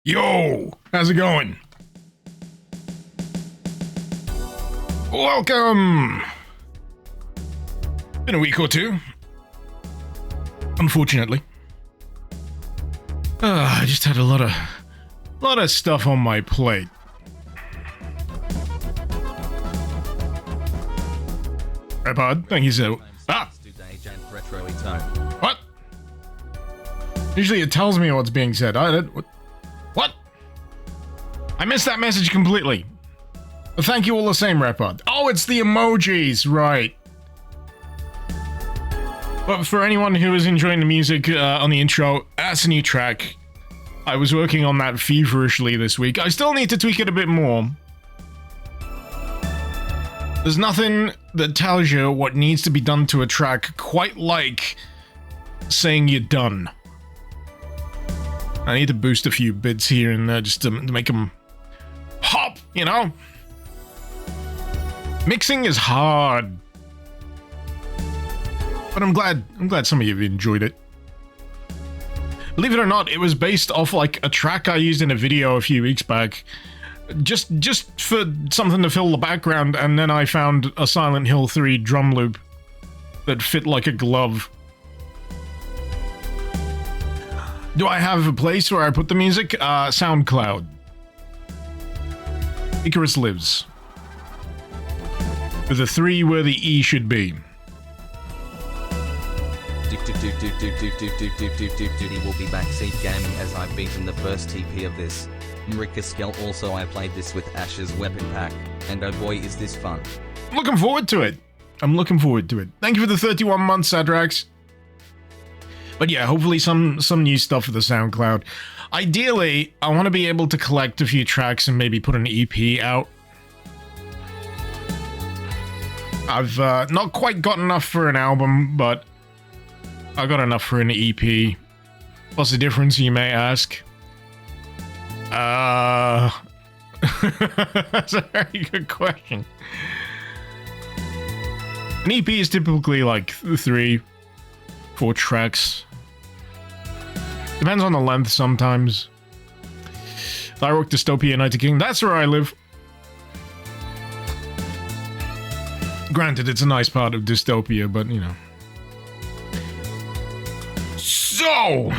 Yo, how's it going? Welcome! Been a week or two. Unfortunately. I just had a lot of stuff on my plate. iPod, thank you so. What? Usually it tells me what's being said. What? I missed that message completely. But thank you all the same, Repod. Oh, it's the emojis, right. But for anyone who is enjoying the music on the intro, that's a new track. I was working on that feverishly this week. I still need to tweak it a bit more. There's nothing that tells you what needs to be done to a track quite like saying you're done. I need to boost a few bits here and there just to make them pop, you know? Mixing is hard. But I'm glad some of you enjoyed it. Believe it or not, it was based off like a track I used in a video a few weeks back. Just for something to fill the background, and then I found a Silent Hill 3 drum loop that fit like a glove. Do I have a place where I put the music? SoundCloud. Icarus Lives. With a 3 where the E should be. Will be backseat gaming as I've beaten the first TP of this. Mrikaskel also I played this with Ash's weapon pack, and oh boy is this fun. I'm looking forward to it. Thank you for the 31 months, Sadrax. But yeah, hopefully some new stuff for the SoundCloud. Ideally, I want to be able to collect a few tracks and maybe put an EP out. I've not quite got enough for an album, but I got enough for an EP. What's the difference, you may ask? That's a very good question. An EP is typically like 3-4 tracks. Depends on the length sometimes. Thyroid Dystopia, United Kingdom. That's where I live. Granted, it's a nice part of dystopia, but you know. So,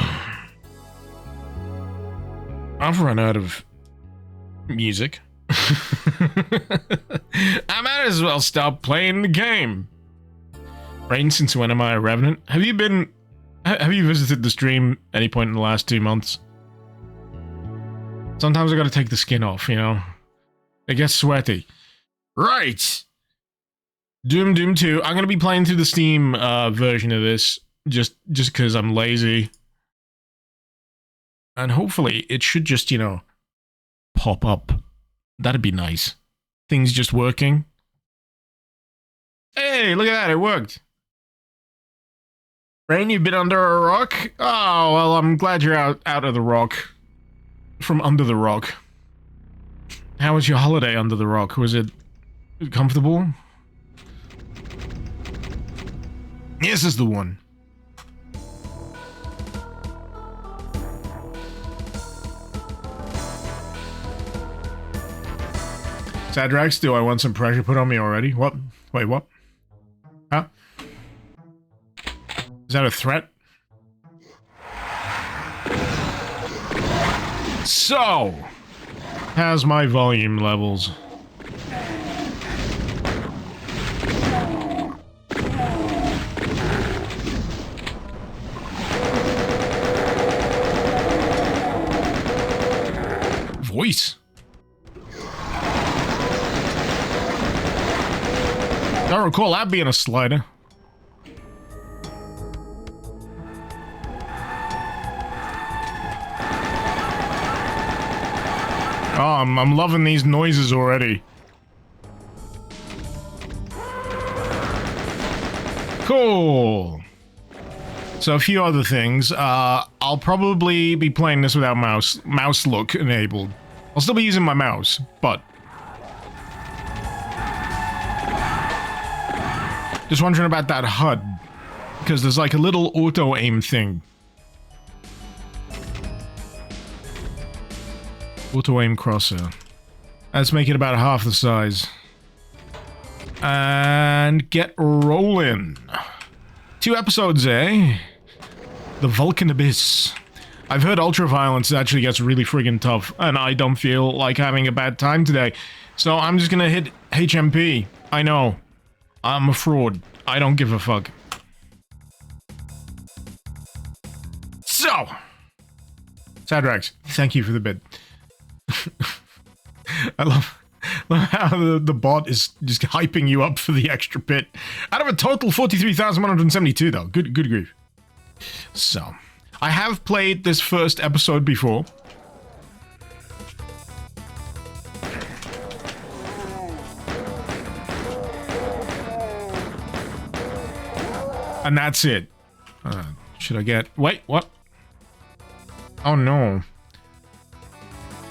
I've run out of music. I might as well stop playing the game. Rain, since when am I a revenant? Have you visited the stream any point in the last 2 months? Sometimes I gotta take the skin off, you know? It gets sweaty. Right! Doom 2. I'm gonna be playing through the Steam version of this, just because I'm lazy. And hopefully it should just, you know, pop up. That'd be nice. Things just working. Hey, look at that, it worked. Rain, you've been under a rock? Oh, well, I'm glad you're out of the rock. From under the rock. How was your holiday under the rock? Was it comfortable? This is the one. Sadrax, do I want some pressure put on me already? What? Wait, what? Huh? Is that a threat? So, how's my volume levels? Voice. I don't recall that being a slider. Oh, I'm loving these noises already. Cool. So a few other things. I'll probably be playing this without mouse look enabled. I'll still be using my mouse, but just wondering about that HUD, because there's like a little auto-aim thing. Auto-aim crosser. Let's make it about half the size. And get rolling. 2 episodes, eh? The Vulcan Abyss. I've heard ultraviolence actually gets really friggin' tough, and I don't feel like having a bad time today. So I'm just gonna hit HMP. I know. I'm a fraud. I don't give a fuck. So! Sadrax, thank you for the bid. I love how the bot is just hyping you up for the extra bit. Out of a total 43,172 though. Good grief. So, I have played this first episode before. And that's it. Should I get... Wait, what? Oh no.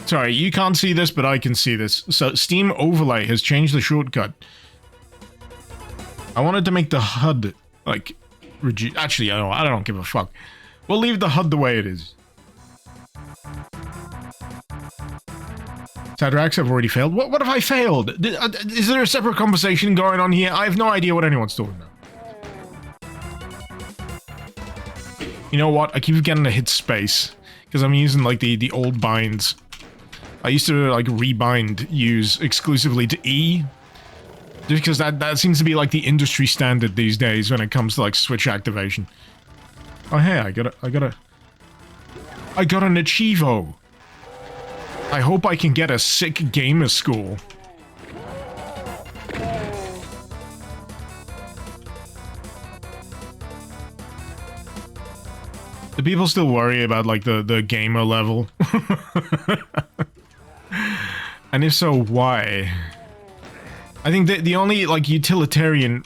Sorry, you can't see this, but I can see this. So, Steam Overlay has changed the shortcut. I wanted to make the HUD, like, reduce... Actually, I don't give a fuck. We'll leave the HUD the way it is. Sadrax, I've already failed. What have I failed? Is there a separate conversation going on here? I have no idea what anyone's talking about. You know what? I keep getting to hit space. Because I'm using, like, the old binds. I used to, like, rebind use exclusively to E. Just because that seems to be, like, the industry standard these days when it comes to, like, Switch activation. Oh, hey, I got an Achievo. I hope I can get a sick gamer score. Do people still worry about, like, the gamer level? And if so, why? I think the only, like, utilitarian...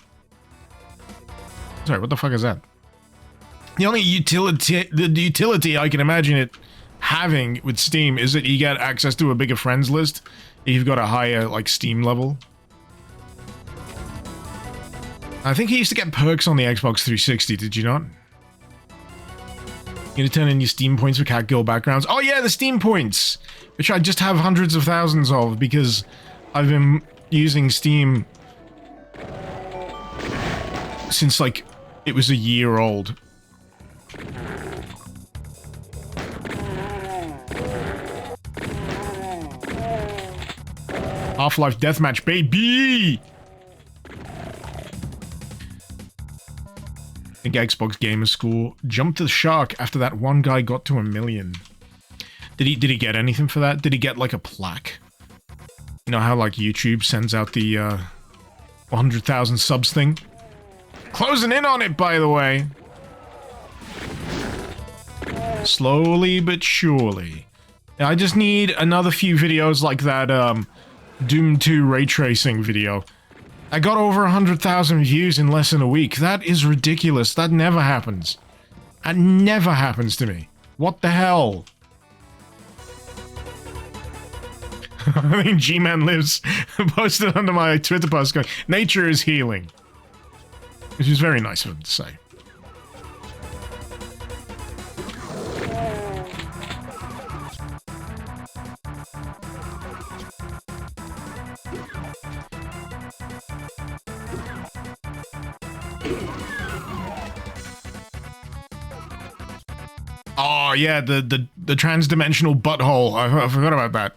Sorry, what the fuck is that? The only utility I can imagine it having with Steam is that you get access to a bigger friends list if you've got a higher, like, Steam level. I think you used to get perks on the Xbox 360, did you not? You're gonna turn in your Steam points for catgirl backgrounds. Oh yeah, the Steam points! Which I just have hundreds of thousands of because I've been using Steam since, like, it was a year old. Half-Life Deathmatch, baby! I think Xbox Gamer School jumped the shark after that one guy got to 1 million. Did he get anything for that? Did he get, like, a plaque? You know how, like, YouTube sends out the 100,000 subs thing? Closing in on it, by the way. Slowly but surely. I just need another few videos like that Doom 2 ray tracing video. I got over 100,000 views in less than a week. That is ridiculous. That never happens. That never happens to me. What the hell? I think G-Man Lives posted under my Twitter post going, nature is healing. Which is very nice of him to say. Oh yeah, the trans-dimensional butthole. I forgot about that.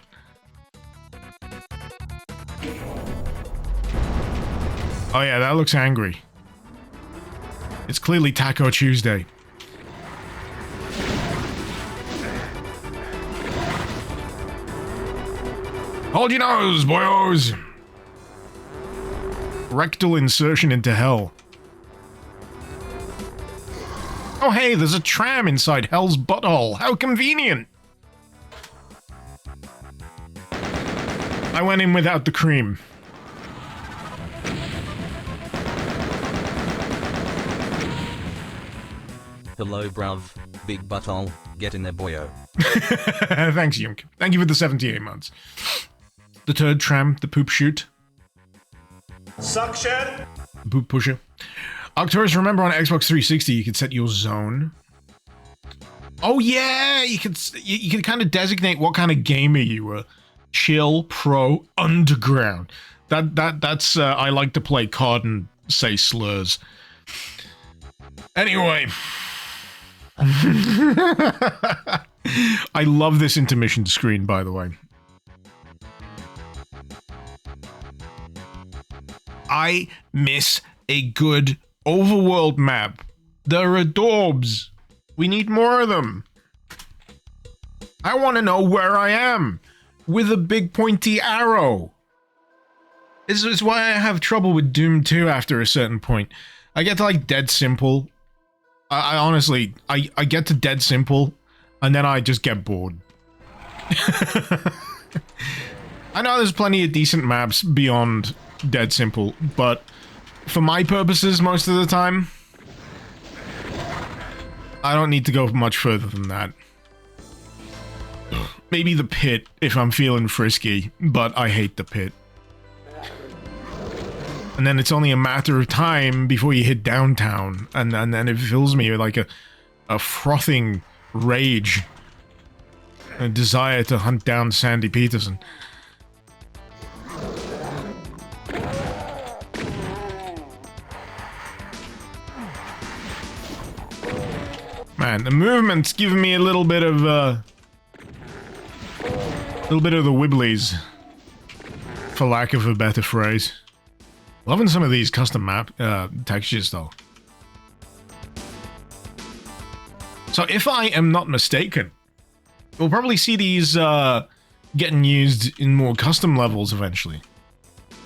Oh yeah, that looks angry. It's clearly Taco Tuesday. Hold your nose, boyos! Rectal insertion into hell. Oh hey, there's a tram inside Hell's butthole. How convenient! I went in without the cream. Hello bruv, big butthole, get in there boyo. Thanks, Yunk. Thank you for the 78 months. The turd tram, the poop chute. Suction! Poop pusher. Arcturus, remember on Xbox 360 you could set your zone? Oh yeah, you can kind of designate what kind of gamer you were. Chill, pro, underground. That's I like to play COD and say slurs. Anyway. I love this intermission screen, by the way. I miss a good overworld map. There are adorbs. We need more of them. I want to know where I am with a big pointy arrow. This is why I have trouble with Doom 2 after a certain point. I get to like dead simple. I honestly, I get to dead simple and then I just get bored. I know there's plenty of decent maps beyond dead simple, but for my purposes most of the time, I don't need to go much further than that. Maybe the pit if I'm feeling frisky, but I hate the pit. And then it's only a matter of time before you hit downtown, and then it fills me with like a frothing rage, a desire to hunt down Sandy Peterson. Man, the movement's giving me a little bit of the wibblies, for lack of a better phrase. Loving some of these custom map textures though. So if I am not mistaken, we'll probably see these getting used in more custom levels eventually,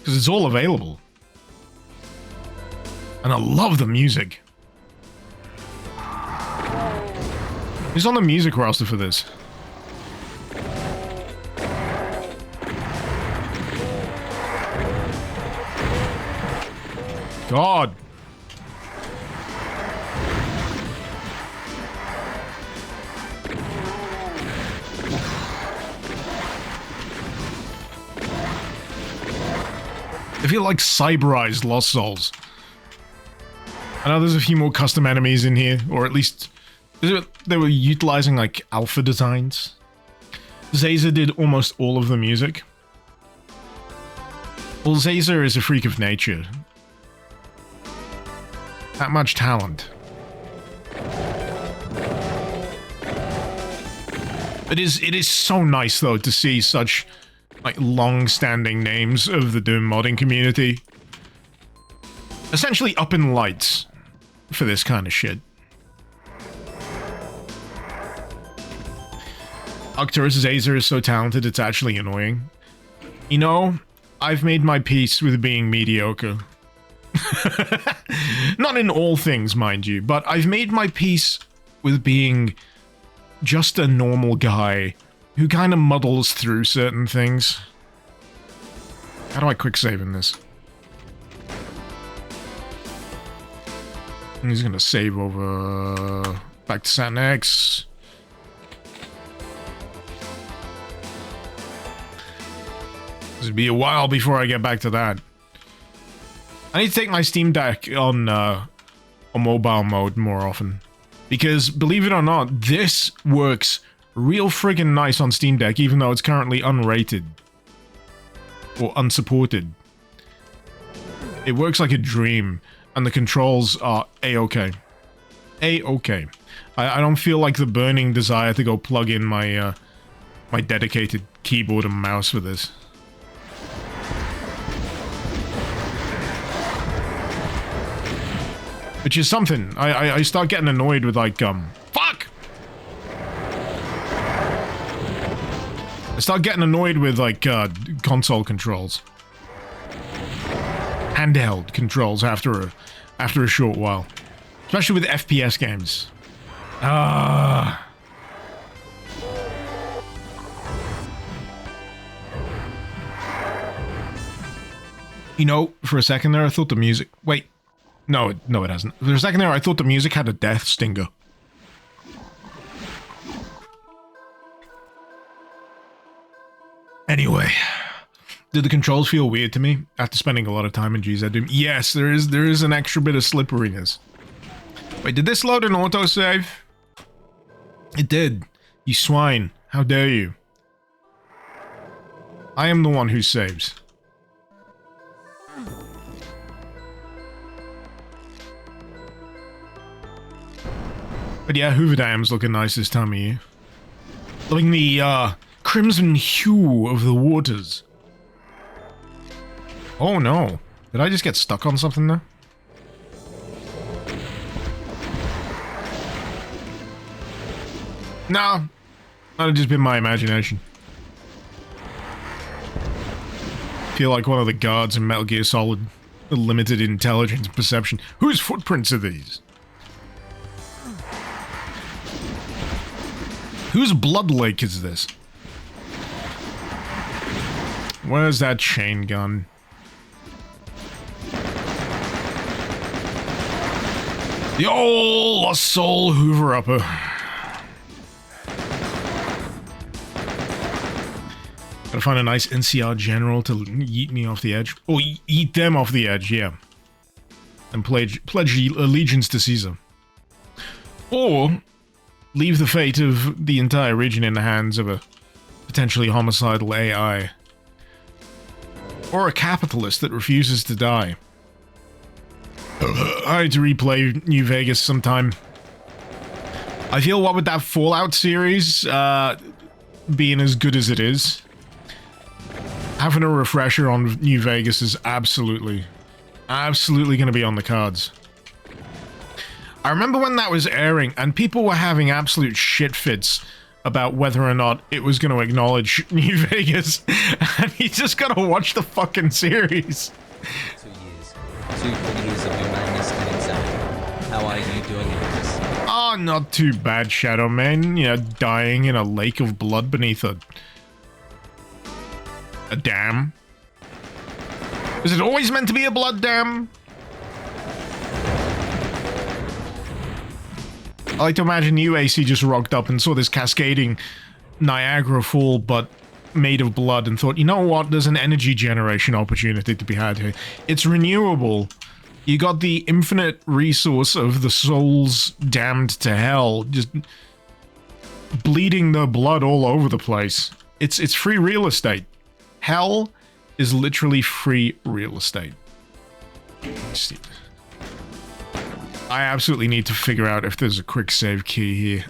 because it's all available. And I love the music. Who's on the music roster for this? God. I feel like cyberized Lost Souls. I know there's a few more custom enemies in here, or at least they were utilizing like alpha designs. Zazer did almost all of the music. Well, Zazer is a freak of nature. That much talent. It is so nice though to see such like long-standing names of the Doom modding community essentially up in lights for this kind of shit. Arcturus Zazer is so talented it's actually annoying. You know, I've made my peace with being mediocre. Not in all things, mind you, but I've made my peace with being just a normal guy who kind of muddles through certain things. How do I quick save in this? And he's gonna save over back to Saturn X. It'll be a while before I get back to that. I need to take my Steam Deck on mobile mode more often. Because, believe it or not, this works real friggin' nice on Steam Deck, even though it's currently unrated. Or unsupported. It works like a dream, and the controls are A-okay. A-okay. I don't feel like the burning desire to go plug in my, my dedicated keyboard and mouse for this. Which is something. I start getting annoyed with, like, fuck! I start getting annoyed with, like, console controls. Handheld controls after a short while. Especially with FPS games. You know, for a second there I thought the music... Wait. No, it hasn't. For a second there, I thought the music had a death stinger. Anyway, did the controls feel weird to me after spending a lot of time in GZ Doom? Yes, there is an extra bit of slipperiness. Wait, did this load an autosave? It did. You swine. How dare you? I am the one who saves. But yeah, Hoover Dam's looking nice this time of year. Loving the, crimson hue of the waters. Oh no. Did I just get stuck on something there? Nah. Might have just been my imagination. Feel like one of the guards in Metal Gear Solid. The limited intelligence perception. Whose footprints are these? Whose blood lake is this? Where's that chain gun? The old Lost Soul Hoover-upper. Gotta find a nice NCR general to yeet me off the edge. Oh, yeet them off the edge, yeah. And pledge allegiance to Caesar. Or leave the fate of the entire region in the hands of a potentially homicidal AI. Or a capitalist that refuses to die. I need to replay New Vegas sometime. I feel what with that Fallout series being as good as it is, having a refresher on New Vegas is absolutely going to be on the cards. I remember when that was airing, and people were having absolute shit fits about whether or not it was going to acknowledge New Vegas, and you just gotta watch the fucking series. 2 years. 2 full years of your madness and insanity. How are you doing in this? Oh, not too bad, Shadow Man. You know, dying in a lake of blood beneath a dam. Is it always meant to be a blood dam? I like to imagine UAC just rocked up and saw this cascading Niagara Fall, but made of blood, and thought, you know what, there's an energy generation opportunity to be had here. It's renewable. You got the infinite resource of the souls damned to hell, just bleeding their blood all over the place. It's free real estate. Hell is literally free real estate. I absolutely need to figure out if there's a quick save key here.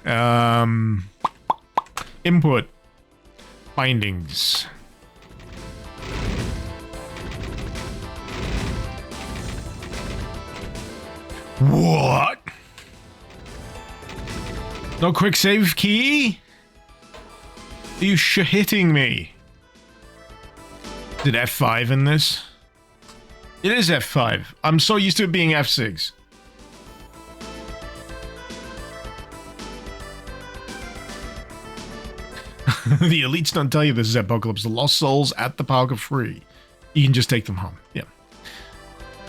Input. Findings. What? No quick save key? Are you hitting me? Is it F5 in this? It is F5. I'm so used to it being F6. The elites don't tell you this is Apocalypse. The lost souls at the park are free. You can just take them home. Yeah.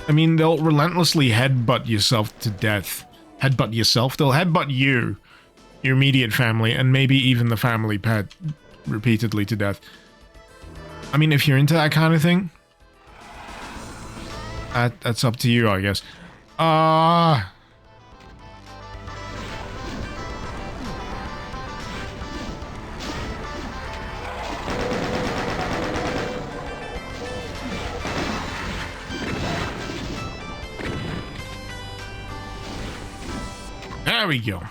I mean, they'll relentlessly headbutt yourself to death. Headbutt yourself? They'll headbutt you, your immediate family, and maybe even the family pet repeatedly to death. I mean, if you're into that kind of thing, that's up to you, I guess. There we go.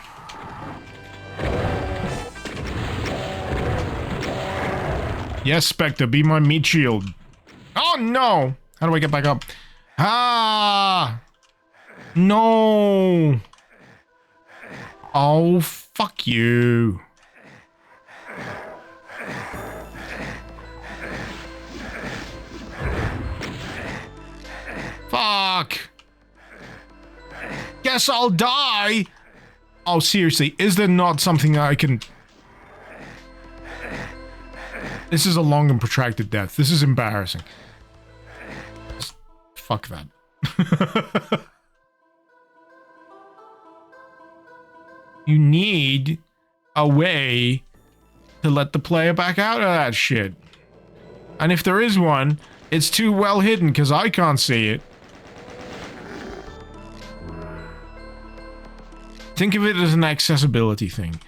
Yes, Spectre, be my meat shield. Oh, no! How do I get back up? Ah! No! Oh, fuck you. Fuck! Guess I'll die! Oh, seriously, is there not something I can... This is a long and protracted death. This is embarrassing. Just fuck that. You need a way to let the player back out of that shit. And if there is one, it's too well hidden because I can't see it. Think of it as an accessibility thing.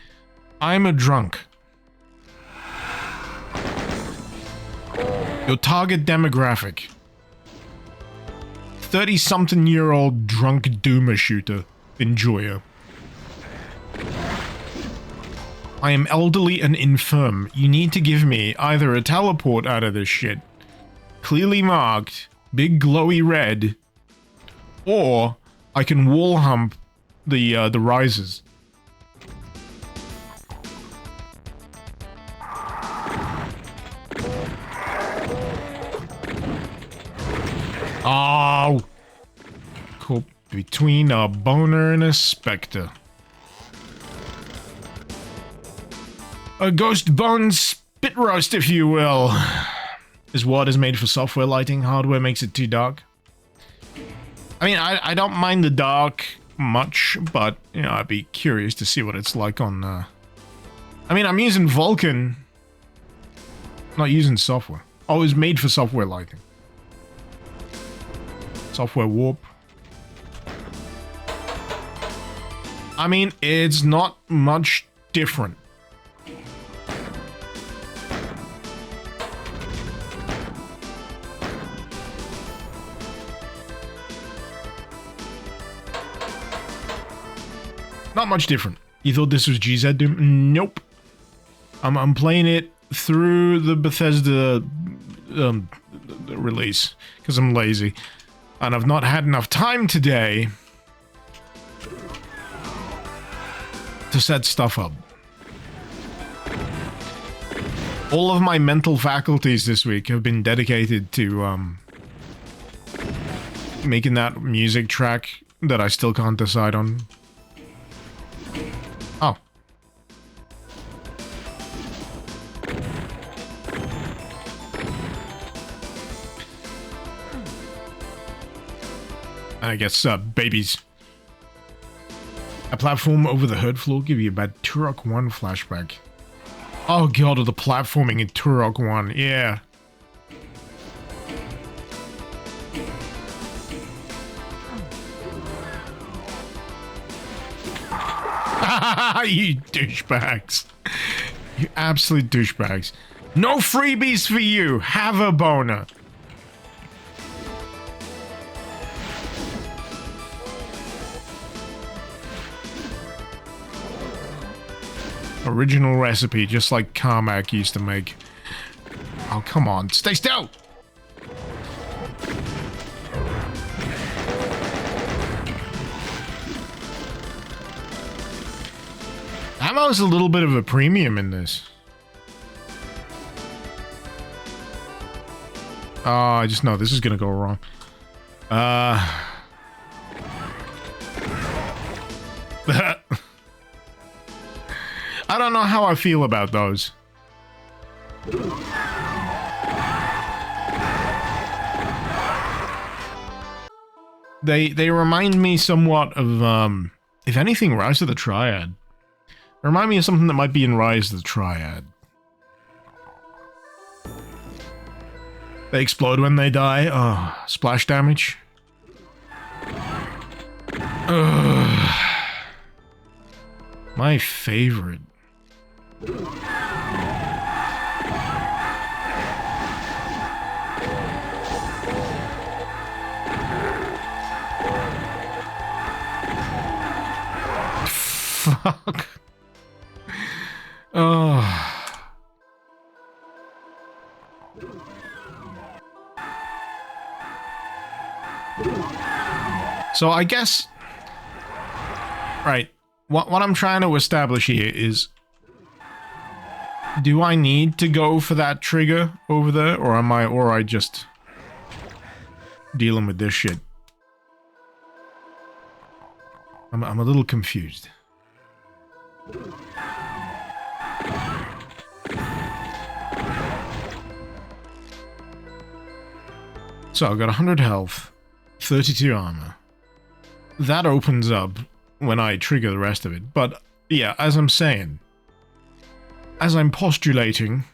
I'm a drunk. Your target demographic. 30-something-year-old drunk doomer shooter. Enjoyer. I am elderly and infirm. You need to give me either a teleport out of this shit, clearly marked, big glowy red, or I can wall hump the risers. Oh! Caught between a boner and a spectre. A ghost bone spit roast, if you will. This ward is made for software lighting. Hardware makes it too dark. I mean, I don't mind the dark much, but, you know, I'd be curious to see what it's like on, I mean, I'm using Vulkan. Not using software. Oh, it was made for software lighting. Software warp. I mean, it's not much different. Not much different. You thought this was GZ Doom? Nope. I'm playing it through the Bethesda release because I'm lazy. And I've not had enough time today to set stuff up. All of my mental faculties this week have been dedicated to making that music track that I still can't decide on. Oh. I guess, babies. A platform over the herd floor give you a bad Turok 1 flashback. Oh god, the platforming in Turok 1, yeah. You douchebags. You absolute douchebags. No freebies for you. Have a boner. Original recipe, just like Carmack used to make. Oh, come on. Stay still! Ammo's a little bit of a premium in this. Oh, I just know this is gonna go wrong. I don't know how I feel about those. They remind me somewhat of, if anything, Rise of the Triad. They remind me of something that might be in Rise of the Triad. They explode when they die. Oh, splash damage. Ugh. My favorite. Fuck. Oh. So I guess, right, what I'm trying to establish here is, do I need to go for that trigger over there, or am I just dealing with this shit? I'm a little confused. So I've got 100 health, 32 armor. That opens up when I trigger the rest of it. But yeah, as I'm saying, as I'm postulating,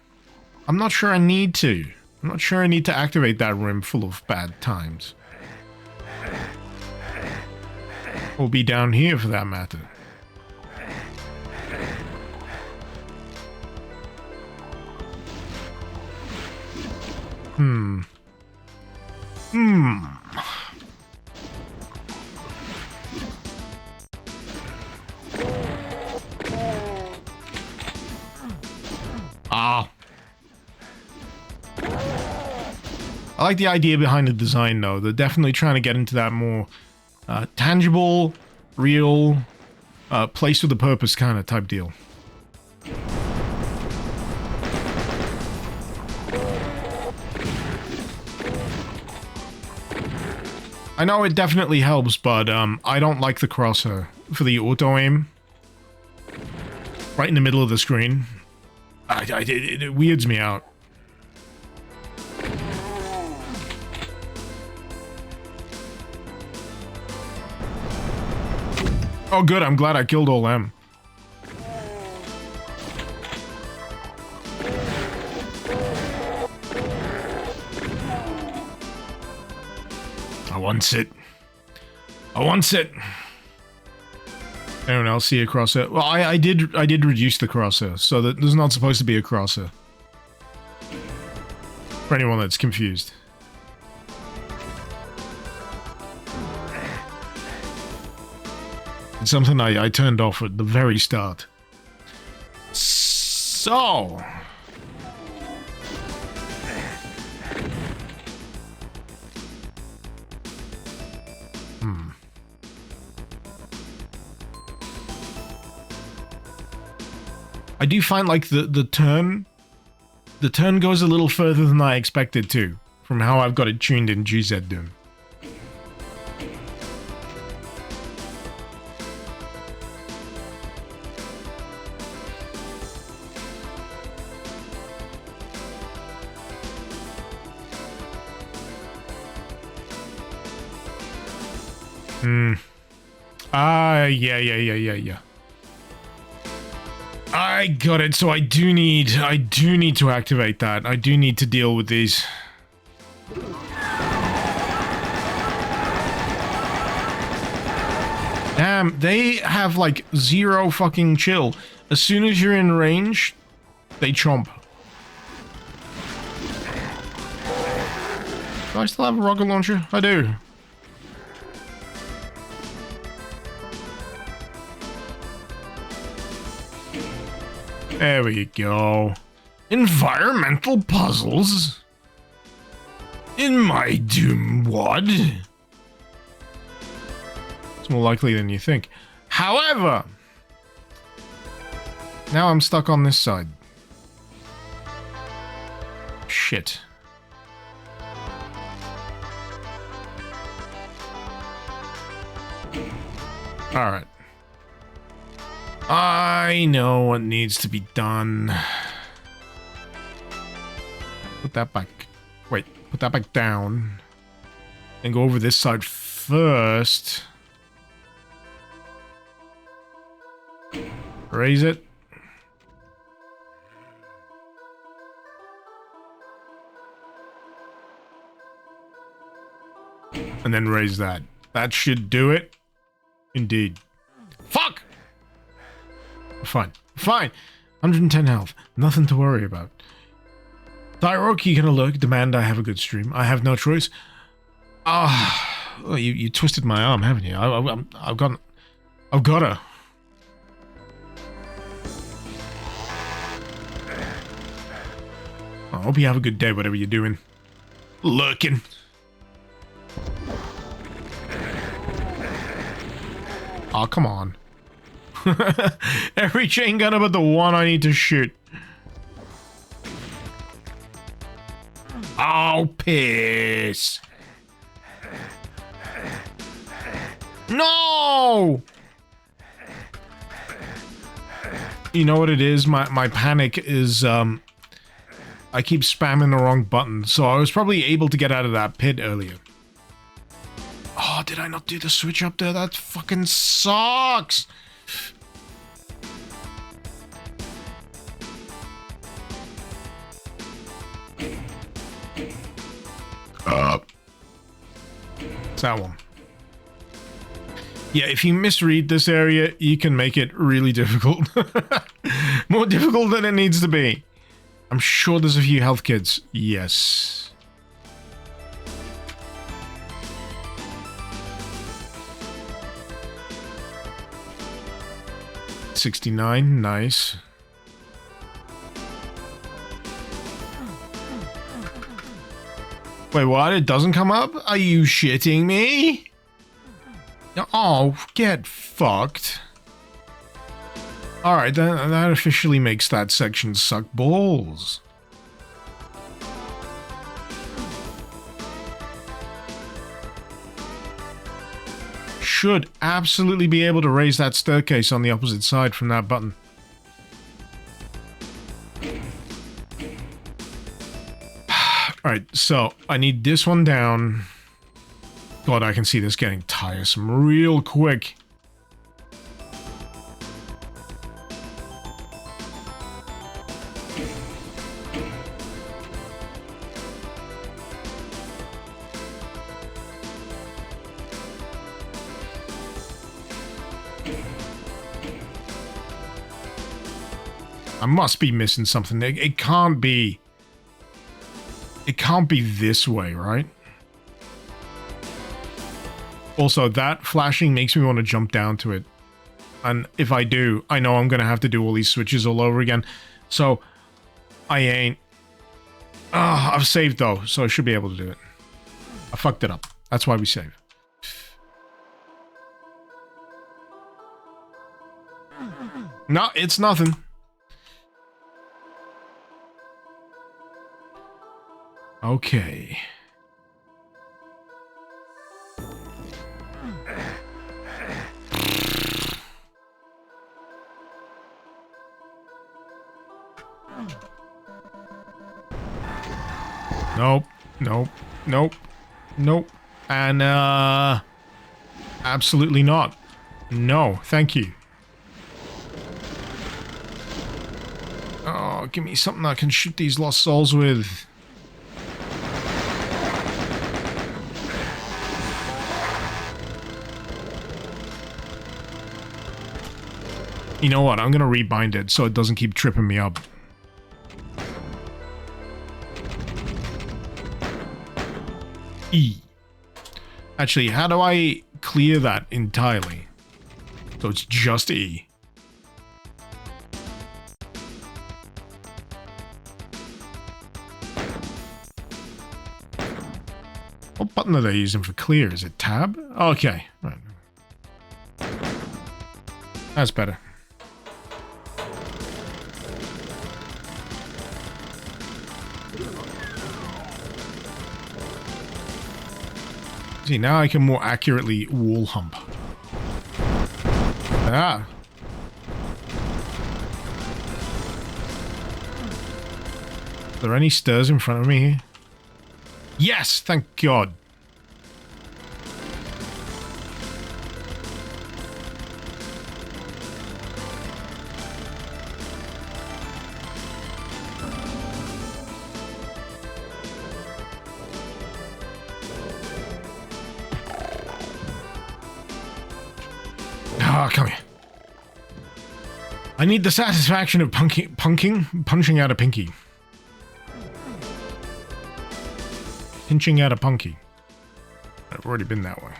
I'm not sure I need to. I'm not sure I need to activate that room full of bad times. Or be down here for that matter. Ah. I like the idea behind the design, though. They're definitely trying to get into that more tangible, real, place with a purpose kind of type deal. I know it definitely helps, but I don't like the crosshair for the auto-aim. Right in the middle of the screen. It weirds me out. Oh good, I'm glad I killed all them. I want it. I want it. Anyone else see a crosshair? Well, I did reduce the crosshair, so that there's not supposed to be a crosshair. For anyone that's confused. It's something I turned off at the very start. So... I do find like the turn goes a little further than I expected to, from how I've got it tuned in GZ Doom. Yeah. I got it, so I do need to activate that. I do need to deal with these. Damn, they have like zero fucking chill. As soon as you're in range, they chomp. Do I still have a rocket launcher? I do. There we go. Environmental puzzles? In my Doom WOD? It's more likely than you think. However, now I'm stuck on this side. Shit. Alright. I know what needs to be done. Put that back. Wait, put that back down. And go over this side first. Raise it. And then raise that. That should do it. Indeed. Fuck! Fine. Fine. 110 health. Nothing to worry about. Thyroki can alert. Demand I have a good stream. I have no choice. Oh, you twisted my arm, haven't you? I've got her. I hope you have a good day, whatever you're doing. Lurking. Oh, come on. Every chain gunner but the one I need to shoot. Oh, piss. No! You know what it is? My panic is, I keep spamming the wrong button, so I was probably able to get out of that pit earlier. Oh, did I not do the switch up there? That fucking sucks! It's that one. Yeah, if you misread this area, you can make it really difficult. More difficult than it needs to be. I'm sure there's a few health kits. Yes. 69, nice. Wait, what? It doesn't come up? Are you shitting me? Oh, get fucked. Alright, that officially makes that section suck balls. Should absolutely be able to raise that staircase on the opposite side from that button. Alright, so I need this one down. God, I can see this getting tiresome real quick. I must be missing something. It can't be... It can't be this way, right? Also, that flashing makes me want to jump down to it. And if I do, I know I'm going to have to do all these switches all over again. So, I ain't... I've saved though, so I should be able to do it. I fucked it up. That's why we save. No, it's nothing. Okay. Nope. Nope. Nope. Nope. And, absolutely not. No, thank you. Oh, give me something I can shoot these lost souls with. You know what? I'm gonna rebind it so it doesn't keep tripping me up. E. Actually, how do I clear that entirely? So it's just E. What button are they using for clear? Is it tab? Okay. Right. That's better. See, now I can more accurately wall hump. Ah. Are there any stairs in front of me here? Yes, thank God. Come here. I need the satisfaction of punching out a pinky. Pinching out a punky. I've already been that way.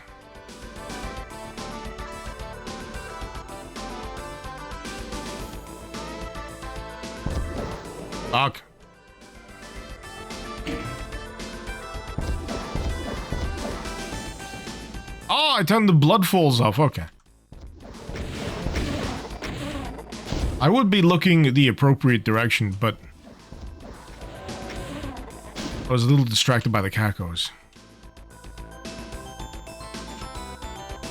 Fuck. Oh, I turned the blood falls off. Okay. I would be looking the appropriate direction, but I was a little distracted by the cacos.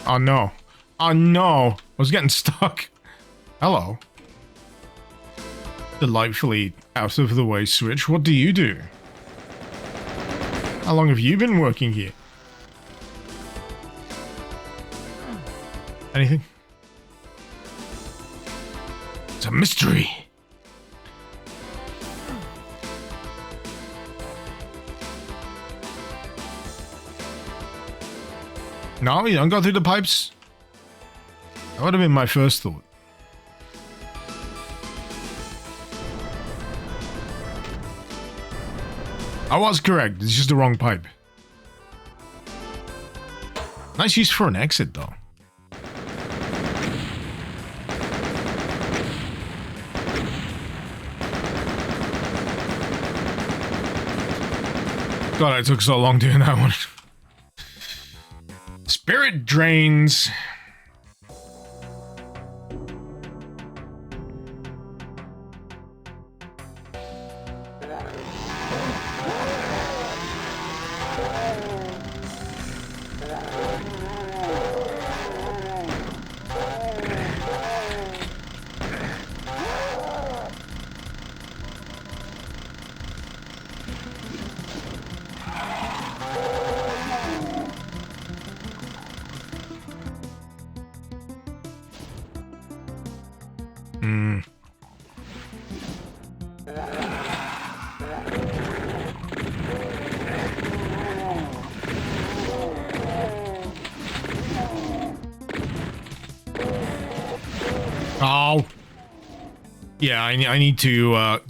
Oh no. Oh no! I was getting stuck. Hello. Delightfully out of the way switch. What do you do? How long have you been working here? Anything? It's a mystery. No, you don't go through the pipes? That would have been my first thought. I was correct. It's just the wrong pipe. Nice use for an exit, though. God, I took so long doing that one. Spirit drains. Oh. Yeah, I need to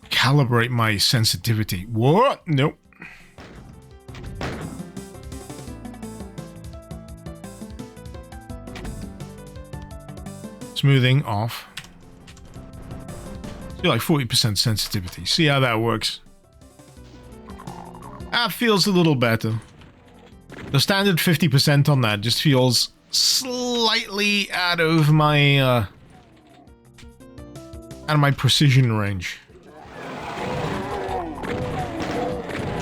calibrate my sensitivity. What? Nope. Smoothing off. So like 40% sensitivity. See how that works. That feels a little better. The standard 50% on that just feels slightly out of my precision range.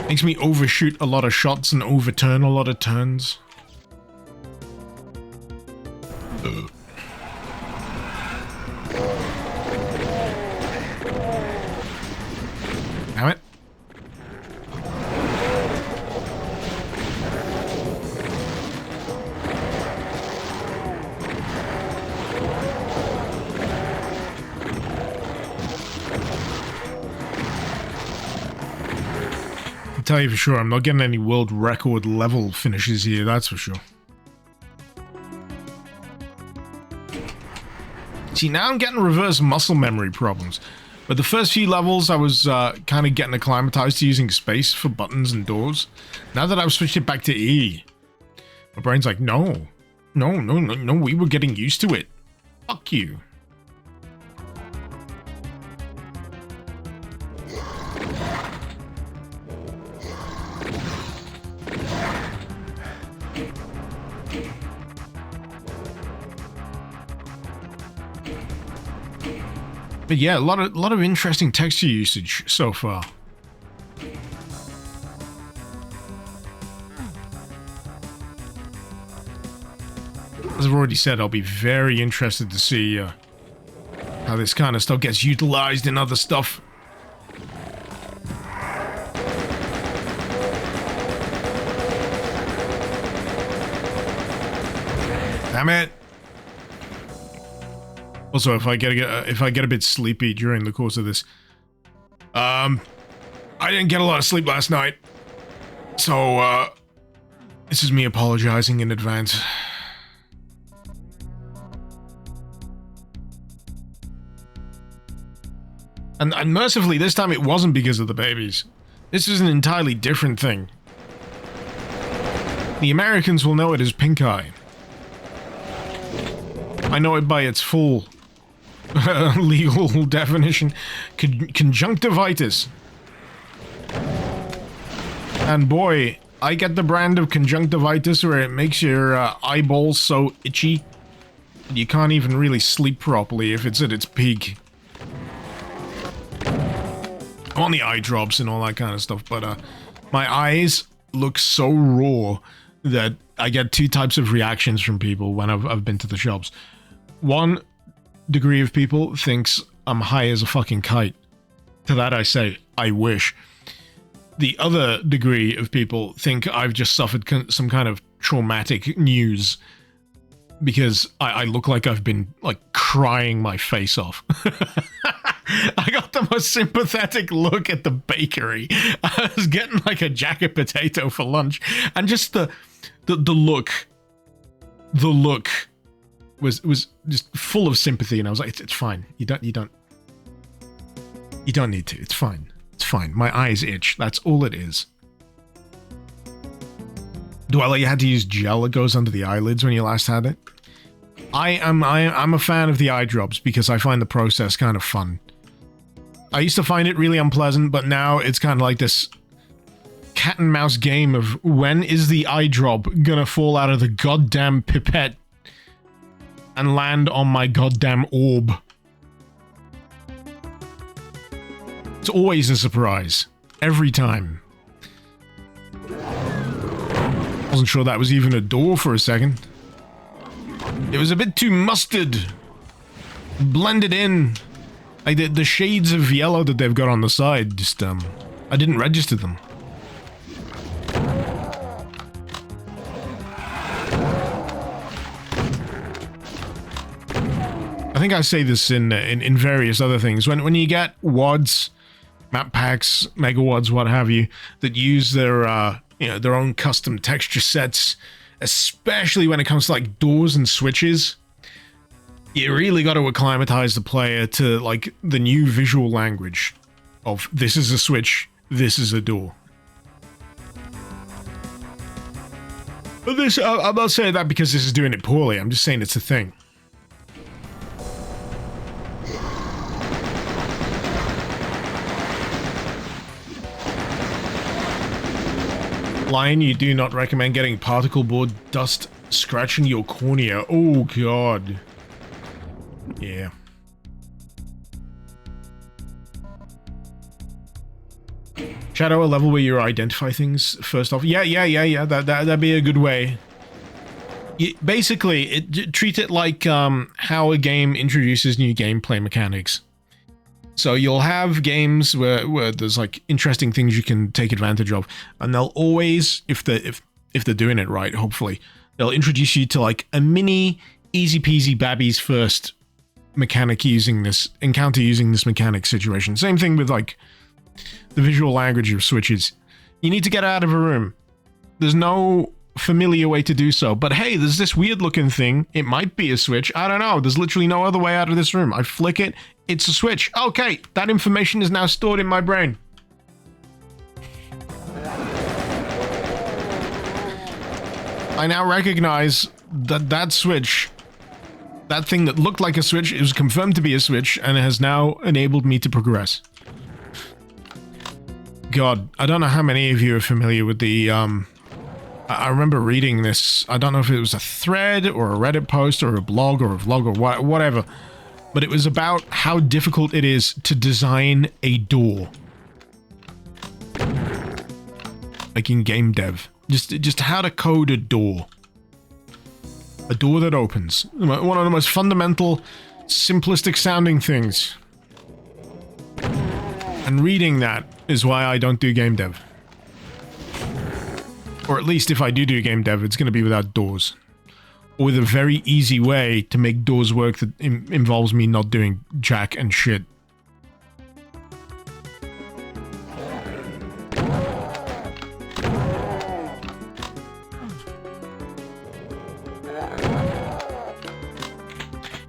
Makes me overshoot a lot of shots and overturn a lot of turns. Damn it. I'll tell you for sure, I'm not getting any world record level finishes here, that's for sure. See, now I'm getting reverse muscle memory problems. But the first few levels, I was kind of getting acclimatized to using space for buttons and doors. Now that I've switched it back to E, my brain's like, no, we were getting used to it. Fuck you. But yeah, a lot of interesting texture usage so far. As I've already said, I'll be very interested to see how this kind of stuff gets utilized in other stuff. Damn it! Also, if I get a bit sleepy during the course of this, I didn't get a lot of sleep last night, so this is me apologizing in advance. And mercifully, this time it wasn't because of the babies. This is an entirely different thing. The Americans will know it as pink eye. I know it by its full legal definition, conjunctivitis. And boy, I get the brand of conjunctivitis where it makes your eyeballs so itchy that you can't even really sleep properly if it's at its peak. I'm on the eye drops and all that kind of stuff, but my eyes look so raw that I get two types of reactions from people when I've been to the shops. One degree of people thinks I'm high as a fucking kite. To that I say, I wish. The other degree of people think I've just suffered some kind of traumatic news because I look like I've been, like, crying my face off. I got the most sympathetic look at the bakery. I was getting, like, a jacket potato for lunch, and just the look was just full of sympathy, and I was like, it's fine. You don't need to. It's fine. It's fine. My eyes itch. That's all it is. Dweller, you had to use gel that goes under the eyelids when you last had it? I'm a fan of the eye drops because I find the process kind of fun. I used to find it really unpleasant, but now it's kind of like this cat and mouse game of when is the eye drop gonna fall out of the goddamn pipette and land on my goddamn orb. It's always a surprise. Every time. Wasn't sure that was even a door for a second. It was a bit too mustard. Blended in. Like the shades of yellow that they've got on the side, just, I didn't register them. I think I say this in various other things. When you get WODs, map packs, mega WODs, what have you, that use their their own custom texture sets, especially when it comes to like doors and switches, you really got to acclimatize the player to like the new visual language of this is a switch, this is a door. But this, I'm not saying that because this is doing it poorly. I'm just saying it's a thing. Lion, you do not recommend getting particle board dust scratching your cornea. Oh god. Yeah. Shadow, a level where you identify things first off. Yeah. That'd be a good way. Basically, treat it like how a game introduces new gameplay mechanics. So you'll have games where there's like interesting things you can take advantage of, and they'll always, if they're doing it right, hopefully, they'll introduce you to like a mini easy peasy babbies first mechanic using this mechanic situation. Same thing with like the visual language of switches. You need to get out of a room. There's no familiar way to do so, but hey, there's this weird looking thing. It might be a switch. I don't know. There's literally no other way out of this room. I flick it. It's a switch. Okay, that information is now stored in my brain. I now recognize that switch, that thing that looked like a switch, is confirmed to be a switch, and it has now enabled me to progress. God, I don't know how many of you are familiar with the, I remember reading this, I don't know if it was a thread, or a Reddit post, or a blog, or a vlog, or whatever, but it was about how difficult it is to design a door. Like in game dev. Just how to code a door. A door that opens. One of the most fundamental, simplistic sounding things. And reading that is why I don't do game dev. Or at least if I do game dev, it's going to be without doors. Or with a very easy way to make doors work that involves me not doing jack and shit.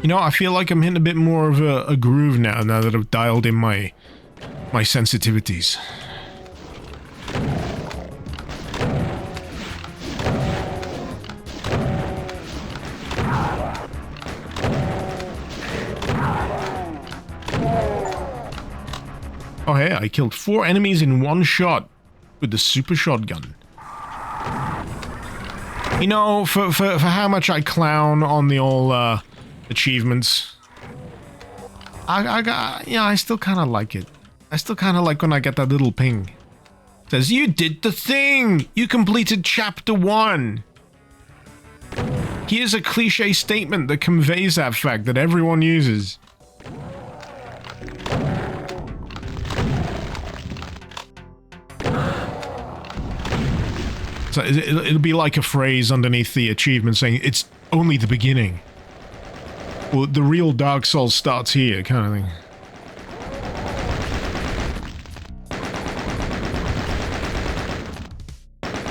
You know, I feel like I'm hitting a bit more of a groove now that I've dialed in my sensitivities. Oh hey, I killed 4 enemies in one shot with the super shotgun. You know, for how much I clown on the old achievements, I still kind of like it. I still kind of like when I get that little ping. It says, you did the thing! You completed chapter 1! Here's a cliche statement that conveys that fact that everyone uses. So it'll be like a phrase underneath the achievement saying, it's only the beginning. Well, the real Dark Souls starts here, kind of thing.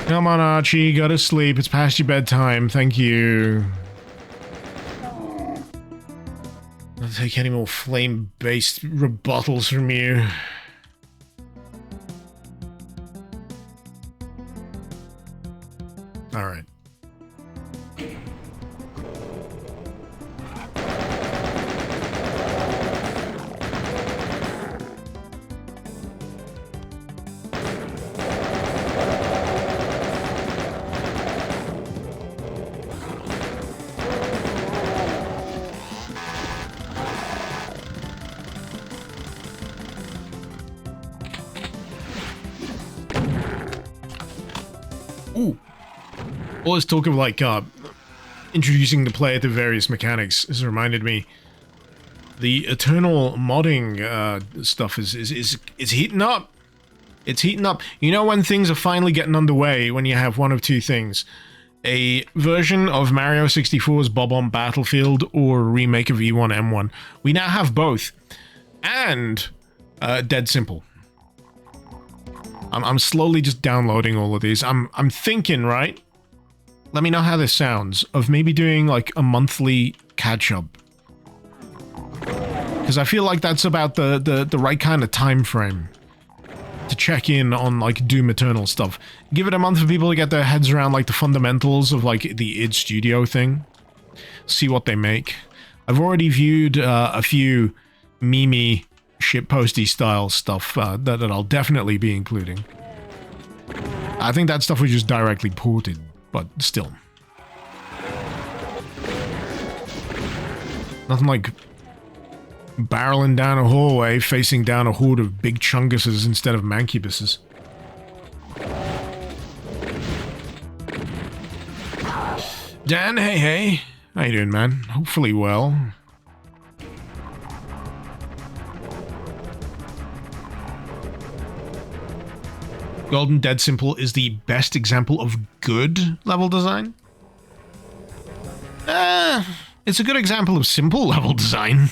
Come on, Archie, go to sleep. It's past your bedtime. Thank you. Don't take any more flame-based rebuttals from you. Alright. All this talk of like introducing the player to various mechanics has reminded me the eternal modding stuff is heating up. It's heating up. You know when things are finally getting underway, when you have one of two things. A version of Mario 64's Bob-omb Battlefield or a remake of E1M1. We now have both. And Dead Simple. I'm slowly just downloading all of these. I'm thinking, right? Let me know how this sounds, of maybe doing like a monthly catch-up. Because I feel like that's about the right kind of time frame to check in on like Doom Eternal stuff. Give it a month for people to get their heads around like the fundamentals of like the id Studio thing. See what they make. I've already viewed a few meme shitposty style stuff that I'll definitely be including. I think that stuff was just directly ported, but still. Nothing like barreling down a hallway, facing down a horde of big chunguses instead of mancubuses. Dan, hey. How you doing, man? Hopefully well. Golden Dead Simple is the best example of good level design? It's a good example of simple level design.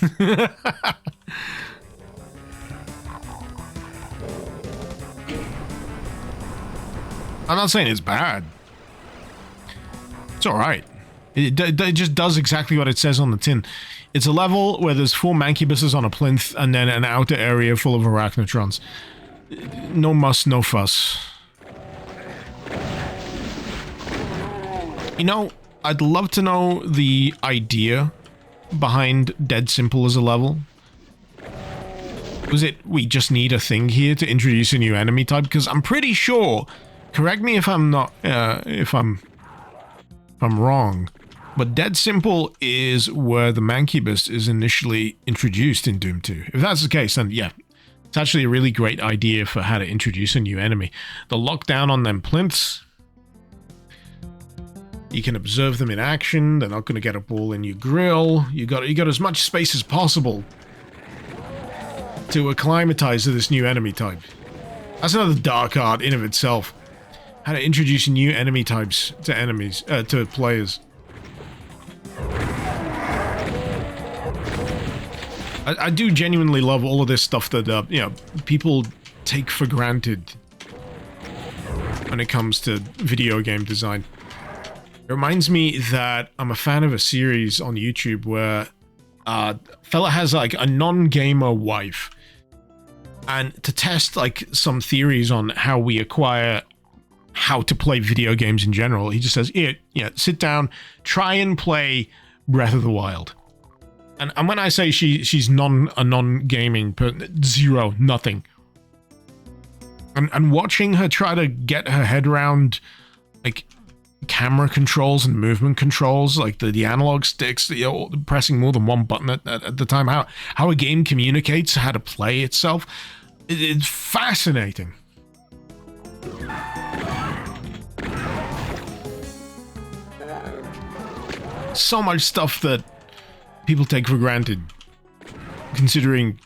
I'm not saying it's bad. It's alright. It just does exactly what it says on the tin. It's a level where there's 4 mancubuses on a plinth and then an outer area full of arachnotrons. No muss, no fuss. You know, I'd love to know the idea behind Dead Simple as a level. Was it, we just need a thing here to introduce a new enemy type? Because I'm pretty sure, correct me if I'm not, if I'm wrong, but Dead Simple is where the Mancubus is initially introduced in Doom 2. If that's the case, then yeah, it's actually a really great idea for how to introduce a new enemy. The lockdown on them plinths. You can observe them in action. They're not going to get a ball in your grill. You got as much space as possible to acclimatize to this new enemy type. That's another dark art in of itself. How to introduce new enemy types to enemies, to players. I do genuinely love all of this stuff that, you know, people take for granted when it comes to video game design. It reminds me that I'm a fan of a series on YouTube where a fella has like a non-gamer wife, and to test like some theories on how we acquire how to play video games in general, he just says, yeah, sit down, try and play Breath of the Wild. And when I say she's a non-gaming person, zero, nothing. And watching her try to get her head around like camera controls and movement controls, like the analog sticks, you know, pressing more than one button at the time, how a game communicates, how to play itself, it's fascinating. So much stuff that people take for granted, considering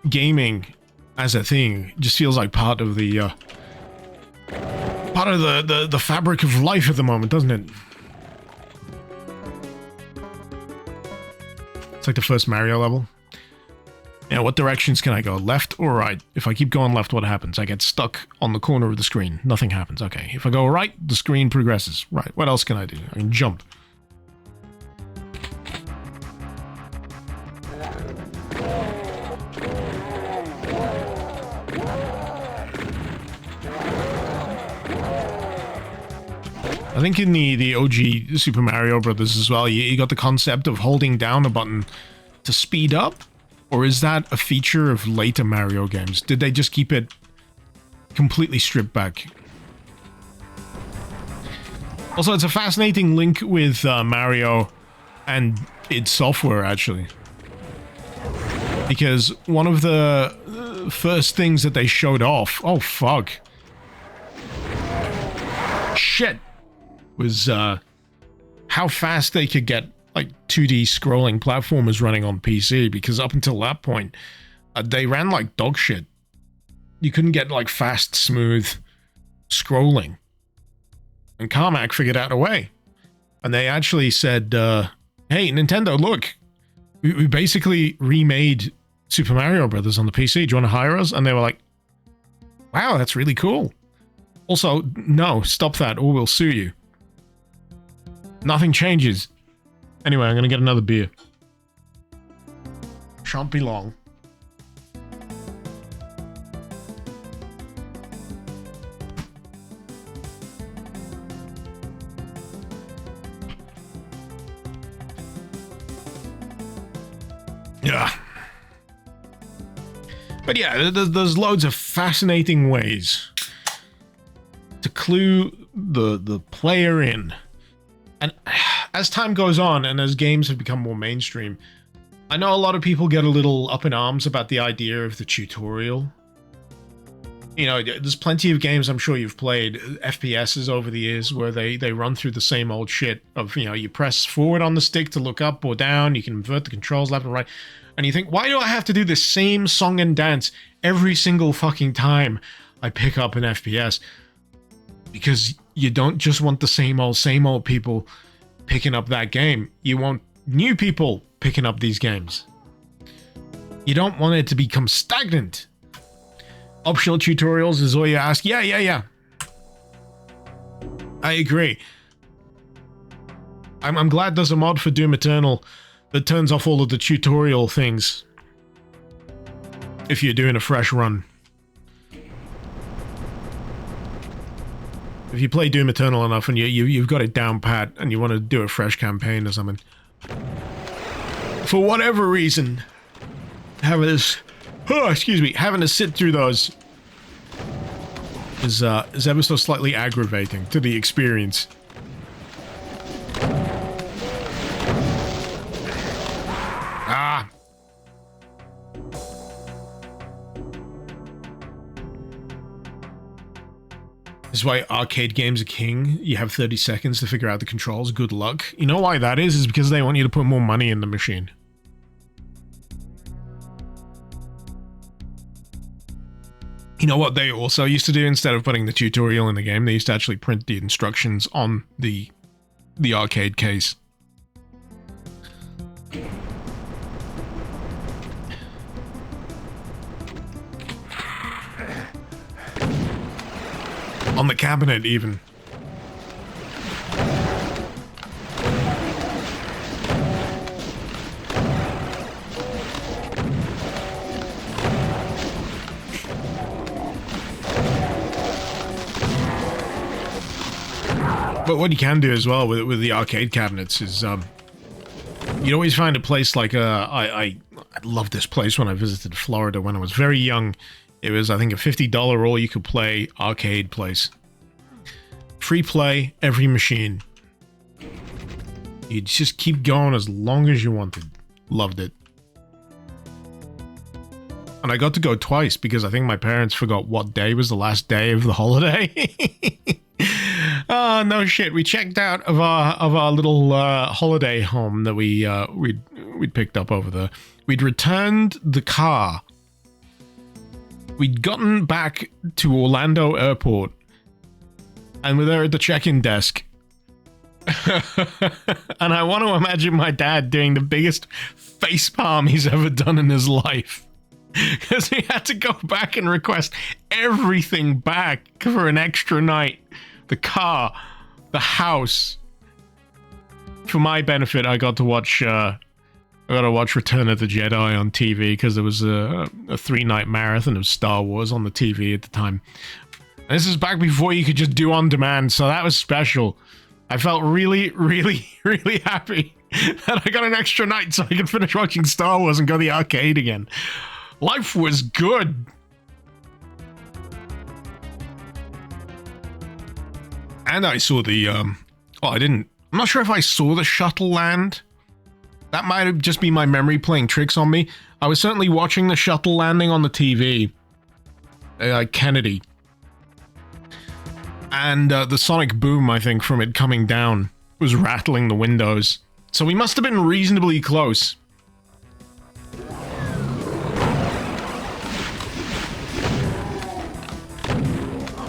gaming as a thing, just feels like part of the fabric of life at the moment, doesn't it? It's like the first Mario level. Yeah, what directions can I go? Left or right? If I keep going left, what happens? I get stuck on the corner of the screen. Nothing happens. Okay. If I go right, the screen progresses. Right. What else can I do? I can jump. I think in the OG Super Mario Brothers as well, you got the concept of holding down a button to speed up? Or is that a feature of later Mario games? Did they just keep it completely stripped back? Also, it's a fascinating link with Mario and id Software, actually. Because one of the first things that they showed off... Oh, fuck. Shit. was how fast they could get like 2D scrolling platformers running on PC, because up until that point, they ran like dog shit. You couldn't get like fast, smooth scrolling. And Carmack figured out a way. And they actually said, hey, Nintendo, look, we basically remade Super Mario Brothers on the PC. Do you want to hire us? And they were like, wow, that's really cool. Also, no, stop that or we'll sue you. Nothing changes. Anyway, I'm going to get another beer. Shan't be long. Yeah. But yeah, there's loads of fascinating ways to clue the player in. And as time goes on and as games have become more mainstream, I know a lot of people get a little up in arms about the idea of the tutorial. You know, there's plenty of games I'm sure you've played, FPSs over the years, where they run through the same old shit of, you know, you press forward on the stick to look up or down, you can invert the controls left and right, and you think, why do I have to do the same song and dance every single fucking time I pick up an FPS? Because you don't just want the same old people picking up that game. You want new people picking up these games. You don't want it to become stagnant. Optional tutorials is all you ask. Yeah. I agree. I'm glad there's a mod for Doom Eternal that turns off all of the tutorial things if you're doing a fresh run. If you play Doom Eternal enough and you've got it down pat and you want to do a fresh campaign or something, for whatever reason, having to sit through those is ever so slightly aggravating to the experience. Ah. This is why arcade games are king. You have 30 seconds to figure out the controls. Good luck. You know why that is? Is because they want you to put more money in the machine. You know what they also used to do? Instead of putting the tutorial in the game, they used to actually print the instructions on the arcade case. On the cabinet, even. But what you can do as well with the arcade cabinets is, you'd always find a place like, I loved this place when I visited Florida when I was very young. It was, I think, a $50 all-you-could-play arcade place. Free play, every machine. You'd just keep going as long as you wanted. Loved it. And I got to go twice because I think my parents forgot what day was the last day of the holiday. Oh, no shit. We checked out of our little holiday home that we'd picked up over there. We'd returned the car. We'd gotten back to Orlando Airport, and we're there at the check-in desk. And I want to imagine my dad doing the biggest facepalm he's ever done in his life. Because he had to go back and request everything back for an extra night. The car, the house. For my benefit, I got to watch Return of the Jedi on TV because there was a 3-night marathon of Star Wars on the TV at the time. And this is back before you could just do on demand, so that was special. I felt really, really, really happy that I got an extra night so I could finish watching Star Wars and go to the arcade again. Life was good. And I saw the, I'm not sure if I saw the shuttle land. That might have just been my memory playing tricks on me. I was certainly watching the shuttle landing on the TV. Kennedy. And the sonic boom, I think, from it coming down was rattling the windows. So we must have been reasonably close.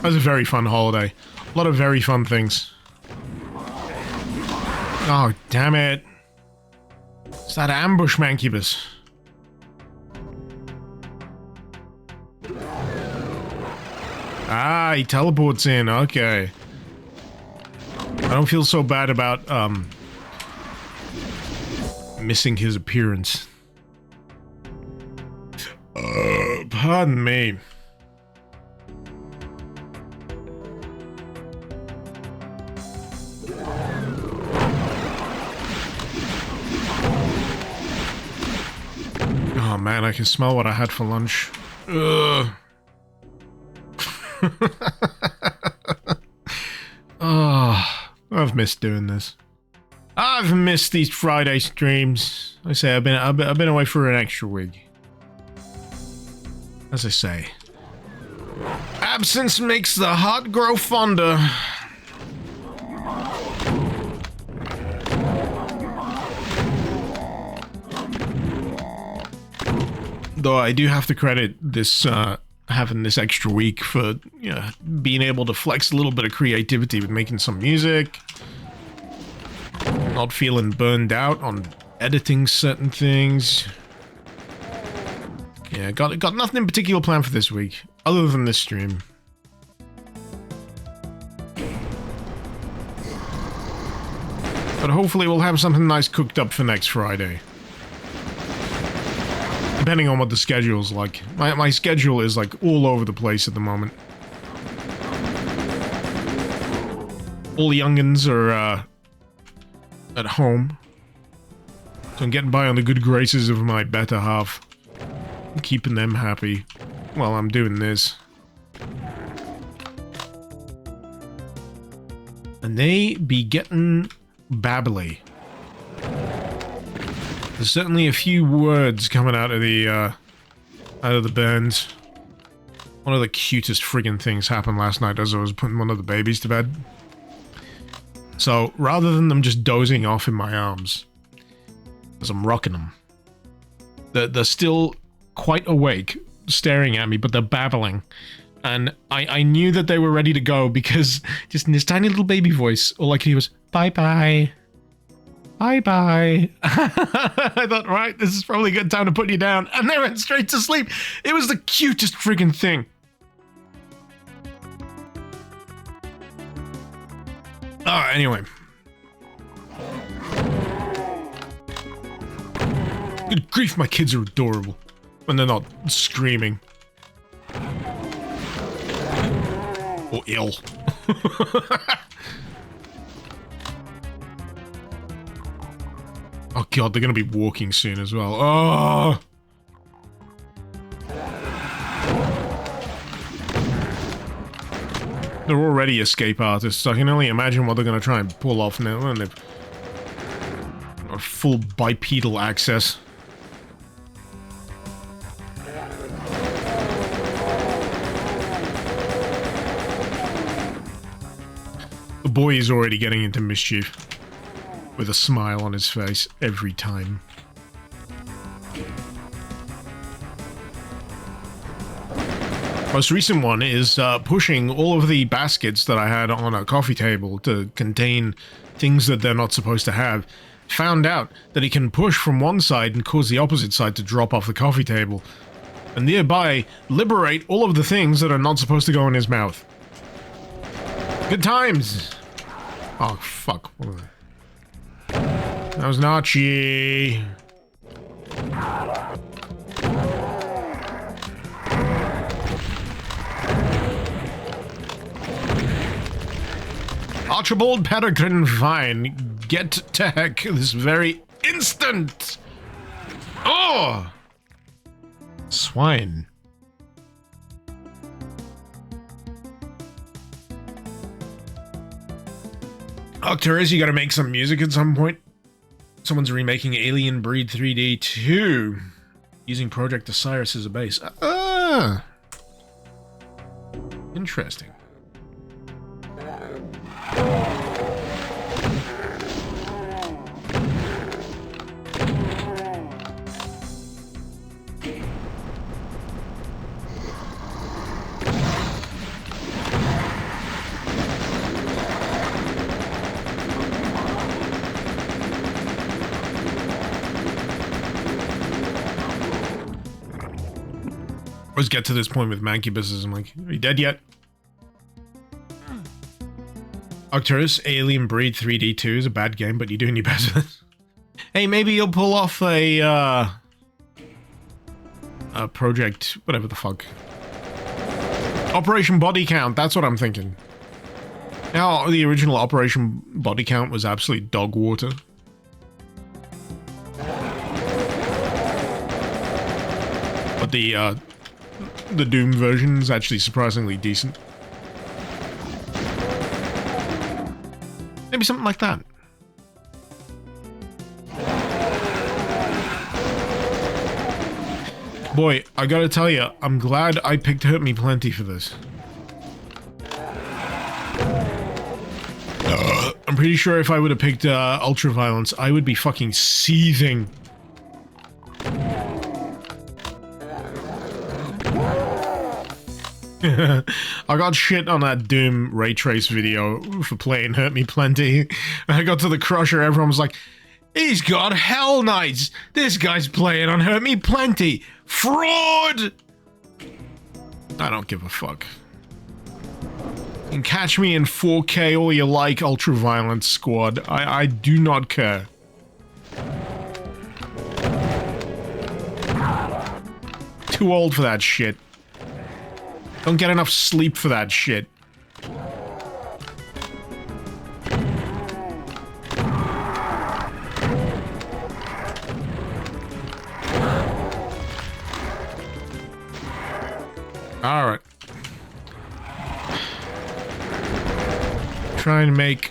That was a very fun holiday. A lot of very fun things. Oh, damn it. It's that ambush mancubus. Ah, he teleports in. Okay. I don't feel so bad about, missing his appearance. Pardon me. Oh man, I can smell what I had for lunch. Ugh. Oh, I've missed doing this. I've missed these Friday streams. I say I've been away for an extra week. As I say, absence makes the heart grow fonder. Though I do have to credit this having this extra week for, you know, being able to flex a little bit of creativity with making some music. Not feeling burned out on editing certain things. Yeah, got nothing in particular planned for this week, other than this stream. But hopefully we'll have something nice cooked up for next Friday. Depending on what the schedule's like. My schedule is like all over the place at the moment. All the youngins are at home. So I'm getting by on the good graces of my better half. I'm keeping them happy while I'm doing this. And they be getting babbly. There's certainly a few words coming out of the burns. One of the cutest friggin' things happened last night as I was putting one of the babies to bed. So, rather than them just dozing off in my arms, as I'm rocking them, they're still quite awake, staring at me, but they're babbling. And I knew that they were ready to go because just in this tiny little baby voice, all I could hear was, bye-bye. Bye-bye. I thought, right, this is probably a good time to put you down. And they went straight to sleep. It was the cutest friggin' thing. Anyway. Good grief, my kids are adorable. When they're not screaming. Or ill. Oh god, they're gonna be walking soon as well. Oh! They're already escape artists. I can only imagine what they're gonna try and pull off now when they've got full bipedal access. The boy is already getting into mischief. With a smile on his face every time. Most recent one is pushing all of the baskets that I had on a coffee table to contain things that they're not supposed to have. Found out that he can push from one side and cause the opposite side to drop off the coffee table, and thereby liberate all of the things that are not supposed to go in his mouth. Good times! Oh, fuck. That was Nachi. Archibald Peregrine Fine, get to heck this very instant! Oh! Swine. Oh, Therese, you gotta make some music at some point. Someone's remaking Alien Breed 3D 2 using Project Osiris as a base. Ah! Interesting. Always get to this point with Mancubuses. I'm like, are you dead yet? Arcturus Alien Breed 3D2 is a bad game, but you're doing your best with it. Hey, maybe you'll pull off a project, whatever the fuck. Operation Body Count, that's what I'm thinking. Now, the original Operation Body Count was absolute dog water. But the Doom version is actually surprisingly decent. Maybe something like that. Boy, I gotta tell you, I'm glad I picked Hurt Me Plenty for this. I'm pretty sure if I would have picked Ultraviolence, I would be fucking seething. I got shit on that Doom Ray Trace video for playing Hurt Me Plenty. I got to the Crusher, everyone was like, he's got Hell Knights! This guy's playing on Hurt Me Plenty! Fraud! I don't give a fuck. You can catch me in 4K all you like, Ultraviolence Squad. I do not care. Too old for that shit. Don't get enough sleep for that shit. Alright. Trying to make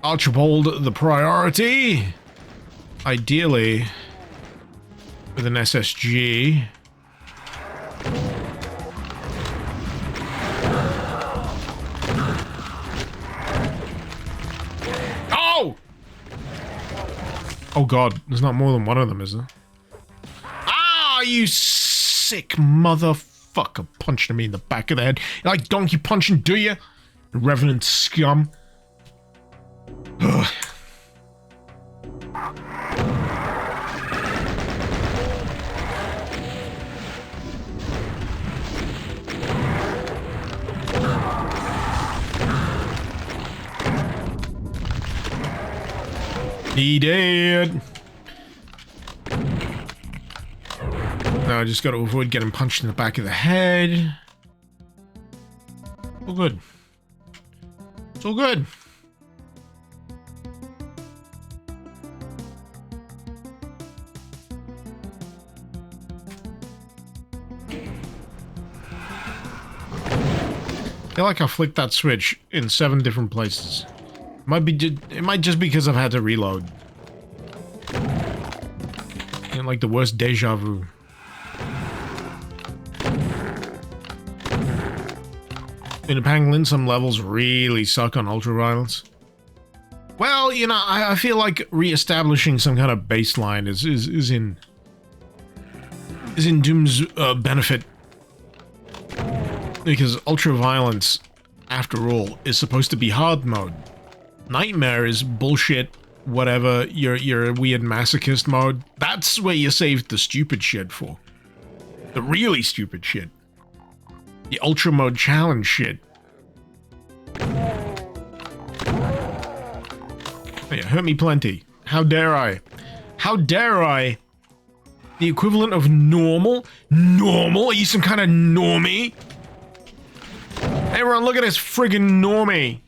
Archibald the priority. Ideally, with an SSG. Oh god, there's not more than one of them, is there? Ah, you sick motherfucker, punching me in the back of the head. You like donkey punching, do you? Revenant scum. Ugh. He did. Now I just got to avoid getting punched in the back of the head. All good. It's all good. I feel like I flicked that switch in 7 different places. It might just be because I've had to reload. And like the worst deja vu. In a Pangolin, some levels really suck on Ultraviolence. Well, you know, I feel like re-establishing some kind of baseline is in Doom's benefit. Because Ultraviolence, after all, is supposed to be hard mode. Nightmare is bullshit, whatever, your weird masochist mode. That's where you save the stupid shit for. The really stupid shit. The Ultra Mode challenge shit. Oh yeah, Hurt Me Plenty. How dare I? How dare I? The equivalent of normal? Normal? Are you some kind of normie? Hey everyone, look at this friggin' normie.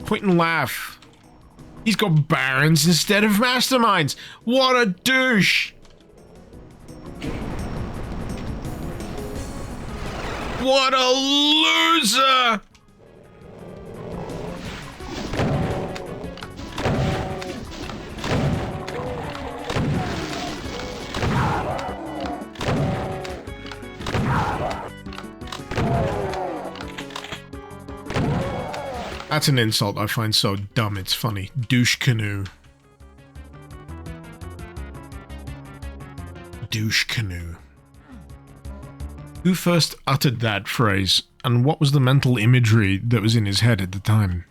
Point and laugh. He's got barons instead of masterminds. What a douche. What a loser. That's an insult I find so dumb it's funny. Douche canoe. Douche canoe. Who first uttered that phrase, and what was the mental imagery that was in his head at the time?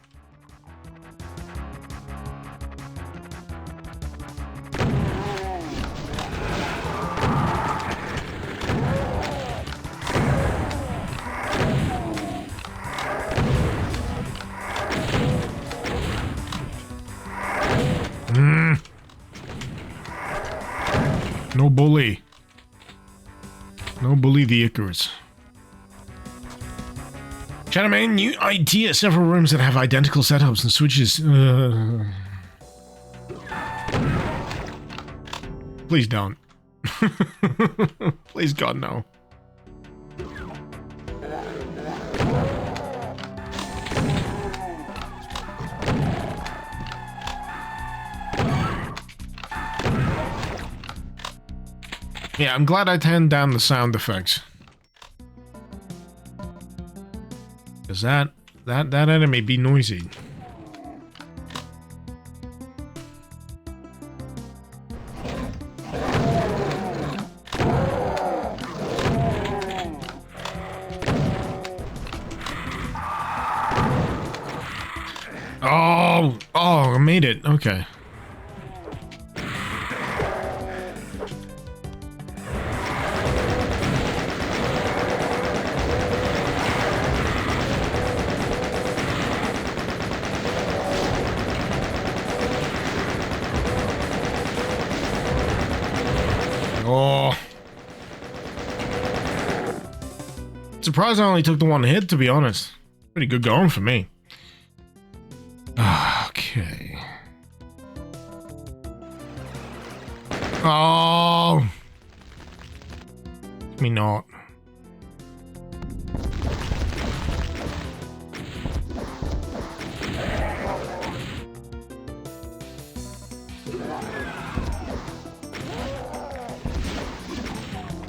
No bully. No bully the Icarus. Gentlemen, new idea. Several rooms that have identical setups and switches. Please don't. Please God, no. Yeah, I'm glad I turned down the sound effects. Cause that enemy be noisy. Oh, I made it. Okay. Surprised I only took the one hit, to be honest. Pretty good going for me. Okay. Oh. Me not.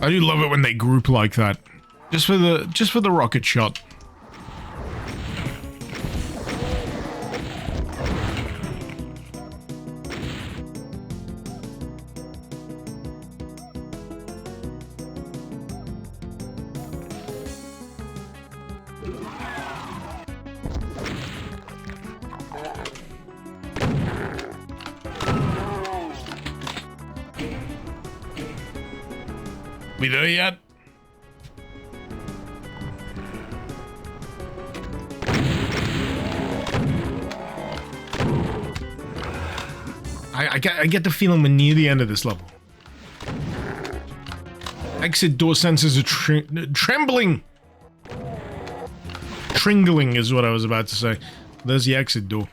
I do love it when they group like that. Just for the rocket shot. We there yet? I get the feeling we're near the end of this level. Exit door sensors are trembling. Tringling is what I was about to say. There's the exit door.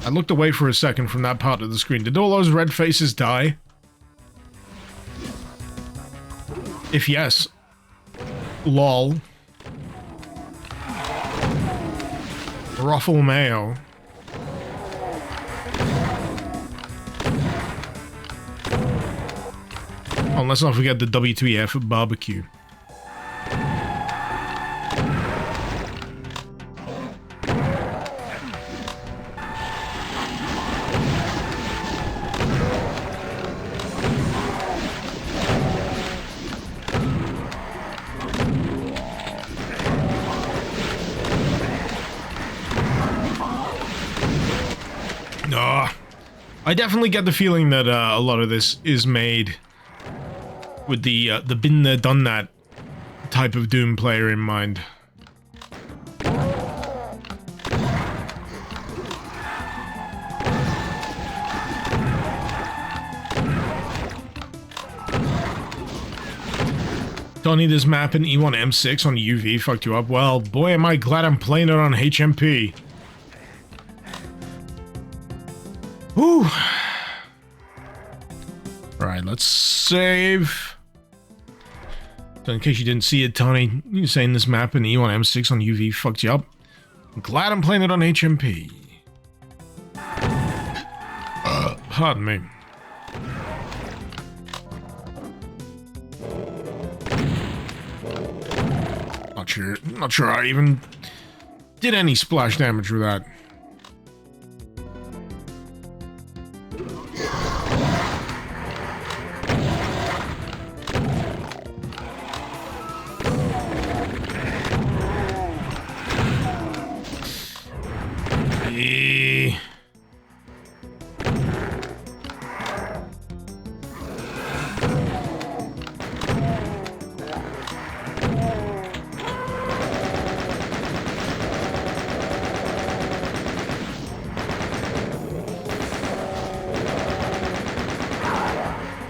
I looked away for a second from that part of the screen. Did all those red faces die? If yes, lol. Ruffle mayo. Oh, let's not forget the WTF barbecue. I definitely get the feeling that a lot of this is made with the been there, done that type of Doom player in mind. Tony, this map in E1 M6 on UV fucked you up. Well, boy, am I glad I'm playing it on HMP. Whew. Alright, let's save. So in case you didn't see it, Tony, you're saying this map in E1 M6 on UV fucked you up. I'm glad I'm playing it on HMP. Pardon me. sure. Not sure I even did any splash damage with that.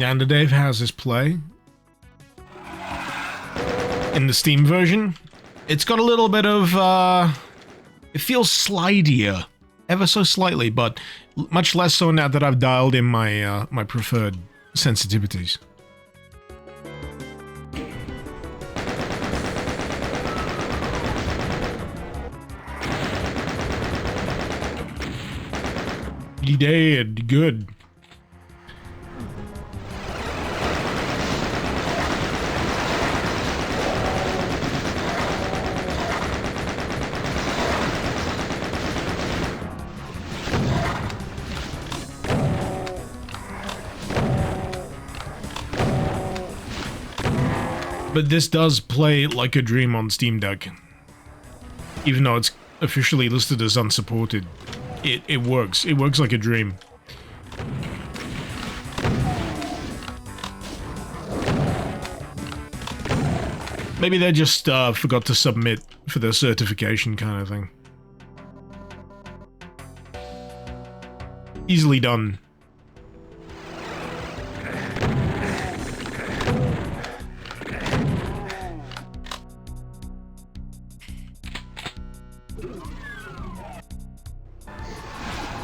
And Dave has his play in the Steam version. It's got a little bit of it feels slidier, ever so slightly, but much less so now that I've dialed in my my preferred sensitivities. He did good. But this does play like a dream on Steam Deck. Even though it's officially listed as unsupported, it works. It works like a dream. Maybe they just forgot to submit for the certification kind of thing. Easily done.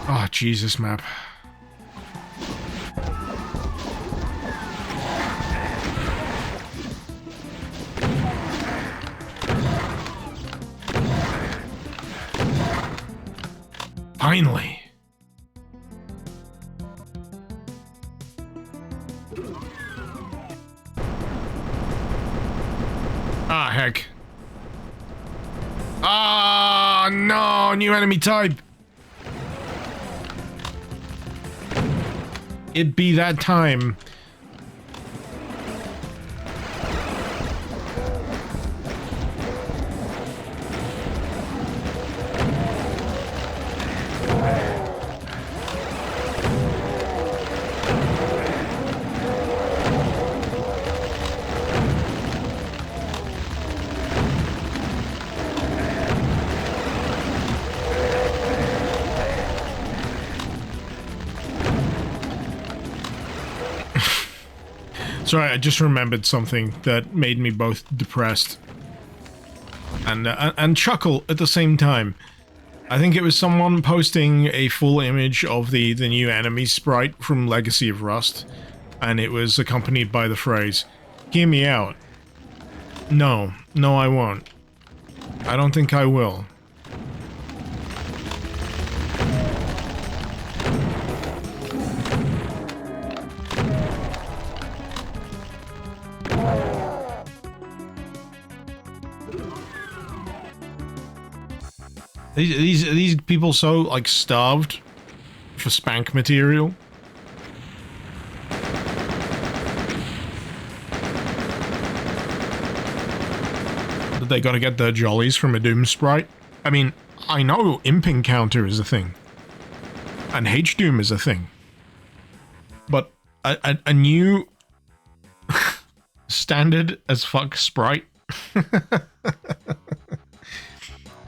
Oh, Jesus, map. Finally. Ah, heck. Ah, no, new enemy type. It be that time. Sorry, I just remembered something that made me both depressed and chuckle at the same time. I think it was someone posting a full image of the new enemy sprite from Legacy of Rust, and it was accompanied by the phrase, "Hear me out." No, I won't. I don't think I will. These people so, like, starved for spank material. That they gotta get their jollies from a Doom sprite. I mean, I know Imp Encounter is a thing. And H-Doom is a thing. But a new standard as fuck sprite?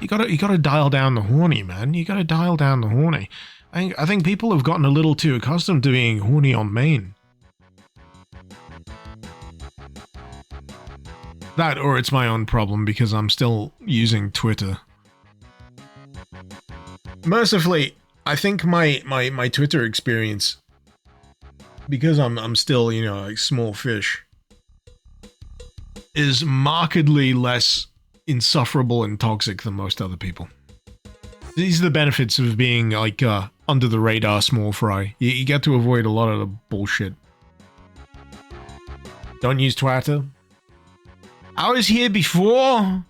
You gotta dial down the horny, man. You gotta dial down the horny. I think people have gotten a little too accustomed to being horny on main. That, or it's my own problem because I'm still using Twitter. Mercifully, I think my Twitter experience, because I'm still, you know, like small fish, is markedly less insufferable and toxic than most other people. These are the benefits of being, like, under the radar small fry. You get to avoid a lot of the bullshit. Don't use Twitter. I was here before.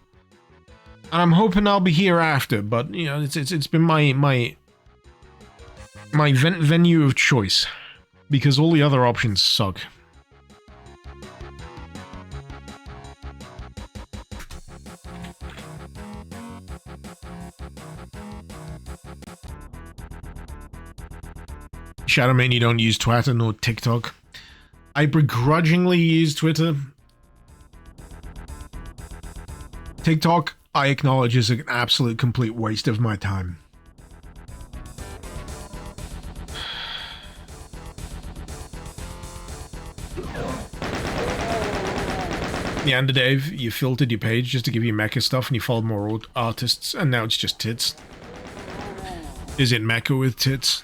And I'm hoping I'll be here after, but you know, it's been my venue of choice because all the other options suck. Shadowman, you don't use Twitter nor TikTok. I begrudgingly use Twitter. TikTok, I acknowledge, is an absolute complete waste of my time. Yeah, and Dave, you filtered your page just to give you mecha stuff and you followed more artists, and now it's just tits. Is it mecha with tits?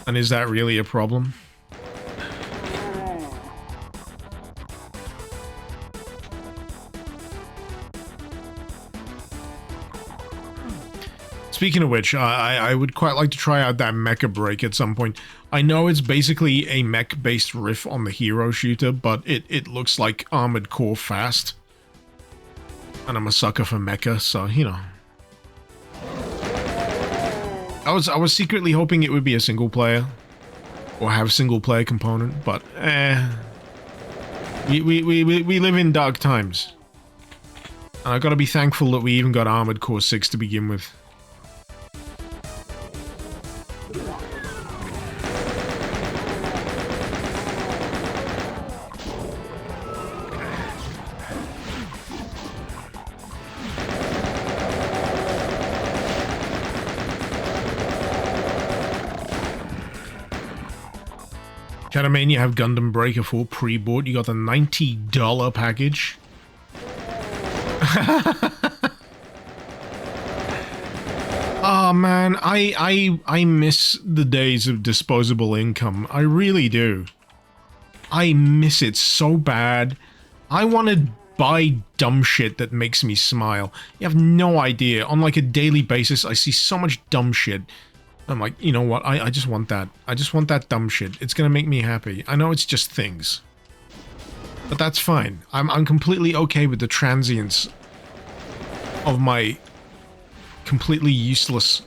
And is that really a problem? Speaking of which, I would quite like to try out that mecha break at some point. I know it's basically a mech-based riff on the hero shooter, but it looks like Armored Core fast. And I'm a sucker for mecha, so, you know. I was secretly hoping it would be a single player. Or have single player component, but we live in dark times. And I gotta be thankful that we even got Armored Core 6 to begin with. Shadowman, you have Gundam Breaker 4 pre-bought. You got the $90 package. Oh man, I miss the days of disposable income. I really do. I miss it so bad. I want to buy dumb shit that makes me smile. You have no idea. On like a daily basis, I see so much dumb shit. I'm like, you know what, I just want that. I just want that dumb shit. It's gonna make me happy. I know it's just things. But that's fine. I'm completely okay with the transience of my completely useless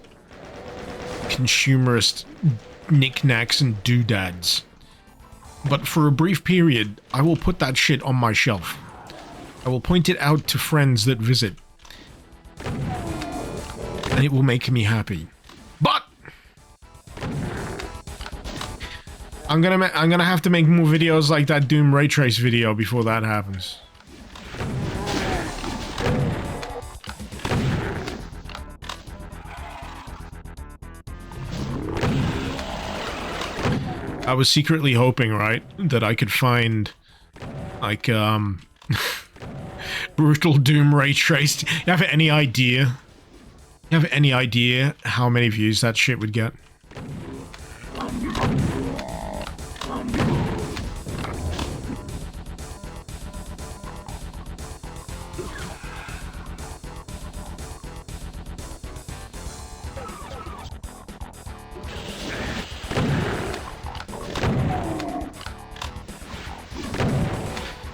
consumerist knickknacks and doodads. But for a brief period, I will put that shit on my shelf. I will point it out to friends that visit. And it will make me happy. But I'm gonna have to make more videos like that Doom Ray Trace video before that happens. I was secretly hoping, right, that I could find, like, brutal Doom Ray Trace. You have any idea? You have any idea how many views that shit would get?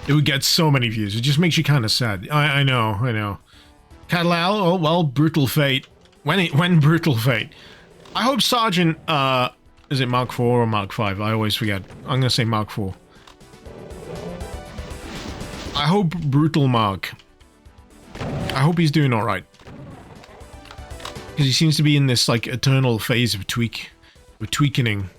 It would get so many views. It just makes you kind of sad. I know. Cadlal, oh well, brutal fate. When brutal fate? I hope Sergeant, is it Mark 4 or Mark 5? I always forget. I'm gonna say Mark 4. I hope Brutal Mark. I hope he's doing alright. Because he seems to be in this, like, eternal phase of tweakening.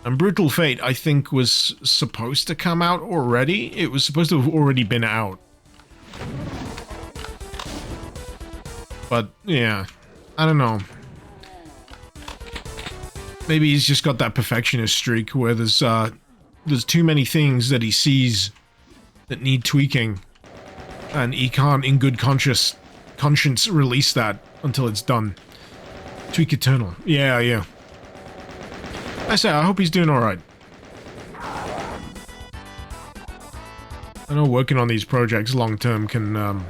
And Brutal Fate, I think, was supposed to come out already. It was supposed to have already been out. But, yeah. I don't know. Maybe he's just got that perfectionist streak where there's too many things that he sees that need tweaking. And he can't, in good conscience, release that until it's done. Tweak Eternal. Yeah. I say, I hope he's doing alright. I know working on these projects long term can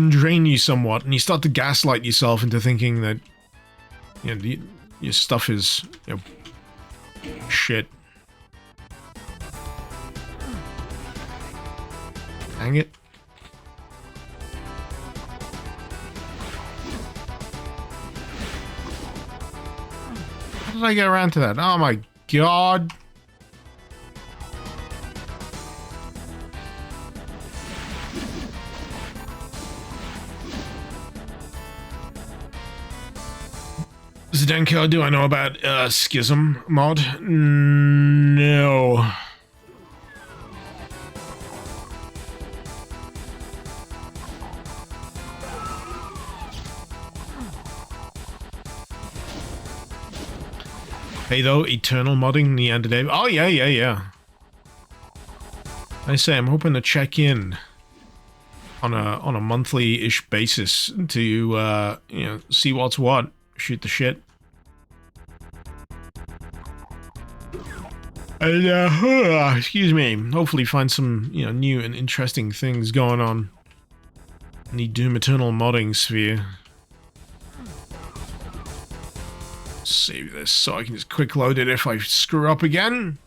drain you somewhat, and you start to gaslight yourself into thinking that, you know, your stuff is, you know, shit. Dang it. did I get around to that? Oh my god. Zdenko, do I know about Schism mod? No. Hey though, Eternal modding the end of day. Oh yeah. I say I'm hoping to check in on a monthly-ish basis to you know, see what's what, shoot the shit. And excuse me, hopefully find some, you know, new and interesting things going on in the Doom Eternal modding sphere. Save this so I can just quick load it if I screw up again.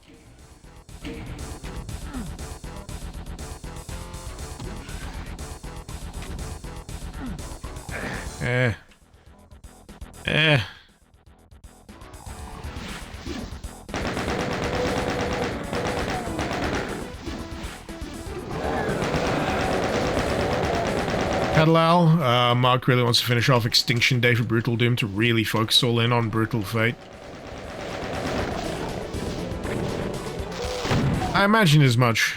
Cadlal, Mark really wants to finish off Extinction Day for Brutal Doom to really focus all in on Brutal Fate. I imagine as much.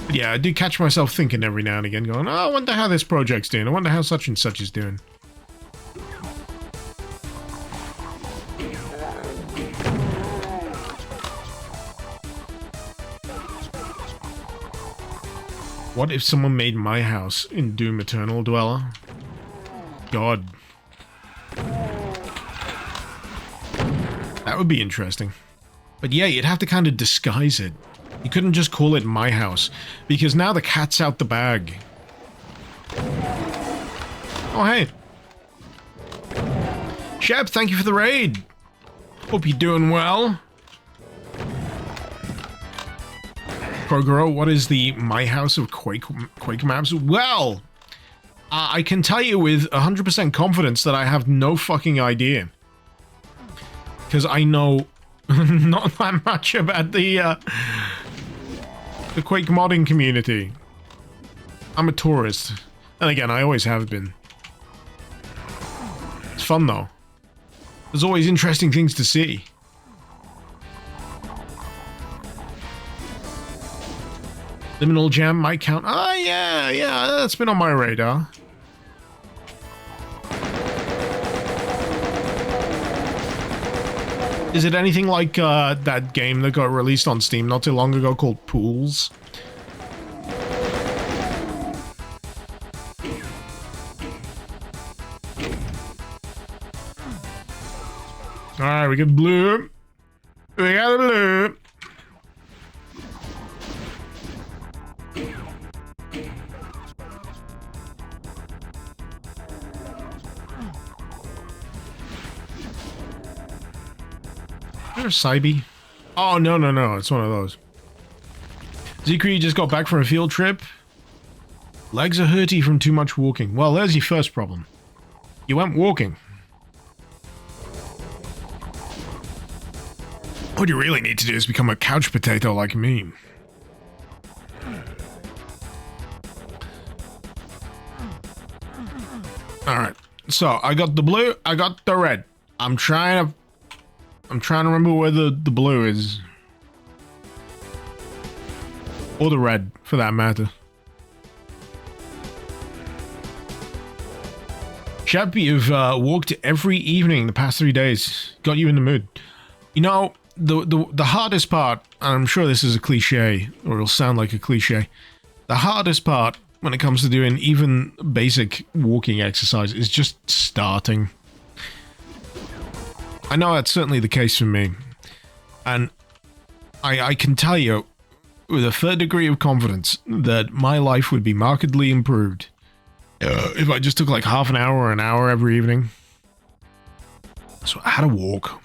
But yeah, I do catch myself thinking every now and again, going, oh, I wonder how this project's doing. I wonder how such and such is doing. What if someone made my house in Doom Eternal Dweller? God. That would be interesting. But yeah, you'd have to kind of disguise it. You couldn't just call it my house, because now the cat's out the bag. Oh, hey. Shep, thank you for the raid. Hope you're doing well. Progro, what is the My House of Quake maps? Well, I can tell you with 100% confidence that I have no fucking idea. Because I know not that much about the Quake modding community. I'm a tourist. And again, I always have been. It's fun though. There's always interesting things to see. Liminal Jam might count. Oh, yeah, that's been on my radar. Is it anything like that game that got released on Steam not too long ago called Pools? Alright, we got blue. We got blue. There's Cybe. Oh, no. It's one of those. Zekri just got back from a field trip. Legs are hurty from too much walking. Well, there's your first problem. You went walking. What you really need to do is become a couch potato like me. Alright. So, I got the blue, I got the red. I'm trying to remember where the blue is. Or the red, for that matter. Shep, you've walked every evening the past 3 days. Got you in the mood. You know, the hardest part, and I'm sure this is a cliche, or it'll sound like a cliche. The hardest part when it comes to doing even basic walking exercise is just starting. I know that's certainly the case for me. And I can tell you with a fair degree of confidence that my life would be markedly improved if I just took like half an hour or an hour every evening. So I had to walk.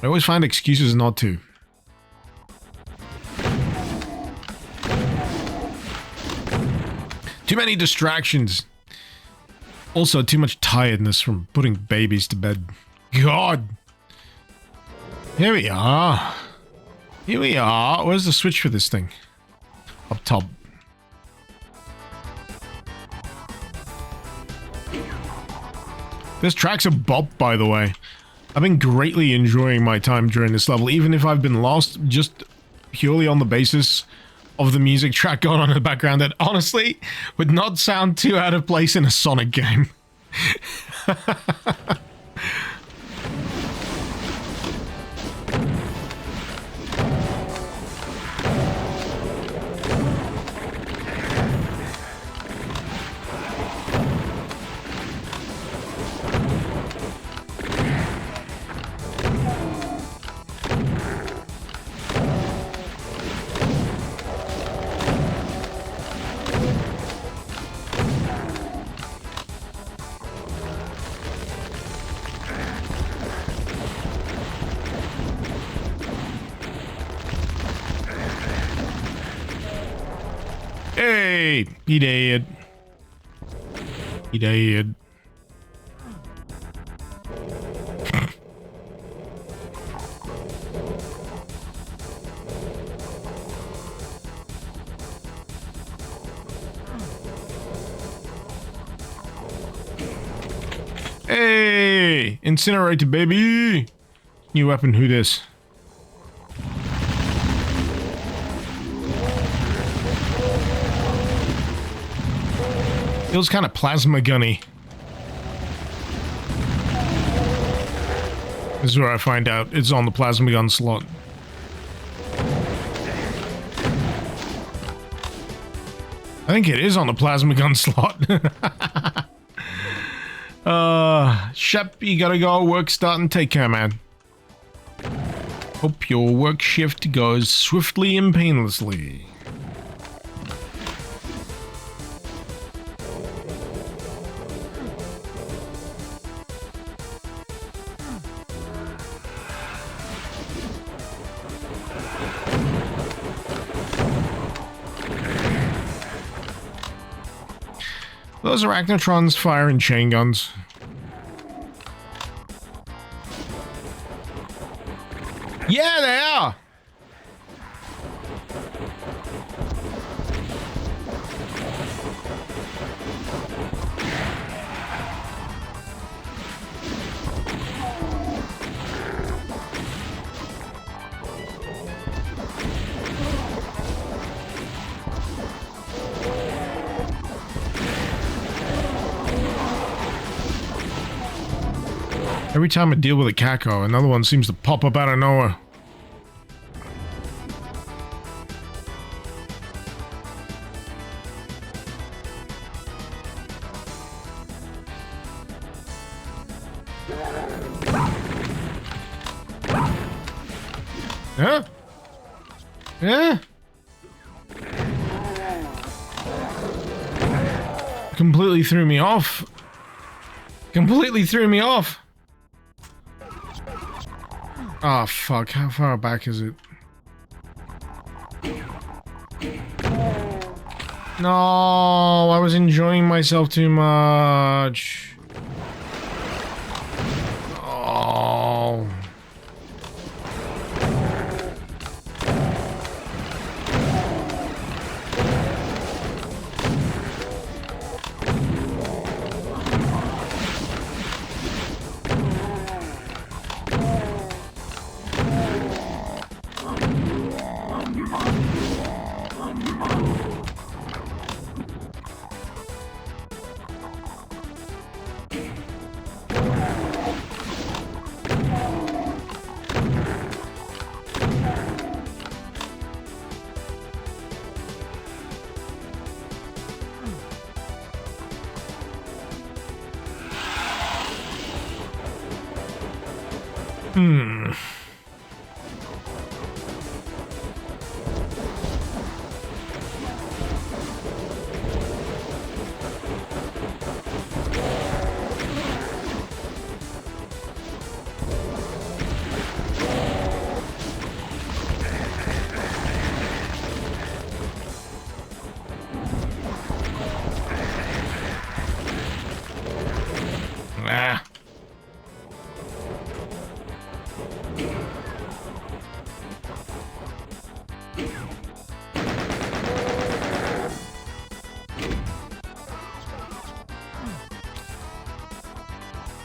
I always find excuses not to. Too many distractions. Also, too much tiredness from putting babies to bed. God. Here we are. Here we are. Where's the switch for this thing? Up top. This track's a bop, by the way. I've been greatly enjoying my time during this level, even if I've been lost just purely on the basis of the music track going on in the background that honestly would not sound too out of place in a Sonic game. Hey, he did. He did. Hey, incinerator, baby. New weapon, who this? Feels kind of plasma gunny. This is where I find out it's on the plasma gun slot. I think it is on the plasma gun slot. Shep, you gotta go. Work starting. Take care, man. Hope your work shift goes swiftly and painlessly. Those arachnotrons firing chain guns. Yeah, they are! Every time I deal with a Kako, another one seems to pop up out of nowhere. Huh? Yeah? Completely threw me off. Completely threw me off. Oh, fuck. How far back is it? No, I was enjoying myself too much. Oh.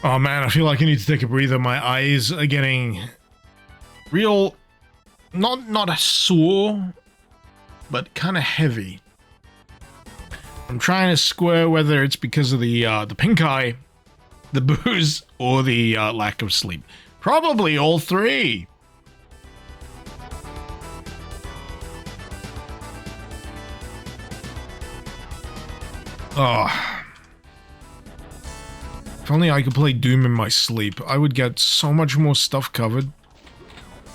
Oh man, I feel like I need to take a breather. My eyes are getting real, not a sore, but kind of heavy. I'm trying to square whether it's because of the pink eye, the booze, or the lack of sleep. Probably all three. Oh. If only I could play Doom in my sleep, I would get so much more stuff covered.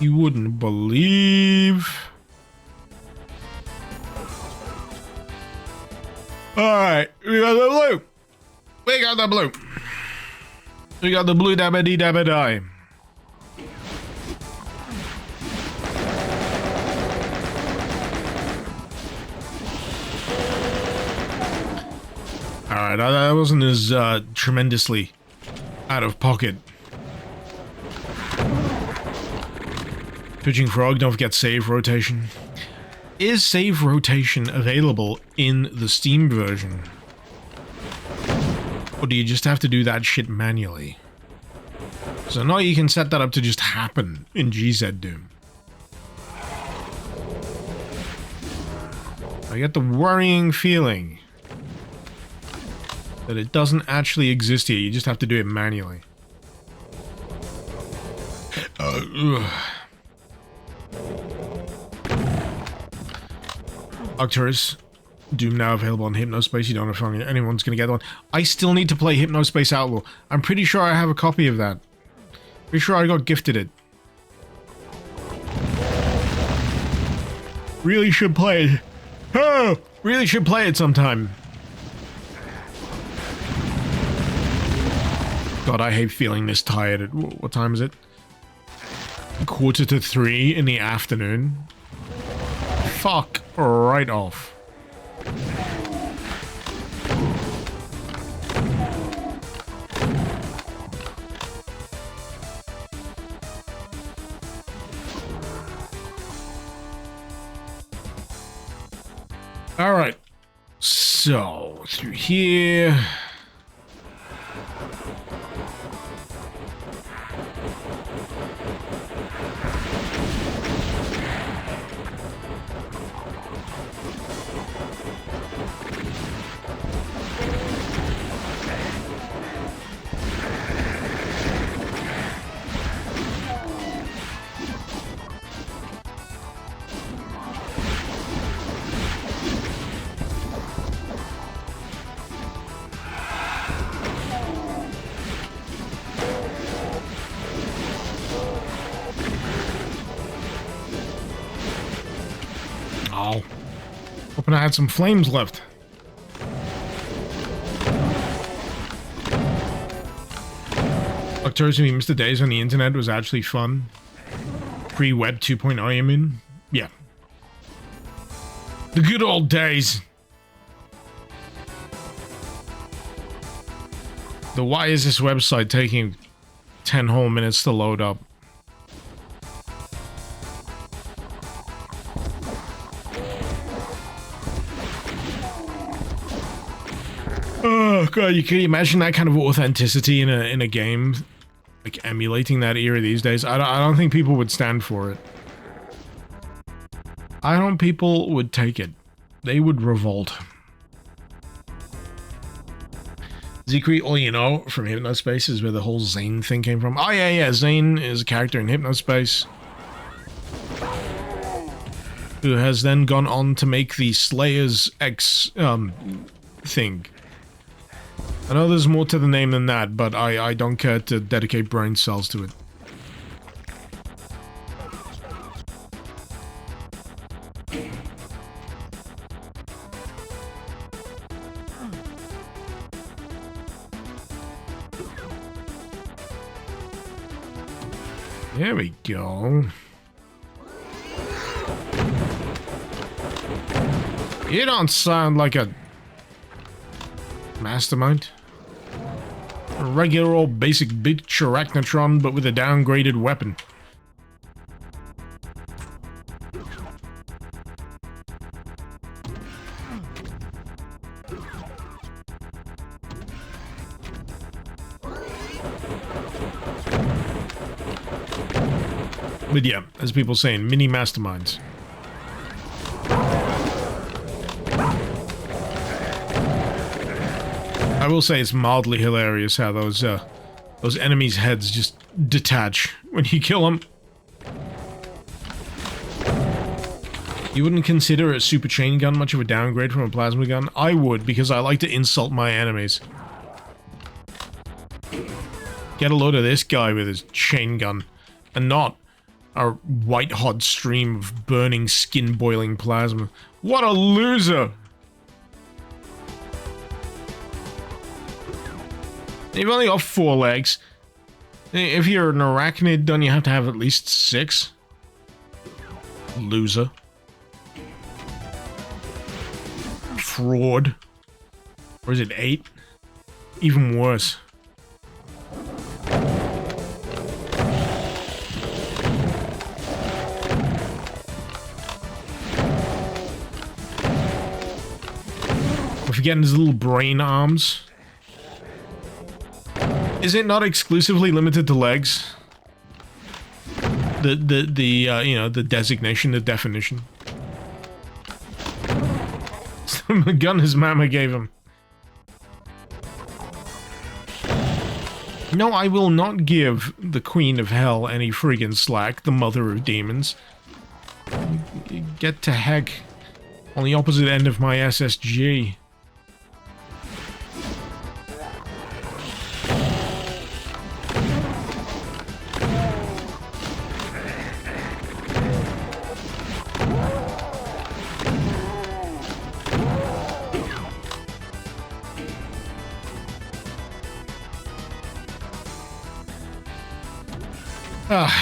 You wouldn't believe. Alright, we got the blue. We got the blue. We got the blue dabba dee dabba die. Alright, that wasn't as tremendously out of pocket. Twitching Frog, don't forget save rotation. Is save rotation available in the Steam version? Or do you just have to do that shit manually? So now you can set that up to just happen in GZ Doom. I get the worrying feeling that it doesn't actually exist here, you just have to do it manually. Arcturus, Doom now available on Hypnospace. You don't know if anyone's gonna get one. I still need to play Hypnospace Outlaw. I'm pretty sure I have a copy of that. Pretty sure I got gifted it. Really should play it. Oh, really should play it sometime. God, I hate feeling this tired. At, what time is it? 2:45 in the afternoon. Fuck right off. All right. So, through here. Oh. Hoping I had some flames left. Arcturus, you missed the days when the internet was actually fun. Pre-Web 2.0, I mean? Yeah. The good old days. Why is this website taking 10 whole minutes to load up? Oh god, you can imagine that kind of authenticity in a game, like emulating that era these days. I don't think people would stand for it. I don't think people would take it. They would revolt. Zekri, all you know from Hypnospace is where the whole Zane thing came from. Oh yeah, Zane is a character in Hypnospace who has then gone on to make the Slayers X thing. I know there's more to the name than that, but I don't care to dedicate brain cells to it. There we go. You don't sound like a mastermind. A regular old basic bitch arachnotron, but with a downgraded weapon. But yeah, as people saying, mini masterminds. I will say it's mildly hilarious how those enemies' heads just detach when you kill them. You wouldn't consider a super chain gun much of a downgrade from a plasma gun? I would, because I like to insult my enemies. Get a load of this guy with his chain gun, and not a white-hot stream of burning, skin-boiling plasma. What a loser! You've only got 4 legs. If you're an arachnid, don't you have to have at least 6? Loser. Fraud. Or is it 8? Even worse. We're forgetting his little brain arms. Is it not exclusively limited to legs? You know, the designation, the definition. The gun his mama gave him. No, I will not give the Queen of Hell any friggin' slack, the mother of demons. Get to heck on the opposite end of my SSG.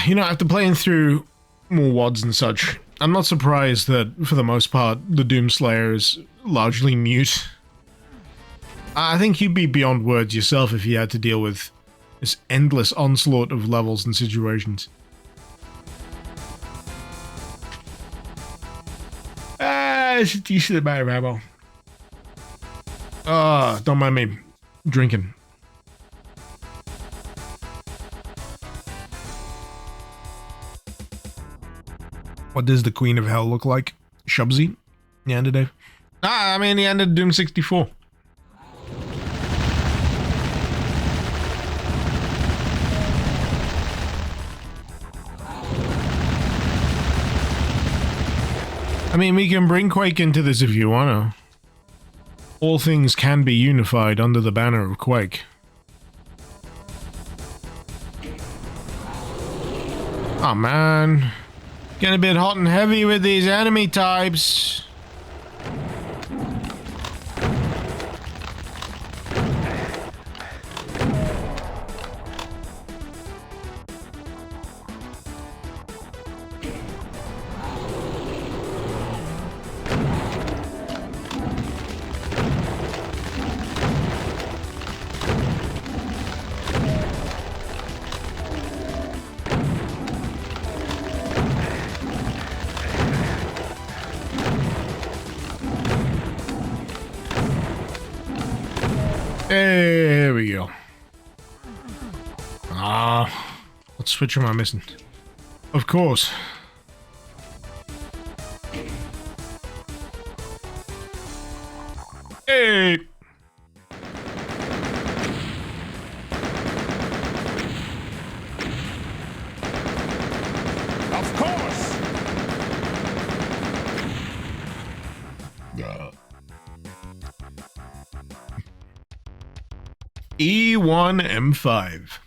You know, after playing through more WODs and such, I'm not surprised that, for the most part, the Doomslayer is largely mute. I think you'd be beyond words yourself if you had to deal with this endless onslaught of levels and situations. It's a decent amount of ammo. Don't mind me drinking. What does the Queen of Hell look like? Shubsy? The end of Dave? I mean the end of Doom 64. I mean, we can bring Quake into this if you wanna. All things can be unified under the banner of Quake. Oh man. Getting a bit hot and heavy with these enemy types. There we go. What switch am I missing? Of course. Hey! Of course! E1M5.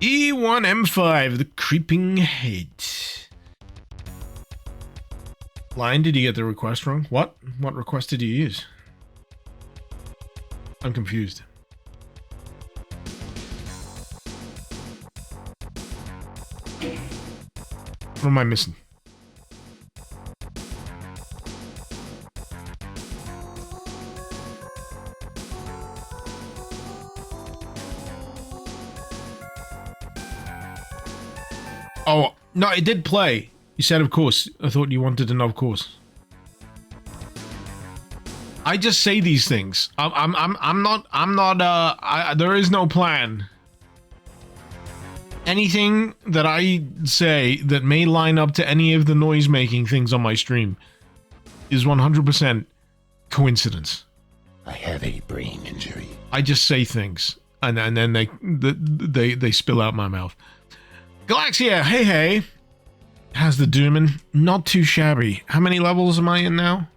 E1M5, the creeping hate. Lion, did you get the request wrong? What? What request did you use? I'm confused. What am I missing? Oh, no, it did play. You said of course. I thought you wanted an of course. I just say these things. I'm not, there is no plan. anything that I say that may line up to any of the noise-making things on my stream is 100% coincidence. I have a brain injury. I just say things, and then they spill out my mouth. Galaxia, hey. How's the dooming? Not too shabby. How many levels am I in now?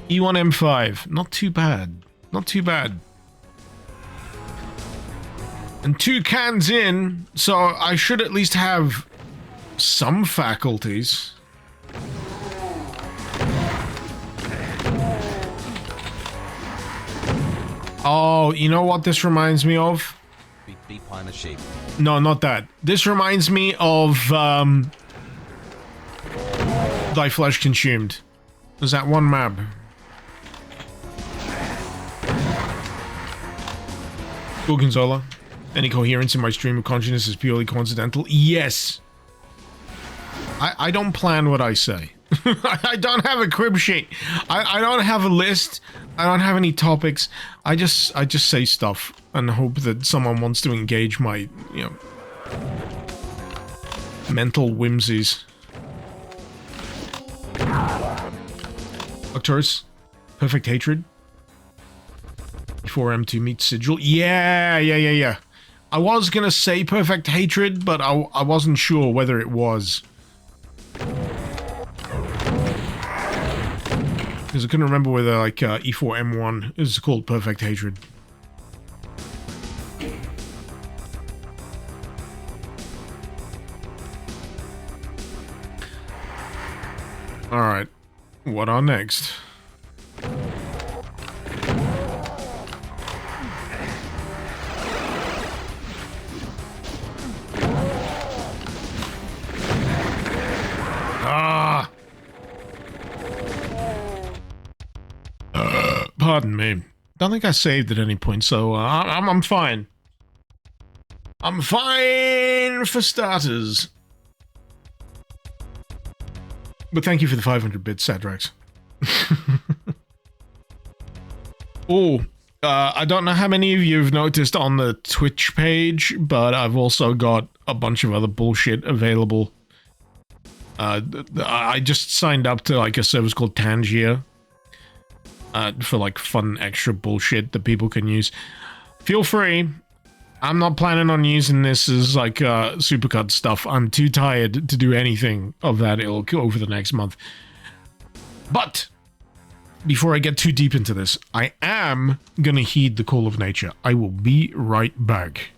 E1M5. Not too bad. Not too bad. And 2 cans in, so I should at least have some faculties. Oh, you know what this reminds me of? Be pine a sheep. No, not that. This reminds me of, Thy Flesh Consumed. There's that one map. Gorgonzola. Any coherence in my stream of consciousness is purely coincidental? Yes! I don't plan what I say. I don't have a crib sheet. I don't have a list. I don't have any topics. I just say stuff and hope that someone wants to engage my, you know, mental whimsies. Octors, Perfect Hatred. Before M2 meets Sigil. Yeah. I was gonna say Perfect Hatred, but I wasn't sure whether it was. Because I couldn't remember whether, like, E4M1 is called Perfect Hatred. Alright. What on next? Pardon me. Don't think I saved at any point, so I'm fine. I'm fine for starters. But thank you for the 500 bits, Sadrax. Oh, I don't know how many of you have noticed on the Twitch page, but I've also got a bunch of other bullshit available. I just signed up to, like, a service called Tangier. For, like, fun extra bullshit that people can use. Feel free. I'm not planning on using this as, like, supercut stuff. I'm too tired to do anything of that ilk over the next month. But, before I get too deep into this, I am gonna heed the call of nature. I will be right back.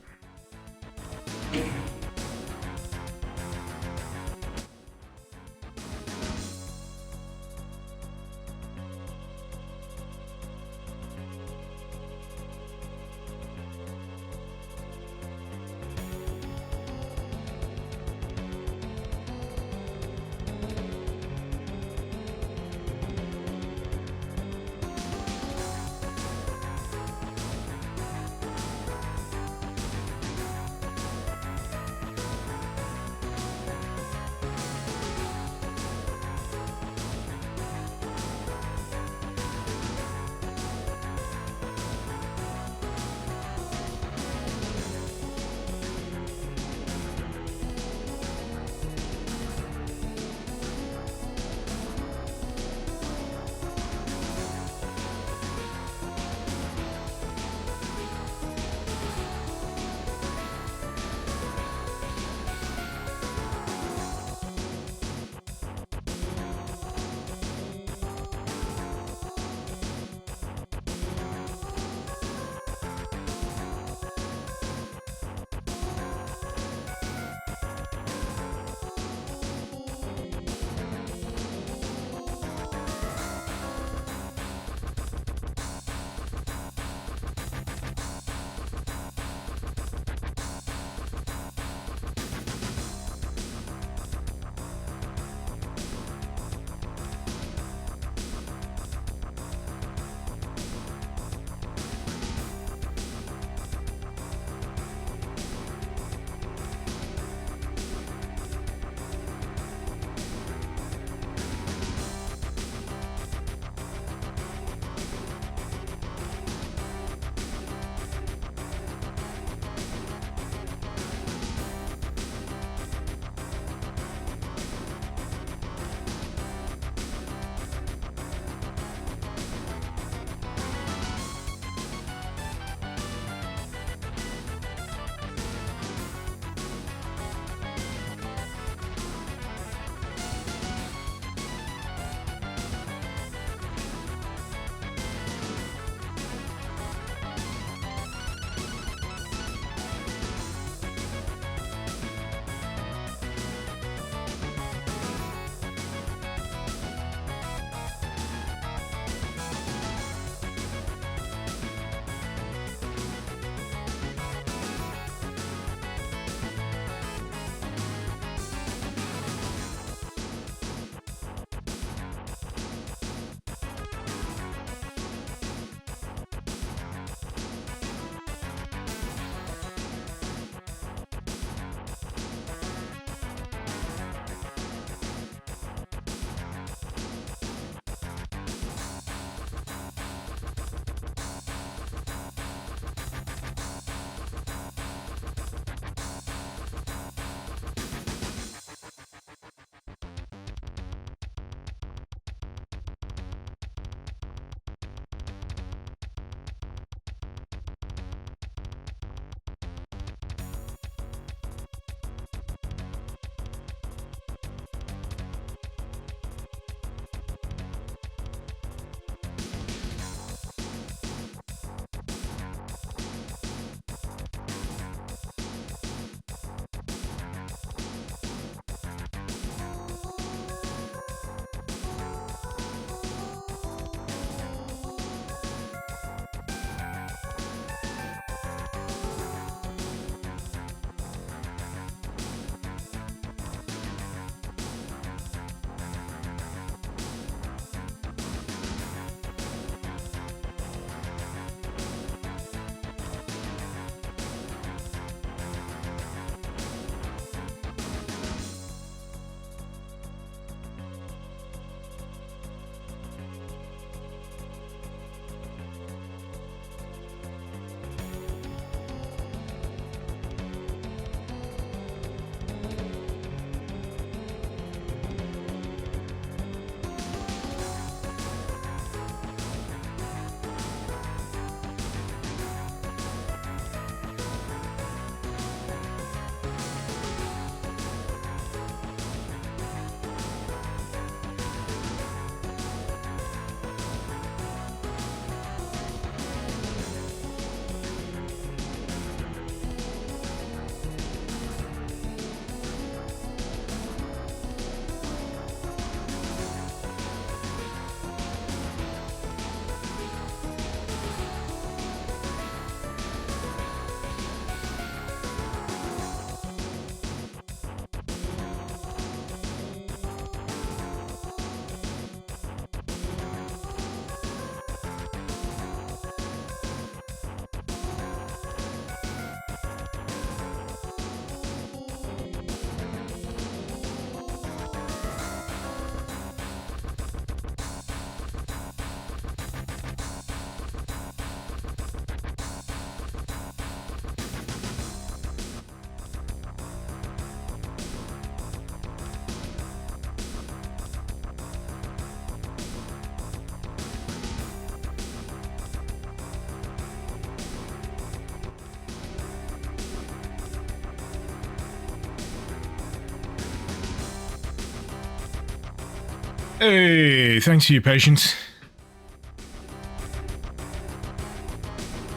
Hey, thanks for your patience.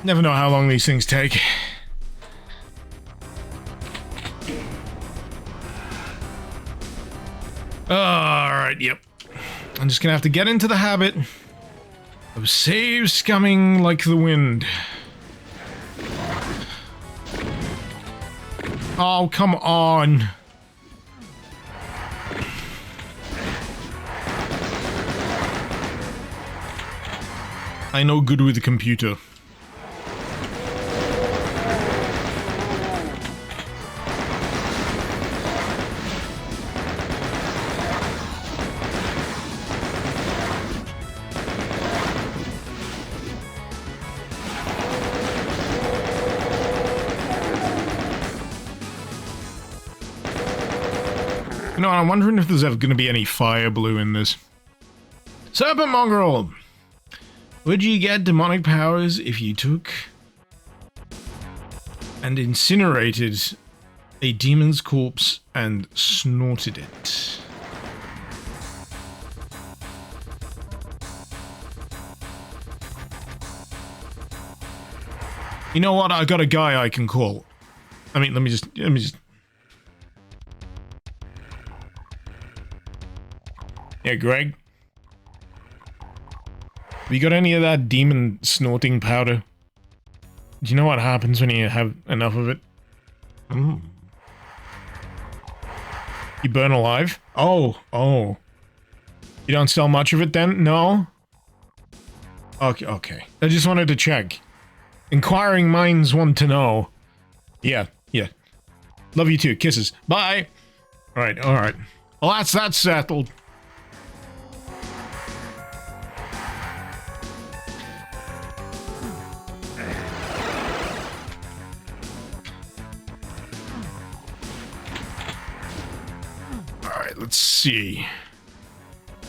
Never know how long these things take. Alright, yep. I'm just gonna have to get into the habit of save scumming like the wind. Oh, come on. I know good with the computer. You know, I'm wondering if there's ever going to be any fire blue in this. Serpent Mongrel! Would you get demonic powers if you took and incinerated a demon's corpse and snorted it? You know what? I got a guy I can call. I mean, let me just... Yeah, Greg? Have you got any of that demon snorting powder? Do you know what happens when you have enough of it? Mm. You burn alive? Oh. You don't sell much of it then? No? Okay. I just wanted to check. Inquiring minds want to know. Yeah. Love you too. Kisses. Bye! Alright. Well, that's settled. Alright, let's see.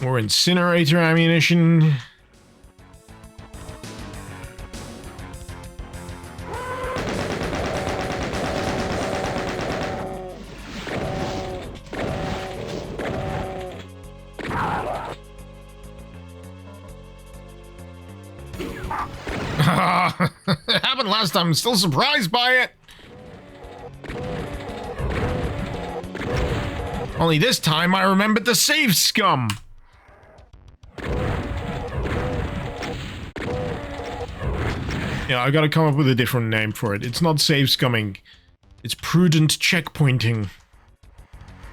More incinerator ammunition. It happened last time. I'm still surprised by it. Only this time I remembered to save scum. Yeah, I gotta come up with a different name for it. It's not save scumming. It's prudent checkpointing.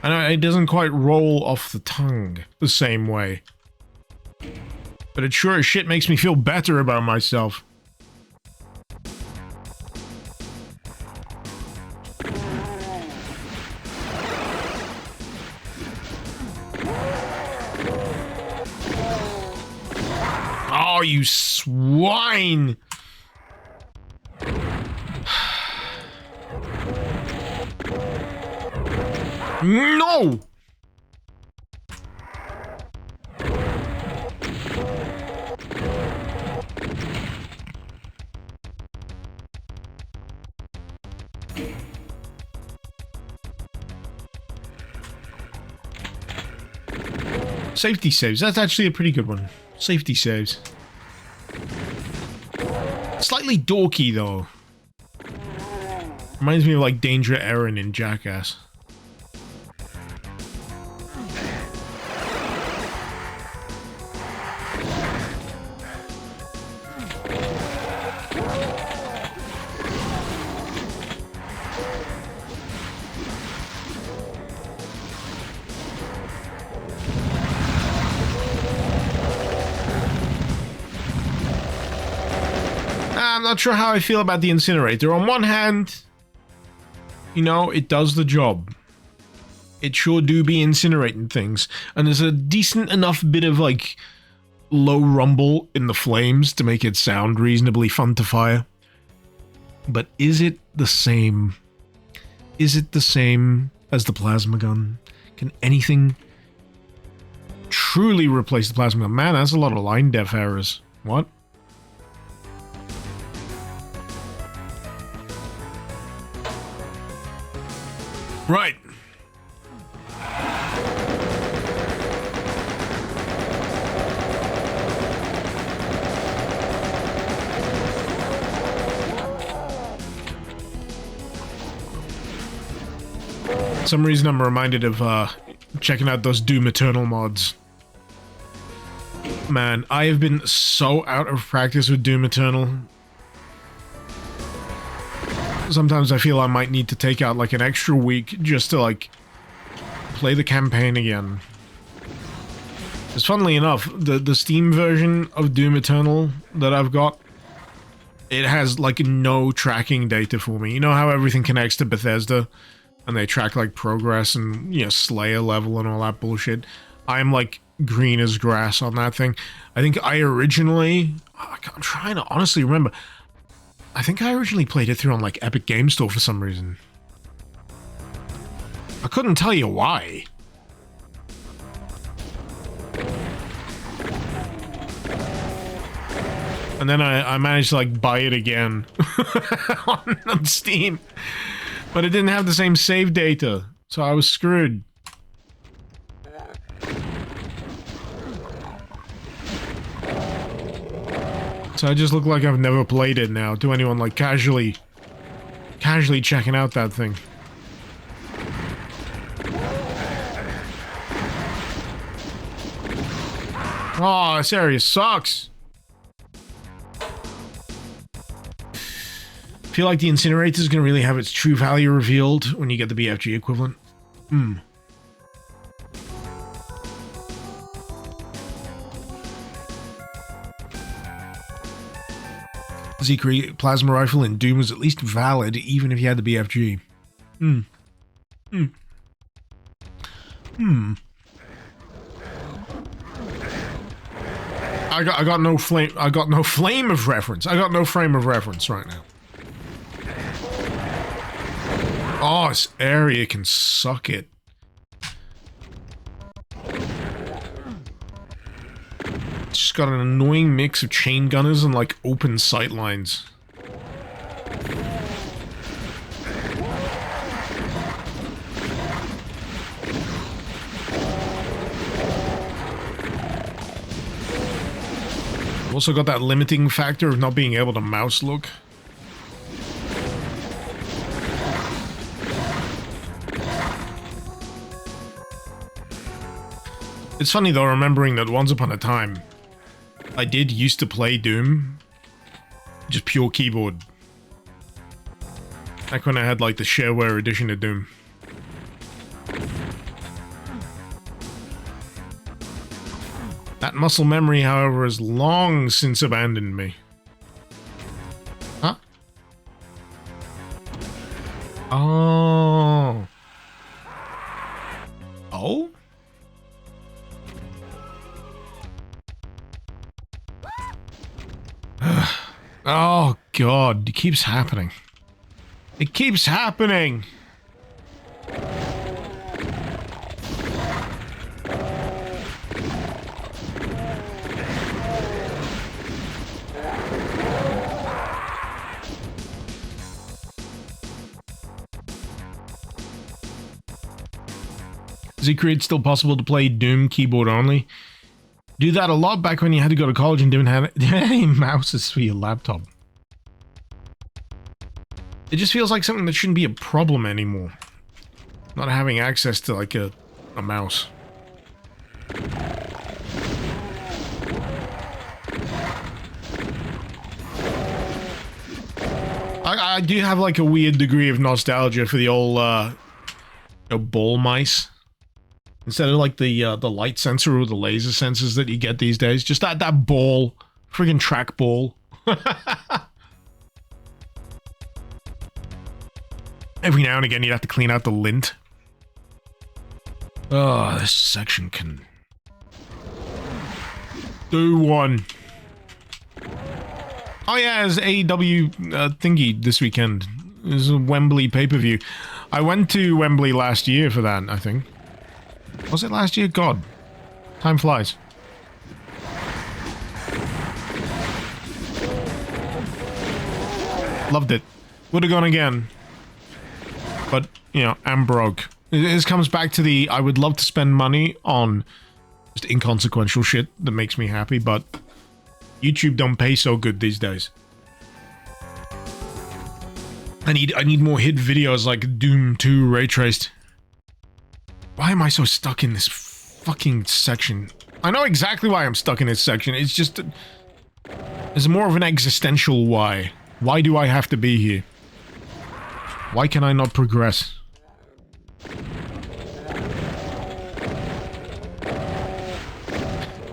I know it doesn't quite roll off the tongue the same way. But it sure as shit makes me feel better about myself. Oh, you swine! No! Safety saves. That's actually a pretty good one. Safety saves. Slightly dorky, though. Reminds me of, like, Danger Erin in Jackass. I'm not sure how I feel about the incinerator. On one hand, you know, it does the job. It sure do be incinerating things. And there's a decent enough bit of, like, low rumble in the flames to make it sound reasonably fun to fire. But is it the same? Is it the same as the plasma gun? Can anything truly replace the plasma gun? Man, that's a lot of line def errors. What? Right. For some reason I'm reminded of checking out those Doom Eternal mods. Man, I have been so out of practice with Doom Eternal. Sometimes I feel I might need to take out like an extra week just to like play the campaign again. Because funnily enough, the Steam version of Doom Eternal that I've got, it has like no tracking data for me. You know how everything connects to Bethesda and they track like progress and, you know, Slayer level and all that bullshit? I'm like green as grass on that thing. I think I originally, I'm trying to honestly remember, I think I originally played it through on like Epic Game Store for some reason. I couldn't tell you why. And then I managed to like buy it again on Steam. But it didn't have the same save data, so I was screwed. So I just look like I've never played it now to anyone like casually checking out that thing. Oh, this area sucks. I feel like the incinerator is going to really have its true value revealed when you get the BFG equivalent. Zikri plasma rifle in Doom was at least valid even if you had the BFG. I got no flame. I got no flame of reference. I got no frame of reference right now. Oh, this area can suck it. It's just got an annoying mix of chain gunners and like open sight lines. Also got that limiting factor of not being able to mouse look. It's funny though, remembering that once upon a time, I did used to play Doom, just pure keyboard. Back when I had like the shareware edition of Doom. That muscle memory, however, has long since abandoned me. Huh? Oh. Oh? Oh, God. It keeps happening. It keeps happening! Zikri, it's still possible to play Doom keyboard only. Do that a lot back when you had to go to college and didn't have any mouses for your laptop. It just feels like something that shouldn't be a problem anymore. Not having access to like a mouse. I do have like a weird degree of nostalgia for the old ball mice. Instead of like the light sensor or the laser sensors that you get these days, just that ball, friggin' track ball. Every now and again, you'd have to clean out the lint. Oh, this section can do one. Oh yeah, there's AEW thingy this weekend. There's a Wembley pay-per-view. I went to Wembley last year for that, I think. Was it last year? God. Time flies. Loved it. Would have gone again. But, you know, I'm broke. This comes back to the, I would love to spend money on just inconsequential shit that makes me happy, but YouTube don't pay so good these days. I need more hit videos like Doom 2 ray traced. Why am I so stuck in this fucking section? I know exactly why I'm stuck in this section. It's just... There's more of an existential why. Why do I have to be here? Why can I not progress?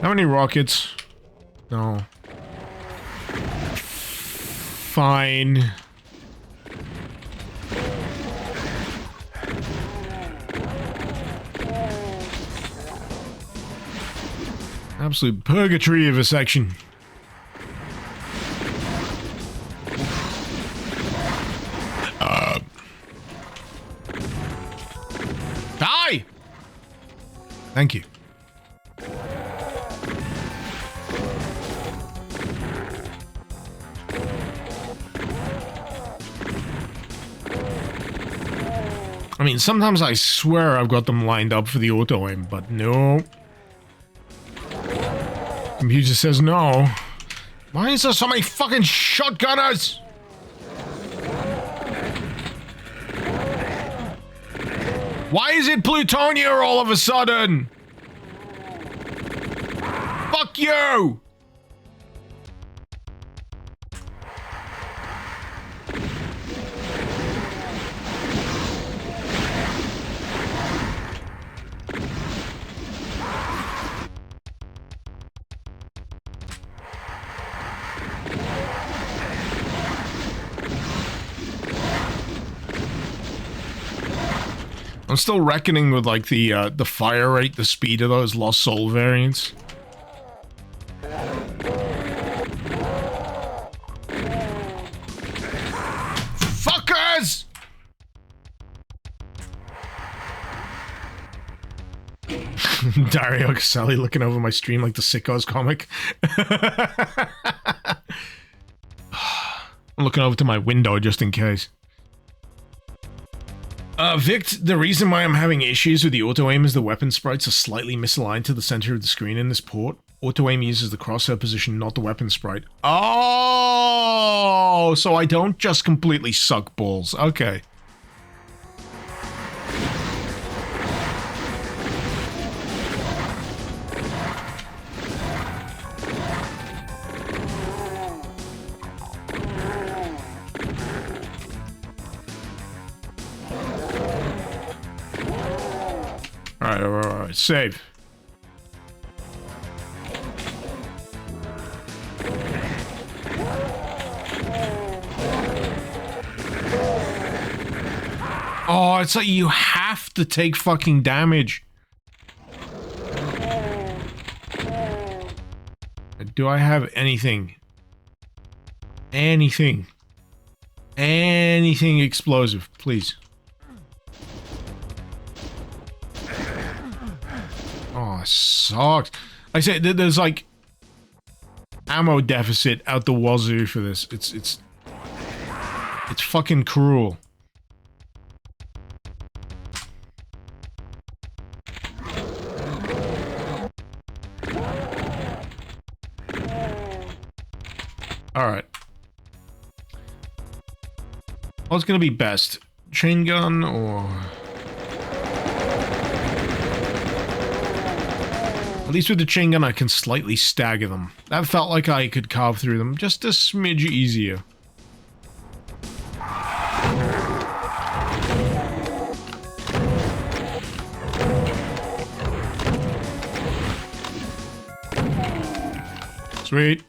How many rockets? No. Fine. Absolute purgatory of a section. Die! Thank you. I mean, sometimes I swear I've got them lined up for the auto-aim, but no. Computer says no. Why is there so many fucking shotgunners? Why is it Plutonia all of a sudden? Fuck you! I'm still reckoning with like the fire rate, the speed of those Lost Soul variants. Fuckers! Dario Caselli looking over my stream like the Sickos comic. I'm looking over to my window just in case. Vic, the reason why I'm having issues with the auto-aim is the weapon sprites are slightly misaligned to the center of the screen in this port. Auto-aim uses the crosshair position, not the weapon sprite. Oh, so I don't just completely suck balls. Okay. Alright, save. Oh, it's like you have to take fucking damage. Do I have anything? Anything explosive, please. Oh, it sucks. I say there's like ammo deficit out the wazoo for this. It's fucking cruel. Alright. What's gonna be best? Chain gun or... At least with the chain gun I can slightly stagger them. That felt like I could carve through them just a smidge easier. Sweet.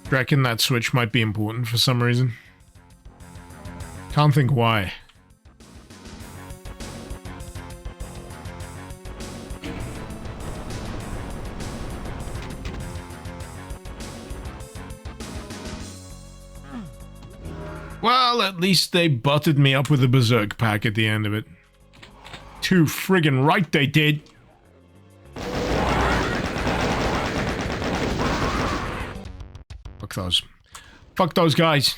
Reckon that switch might be important for some reason. Can't think why. Well, at least they buttered me up with a berserk pack at the end of it. Too friggin' right they did. Fuck those. Fuck those guys.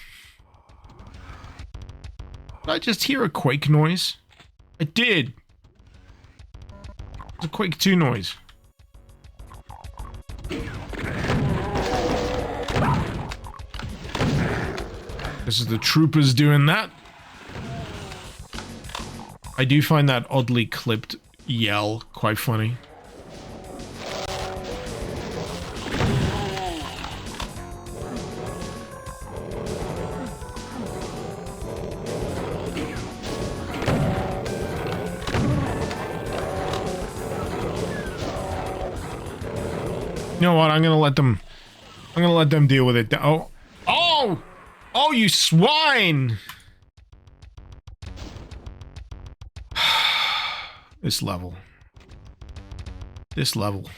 Did I just hear a Quake noise? I did. It's a Quake 2 noise. This is the troopers doing that. I do find that oddly clipped yell quite funny. You know what? I'm gonna let them deal with it. Oh, oh, oh! You swine! This level. This level.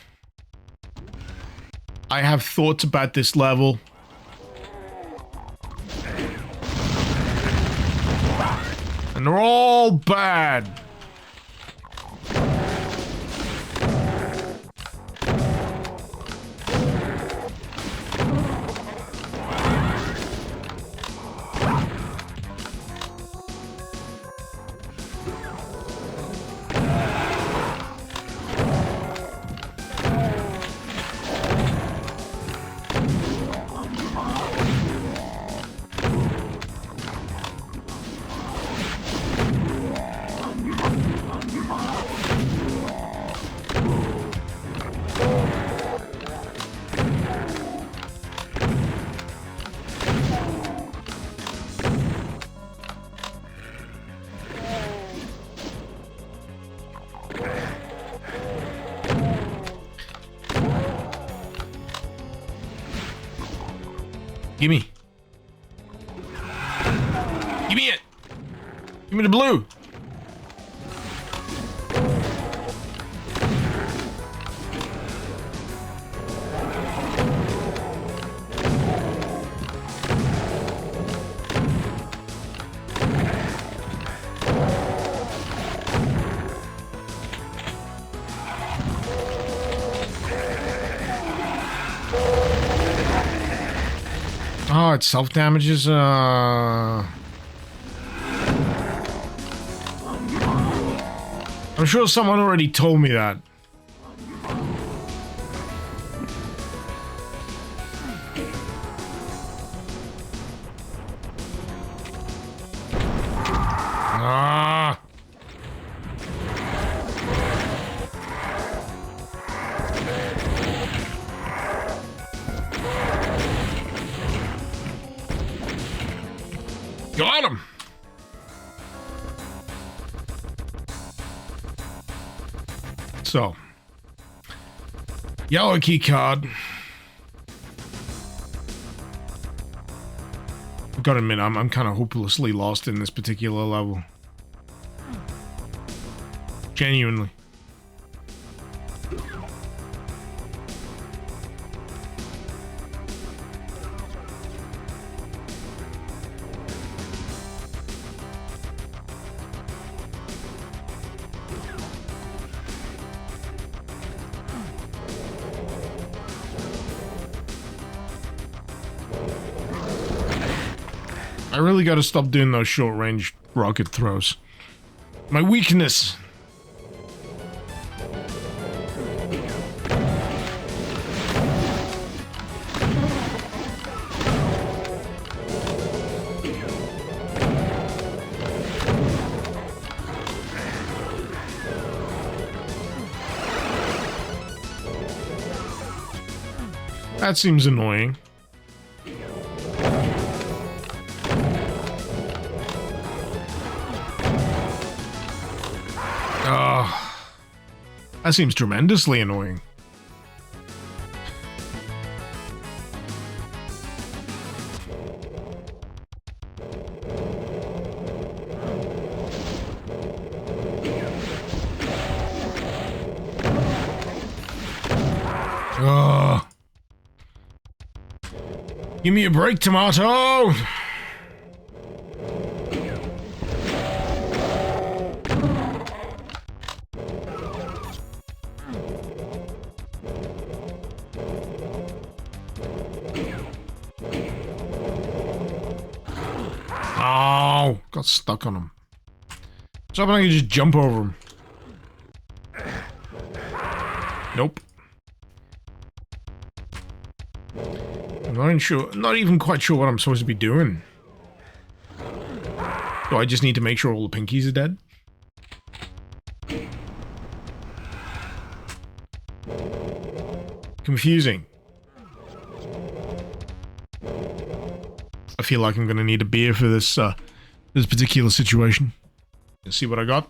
I have thoughts about this level. And they're all bad. Gimme. Gimme it. Give me the blue. Oh, it self-damages, I'm sure someone already told me that. Ah! Got him! So, yellow key card. I've got to admit, I'm kind of hopelessly lost in this particular level. Genuinely. I really gotta stop doing those short-range rocket throws. My weakness! That seems annoying. That seems tremendously annoying. Ugh. Give me a break, tomato! Got stuck on him. So I can just jump over him. Nope. Not even quite sure what I'm supposed to be doing. Do I just need to make sure all the pinkies are dead? confusing. I feel like I'm gonna need a beer for this this particular situation. Let's see what I got.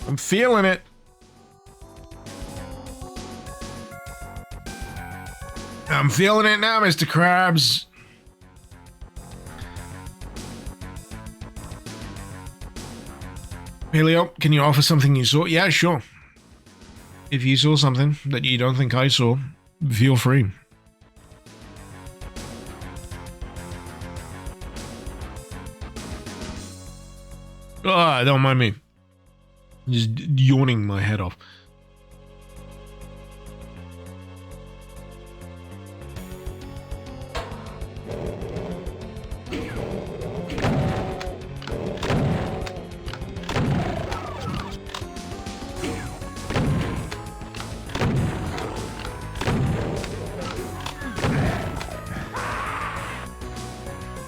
I'm feeling it. I'm feeling it now, Mr. Krabs. Paleo, can you offer something you saw? Yeah, sure. If you saw something that you don't think I saw, feel free. Don't mind me. Just yawning my head off.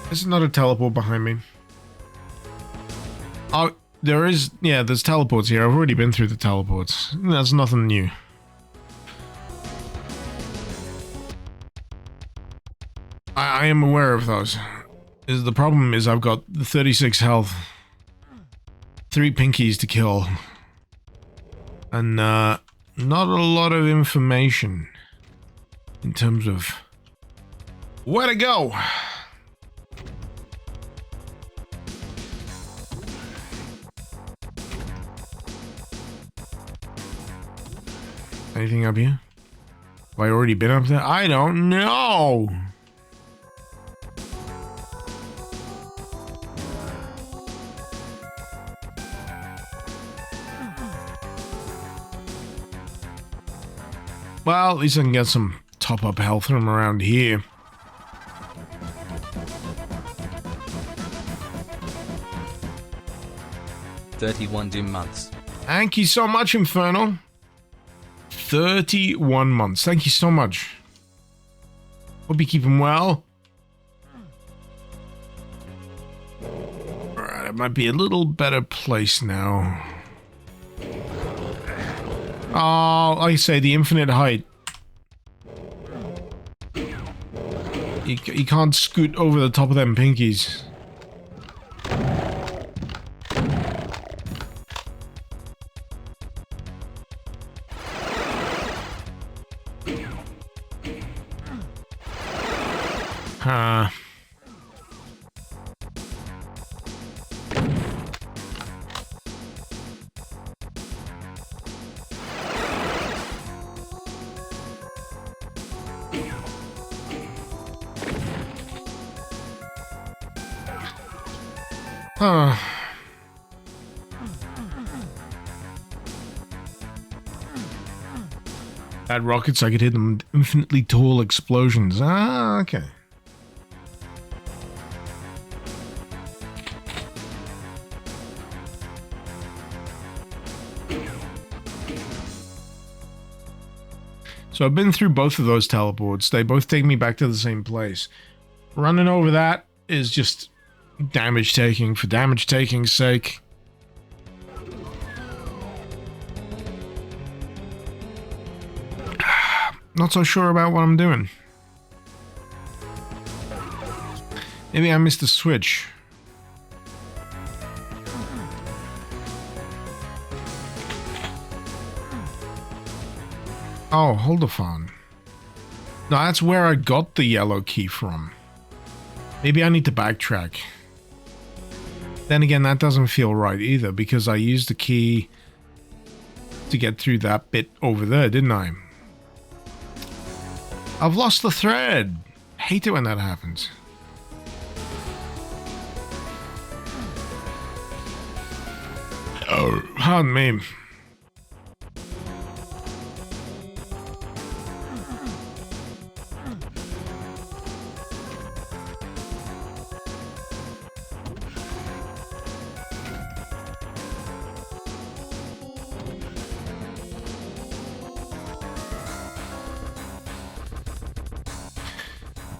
There's not a teleport behind me. Oh, there is. Yeah, there's teleports here. I've already been through the teleports. That's nothing new. I am aware of those. The problem is I've got 36 health, 3 pinkies to kill, and not a lot of information in terms of where to go. Anything up here? Have I already been up there? I don't know. Well, at least I can get some top-up health from around here. $31 doom months. Thank you so much, Inferno. 31 months. Thank you so much. Hope you keep him well. Alright, it might be a little better place now. Oh, like I say, the infinite height. You can't scoot over the top of them pinkies. Huh. Huh. Bad rockets, I could hit them with infinitely tall explosions. Ah, okay. So I've been through both of those teleports. They both take me back to the same place. Running over that is just damage taking for damage taking's sake. Not so sure about what I'm doing. Maybe I missed a switch. Oh, hold the phone. No, that's where I got the yellow key from. Maybe I need to backtrack. Then again, that doesn't feel right either, because I used the key to get through that bit over there, didn't I? I've lost the thread. Hate it when that happens. Oh, pardon me.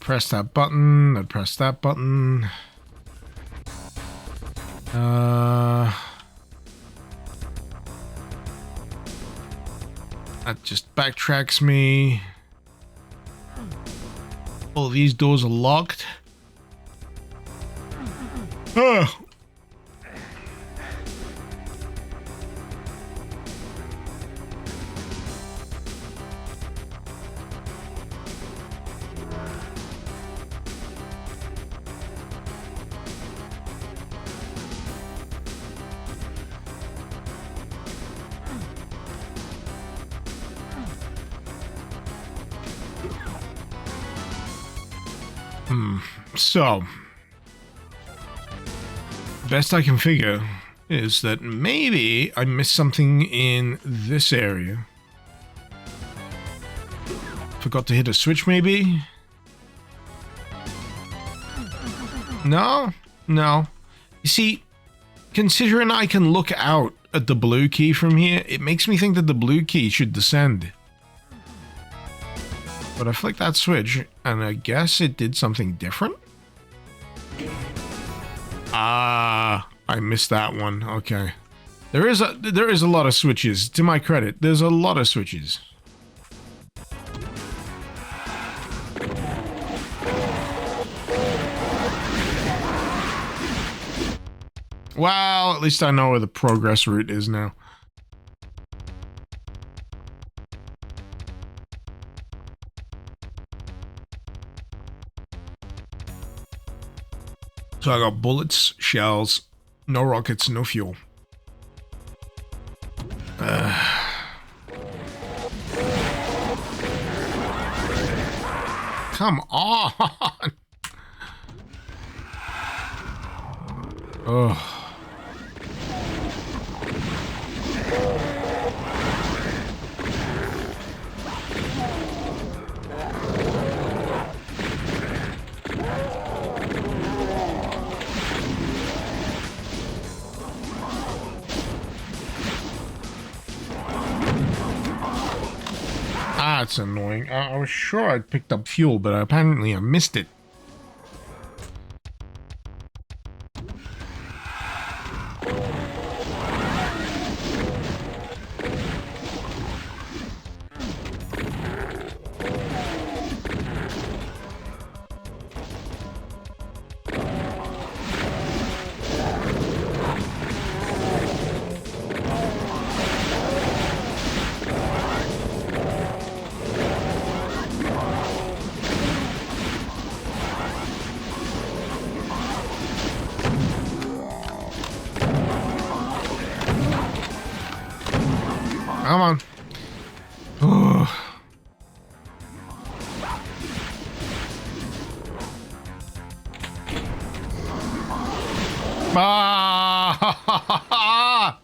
press that button. I'd press that button. That just backtracks me. All of these doors are locked. Oh. So, best I can figure is that maybe I missed something in this area. Forgot to hit a switch, maybe? No? No. You see, considering I can look out at the blue key from here, it makes me think that the blue key should descend. But I flicked that switch, and I guess it did something different? Ah, I missed that one. Okay. There is a lot of switches. To my credit, there's a lot of switches. Well, at least I know where the progress route is now. So I got bullets, shells, no rockets, no fuel. Come on! Oh. That's annoying. I was sure I'd picked up fuel, but apparently I missed it. Come on. Oh. Ah!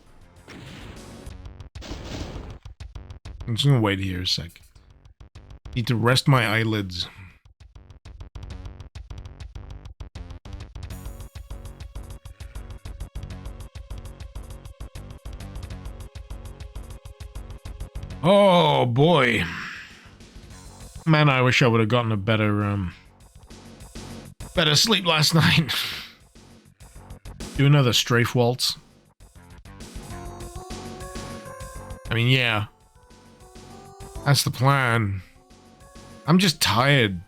I'm just gonna wait here a sec. Need to rest my eyelids. Oh boy. Man, I wish I would have gotten a better better sleep last night. Do another strafe waltz. I mean, yeah. That's the plan. I'm just tired.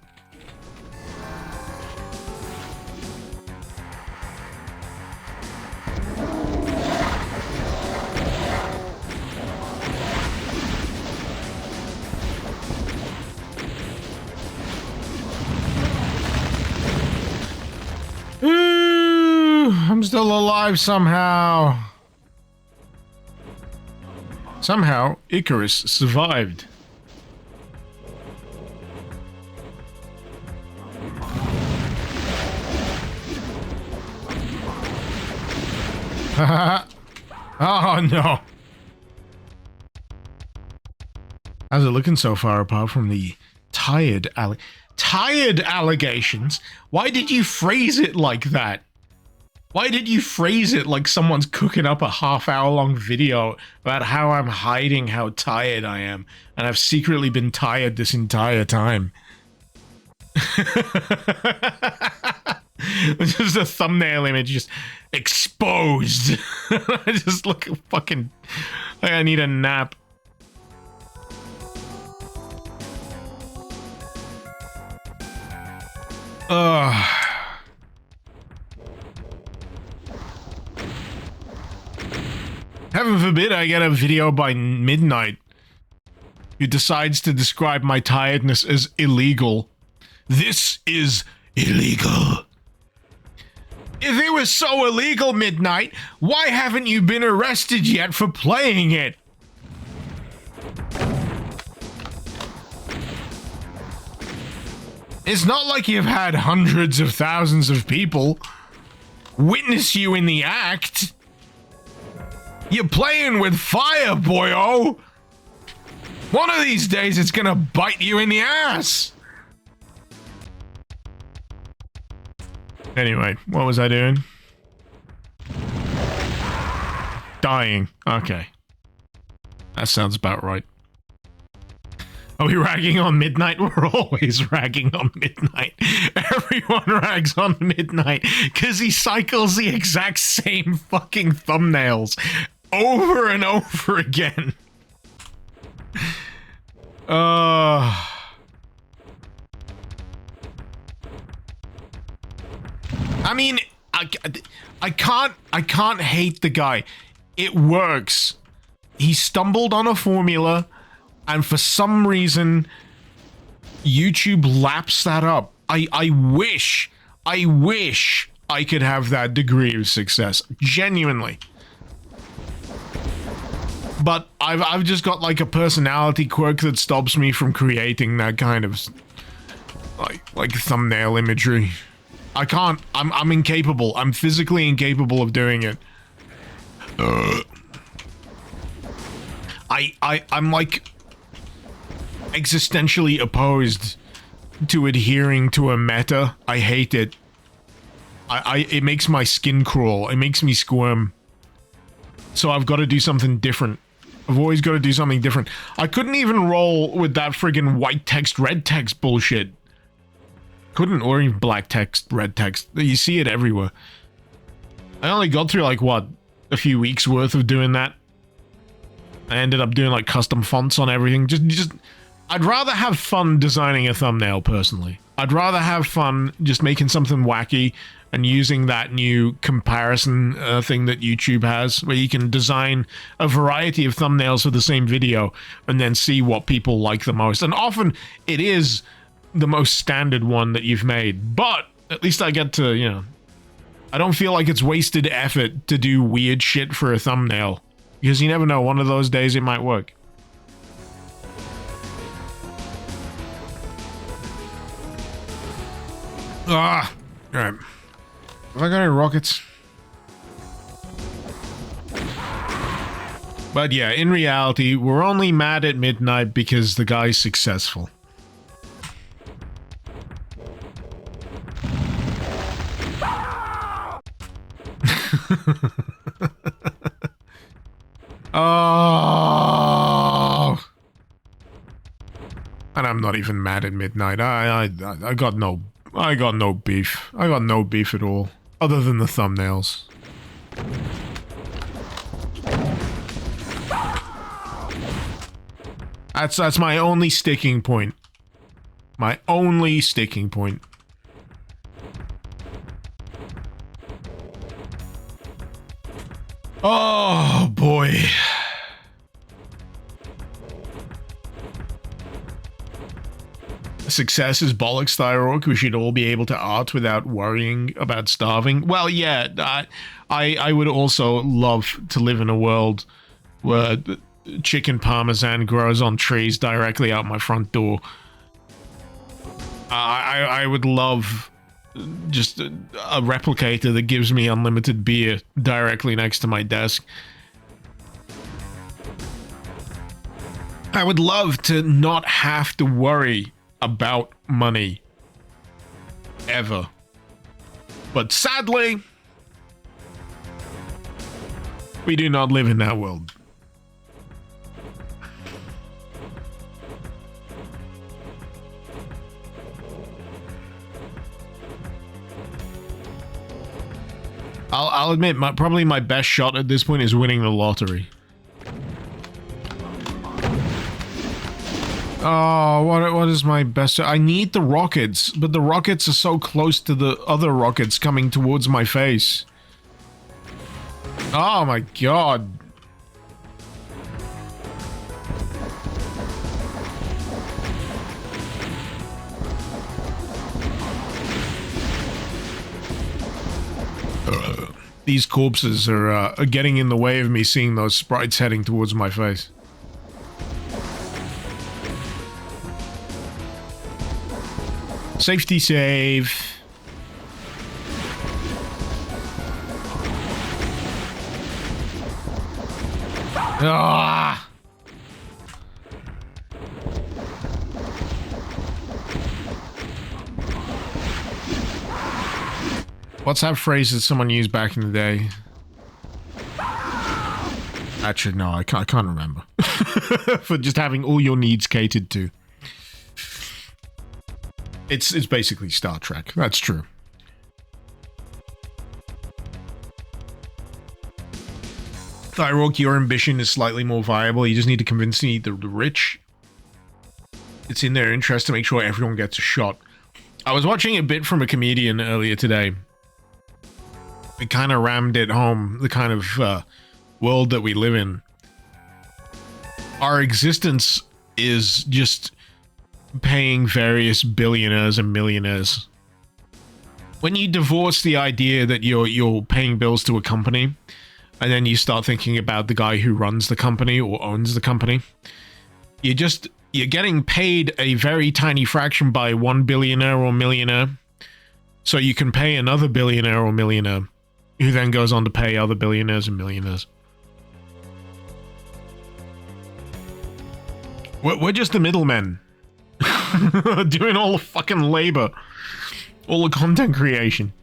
I'm still alive somehow. Somehow, Icarus survived. Oh no. How's it looking so far apart from the tired allegations? Why did you phrase it like that? Why did you phrase it like someone's cooking up a half-hour-long video about how I'm hiding how tired I am, and I've secretly been tired this entire time? It's just a thumbnail image, just exposed. I just look fucking like I need a nap. Heaven forbid I get a video by midnight who decides to describe my tiredness as illegal. This is illegal. If it was so illegal, Midnight, why haven't you been arrested yet for playing it? It's not like you've had hundreds of thousands of people witness you in the act. You're playing with fire, boyo. One of these days it's gonna bite you in the ass. Anyway, what was I doing? Dying. Okay. That sounds about right. Are we ragging on Midnight? We're always ragging on Midnight. Everyone rags on Midnight because he cycles the exact same fucking thumbnails over and over again. I mean, I can't hate the guy. It works. He stumbled on a formula, and for some reason, YouTube laps that up. I wish I could have that degree of success. Genuinely. But I've just got like a personality quirk that stops me from creating that kind of like thumbnail imagery. I can't. I'm incapable. I'm physically incapable of doing it. I'm like existentially opposed to adhering to a meta. I hate it. It makes my skin crawl. It makes me squirm. So I've got to do something different. I've always got to do something different. I couldn't even roll with that friggin' white text, red text bullshit. Couldn't, or even black text, red text. You see it everywhere. I only got through like, what, a few weeks worth of doing that. I ended up doing like custom fonts on everything. Just I'd rather have fun designing a thumbnail, personally. I'd rather have fun just making something wacky and using that new comparison thing that YouTube has, where you can design a variety of thumbnails for the same video and then see what people like the most. And often it is the most standard one that you've made, but at least I get to, you know, I don't feel like it's wasted effort to do weird shit for a thumbnail, because you never know, one of those days it might work. Ah, alright. Have I got any rockets? But yeah, in reality, we're only mad at Midnight because the guy's successful. Oh, and I'm not even mad at Midnight. I got no beef. I got no beef at all, other than the thumbnails. That's my only sticking point. My only sticking point. Oh boy. Success is bollocks, Thyroid. We should all be able to art without worrying about starving. Well, yeah, I would also love to live in a world where chicken parmesan grows on trees directly out my front door. I would love just a replicator that gives me unlimited beer directly next to my desk. I would love to not have to worry about money ever. But sadly, we do not live in that world. I'll admit, probably my best shot at this point is winning the lottery. Oh, what is my best? I need the rockets, but the rockets are so close to the other rockets coming towards my face. Oh my god. These corpses are getting in the way of me seeing those sprites heading towards my face. Safety save. Ah! What's that phrase that someone used back in the day? Actually, no, I can't remember. For just having all your needs catered to. It's basically Star Trek. That's true. Thyroid, your ambition is slightly more viable. You just need to convince the rich. It's in their interest to make sure everyone gets a shot. I was watching a bit from a comedian earlier today. It kind of rammed it home, the kind of world that we live in. Our existence is just paying various billionaires and millionaires. When you divorce the idea that you're paying bills to a company, and then you start thinking about the guy who runs the company or owns the company, you're getting paid a very tiny fraction by one billionaire or millionaire, so you can pay another billionaire or millionaire, who then goes on to pay other billionaires and millionaires. We're just the middlemen. Doing all the fucking labor. All the content creation.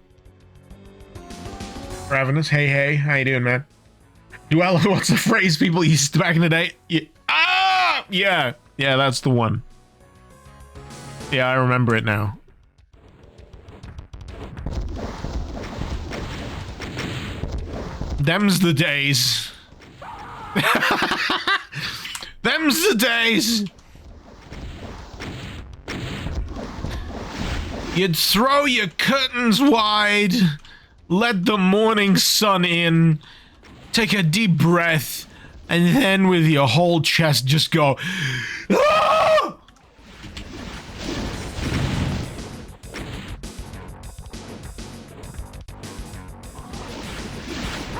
Ravenous, hey, how you doing, man? Duel, what's the phrase people used to back in the day? Yeah, that's the one. Yeah, I remember it now. Them's the days. Them's the days. You'd throw your curtains wide, let the morning sun in, take a deep breath, and then with your whole chest just go, "Ah!"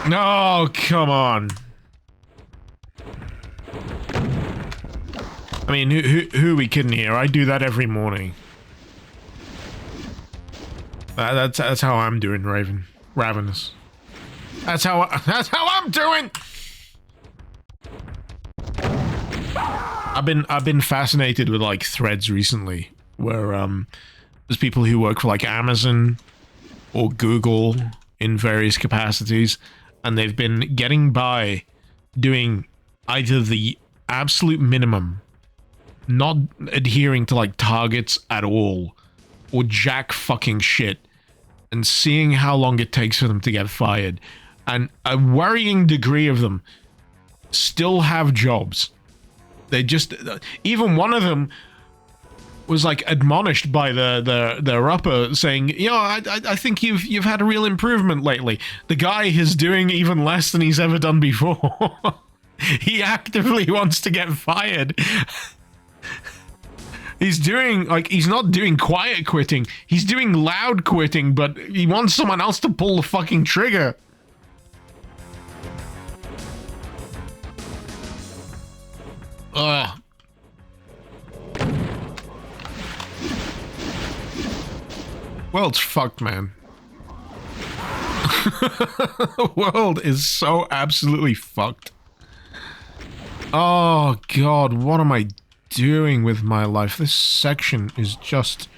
No, come on. I mean, who are we kidding here? I do that every morning. That's how I'm doing, Ravenous. That's how I'm doing. I've been fascinated with like threads recently, where there's people who work for like Amazon or Google in various capacities, and they've been getting by doing either the absolute minimum, not adhering to like targets at all, or jack fucking shit, and seeing how long it takes for them to get fired. And a worrying degree of them still have jobs. They just, even one of them was like admonished by their upper, saying, you know, I think you've had a real improvement lately. The guy is doing even less than he's ever done before. He actively wants to get fired. He's doing, like, he's not doing quiet quitting. He's doing loud quitting, but he wants someone else to pull the fucking trigger. Ugh. World's fucked, man. The world is so absolutely fucked. Oh, God, what am I doing with my life? This section is just...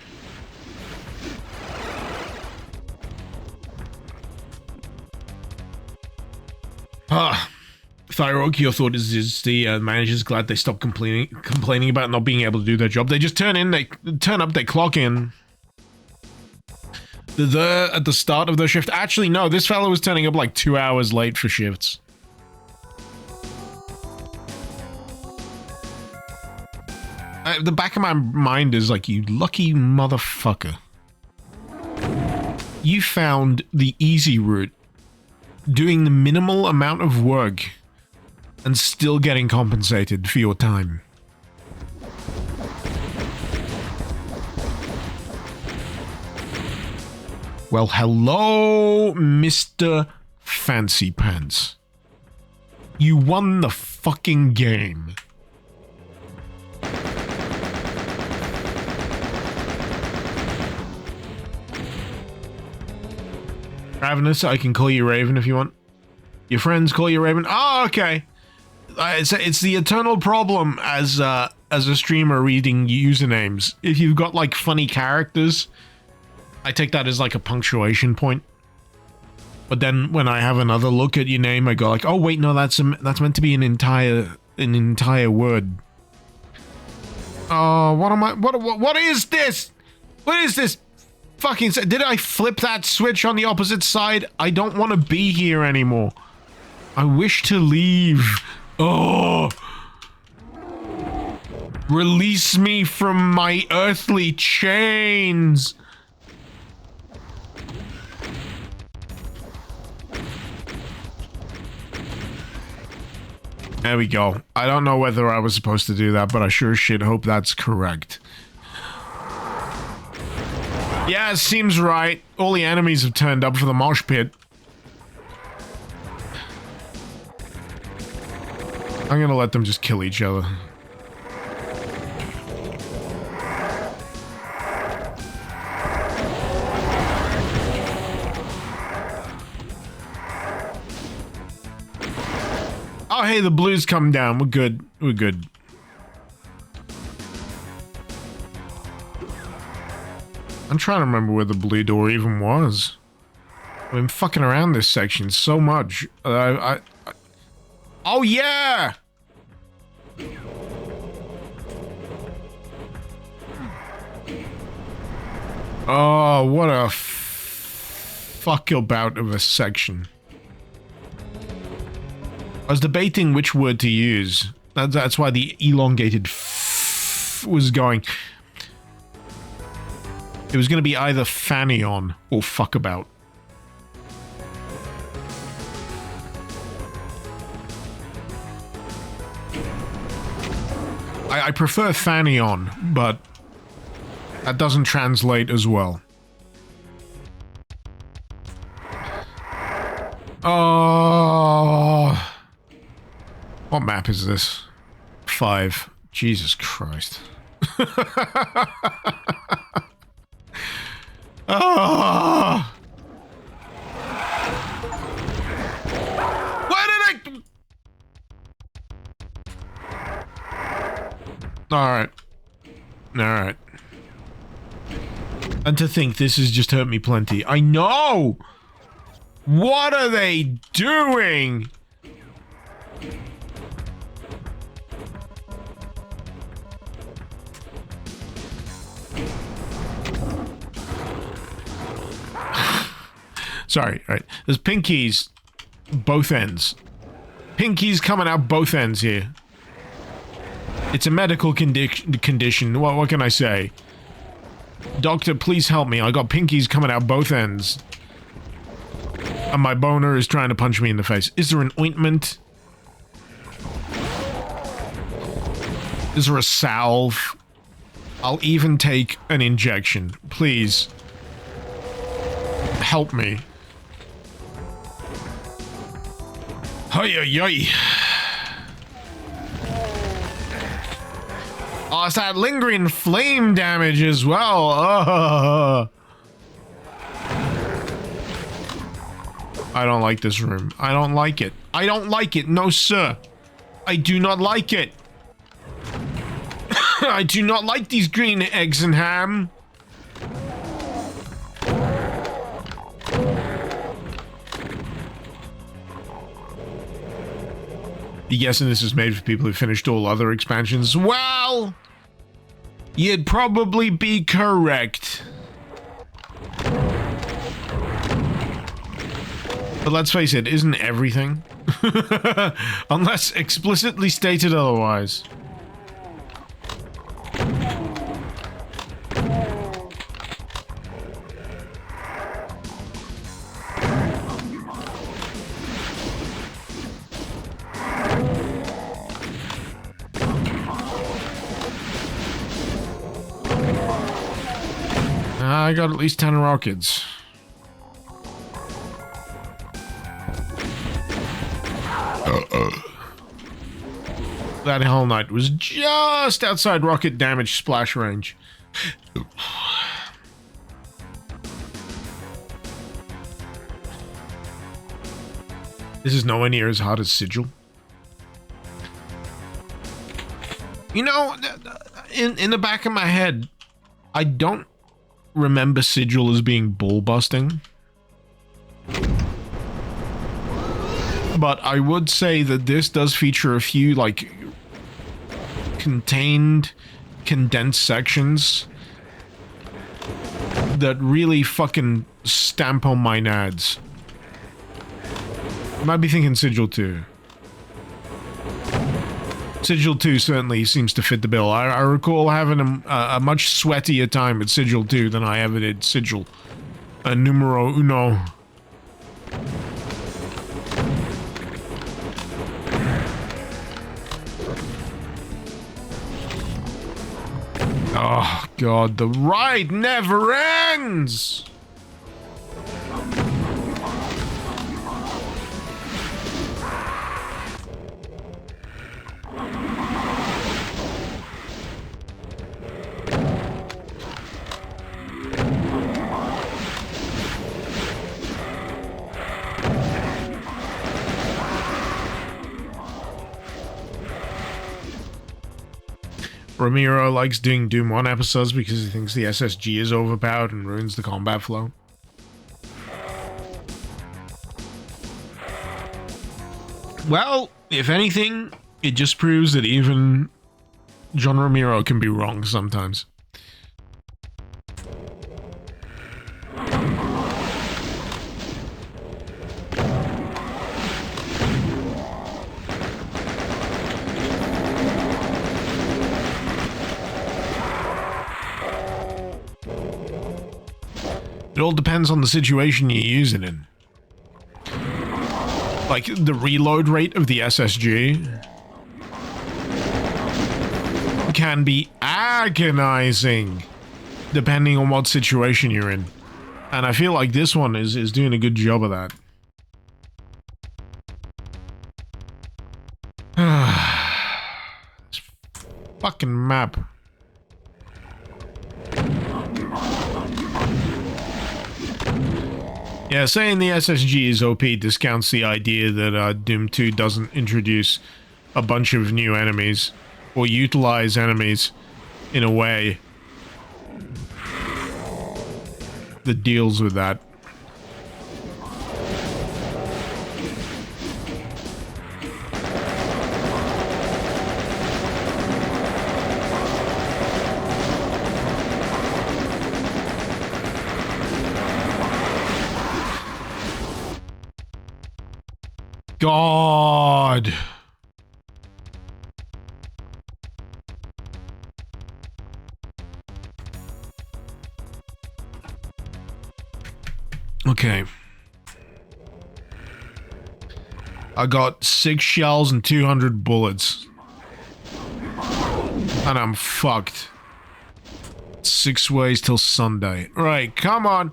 Thyroid, your thought is the manager's glad they stopped complaining about not being able to do their job. They just turn up, they clock in, They're at the start of the shift. Actually, no, this fellow was turning up like 2 hours late for shifts. The back of my mind is like, you lucky motherfucker. You found the easy route, doing the minimal amount of work and still getting compensated for your time. Well, hello, Mr. Fancy Pants. You won the fucking game. Ravenous, I can call you Raven if you want. Your friends call you Raven. Oh, okay. It's the eternal problem as a streamer reading usernames. If you've got like funny characters, I take that as like a punctuation point. But then when I have another look at your name, I go like, oh wait, no, that's meant to be an entire word. Oh, what is this? What is this? Fucking, did I flip that switch on the opposite side? I don't want to be here anymore. I wish to leave. Oh. Release me from my earthly chains. There we go. I don't know whether I was supposed to do that, but I sure shit hope that's correct. Yeah, it seems right. All the enemies have turned up for the mosh pit. I'm gonna let them just kill each other. Oh, hey, the blues come down. We're good. We're good. I'm trying to remember where the blue door even was. I've been fucking around this section so much. Oh, yeah! Oh, what a fuck about of a section. I was debating which word to use. That's why the elongated f was going. It was going to be either fanny on or fuck about. I prefer fanny on, but that doesn't translate as well. Oh, what map is this? 5. Jesus Christ. Oh. Why did I... Alright. Alright. And to think this has just hurt me plenty. I know! What are they doing? Sorry, all right. There's pinkies both ends. Pinkies coming out both ends here. It's a medical condition. What can I say? Doctor, please help me. I got pinkies coming out both ends. And my boner is trying to punch me in the face. Is there an ointment? Is there a salve? I'll even take an injection. Please. Help me. Hey. Oh, it's that lingering flame damage as well. I don't like this room. I don't like it. I don't like it. No, sir. I do not like it. I do not like these green eggs and ham. You guessing this is made for people who finished all other expansions? Well, you'd probably be correct. But let's face it, isn't everything? Unless explicitly stated otherwise. I got at least 10 rockets. That Hell Knight was just outside rocket damage splash range. This is nowhere near as hard as Sigil. You know, in the back of my head, I don't remember Sigil as being bull busting. But I would say that this does feature a few, like, condensed sections that really fucking stamp on my nads. I might be thinking Sigil 2. Sigil 2 certainly seems to fit the bill. I recall having a much sweatier time at Sigil 2 than I ever did Sigil numero uno. Oh god, the ride never ends! Ramiro likes doing Doom 1 episodes because he thinks the SSG is overpowered and ruins the combat flow. Well, if anything, it just proves that even John Ramiro can be wrong sometimes. It all depends on the situation you use it in. Like, the reload rate of the SSG can be agonizing depending on what situation you're in. And I feel like this one is doing a good job of that. This fucking map. Yeah, saying the SSG is OP discounts the idea that Doom 2 doesn't introduce a bunch of new enemies or utilize enemies in a way that deals with that. God. Okay. I got 6 shells and 200 bullets. And I'm fucked. 6 ways till Sunday. Right, come on.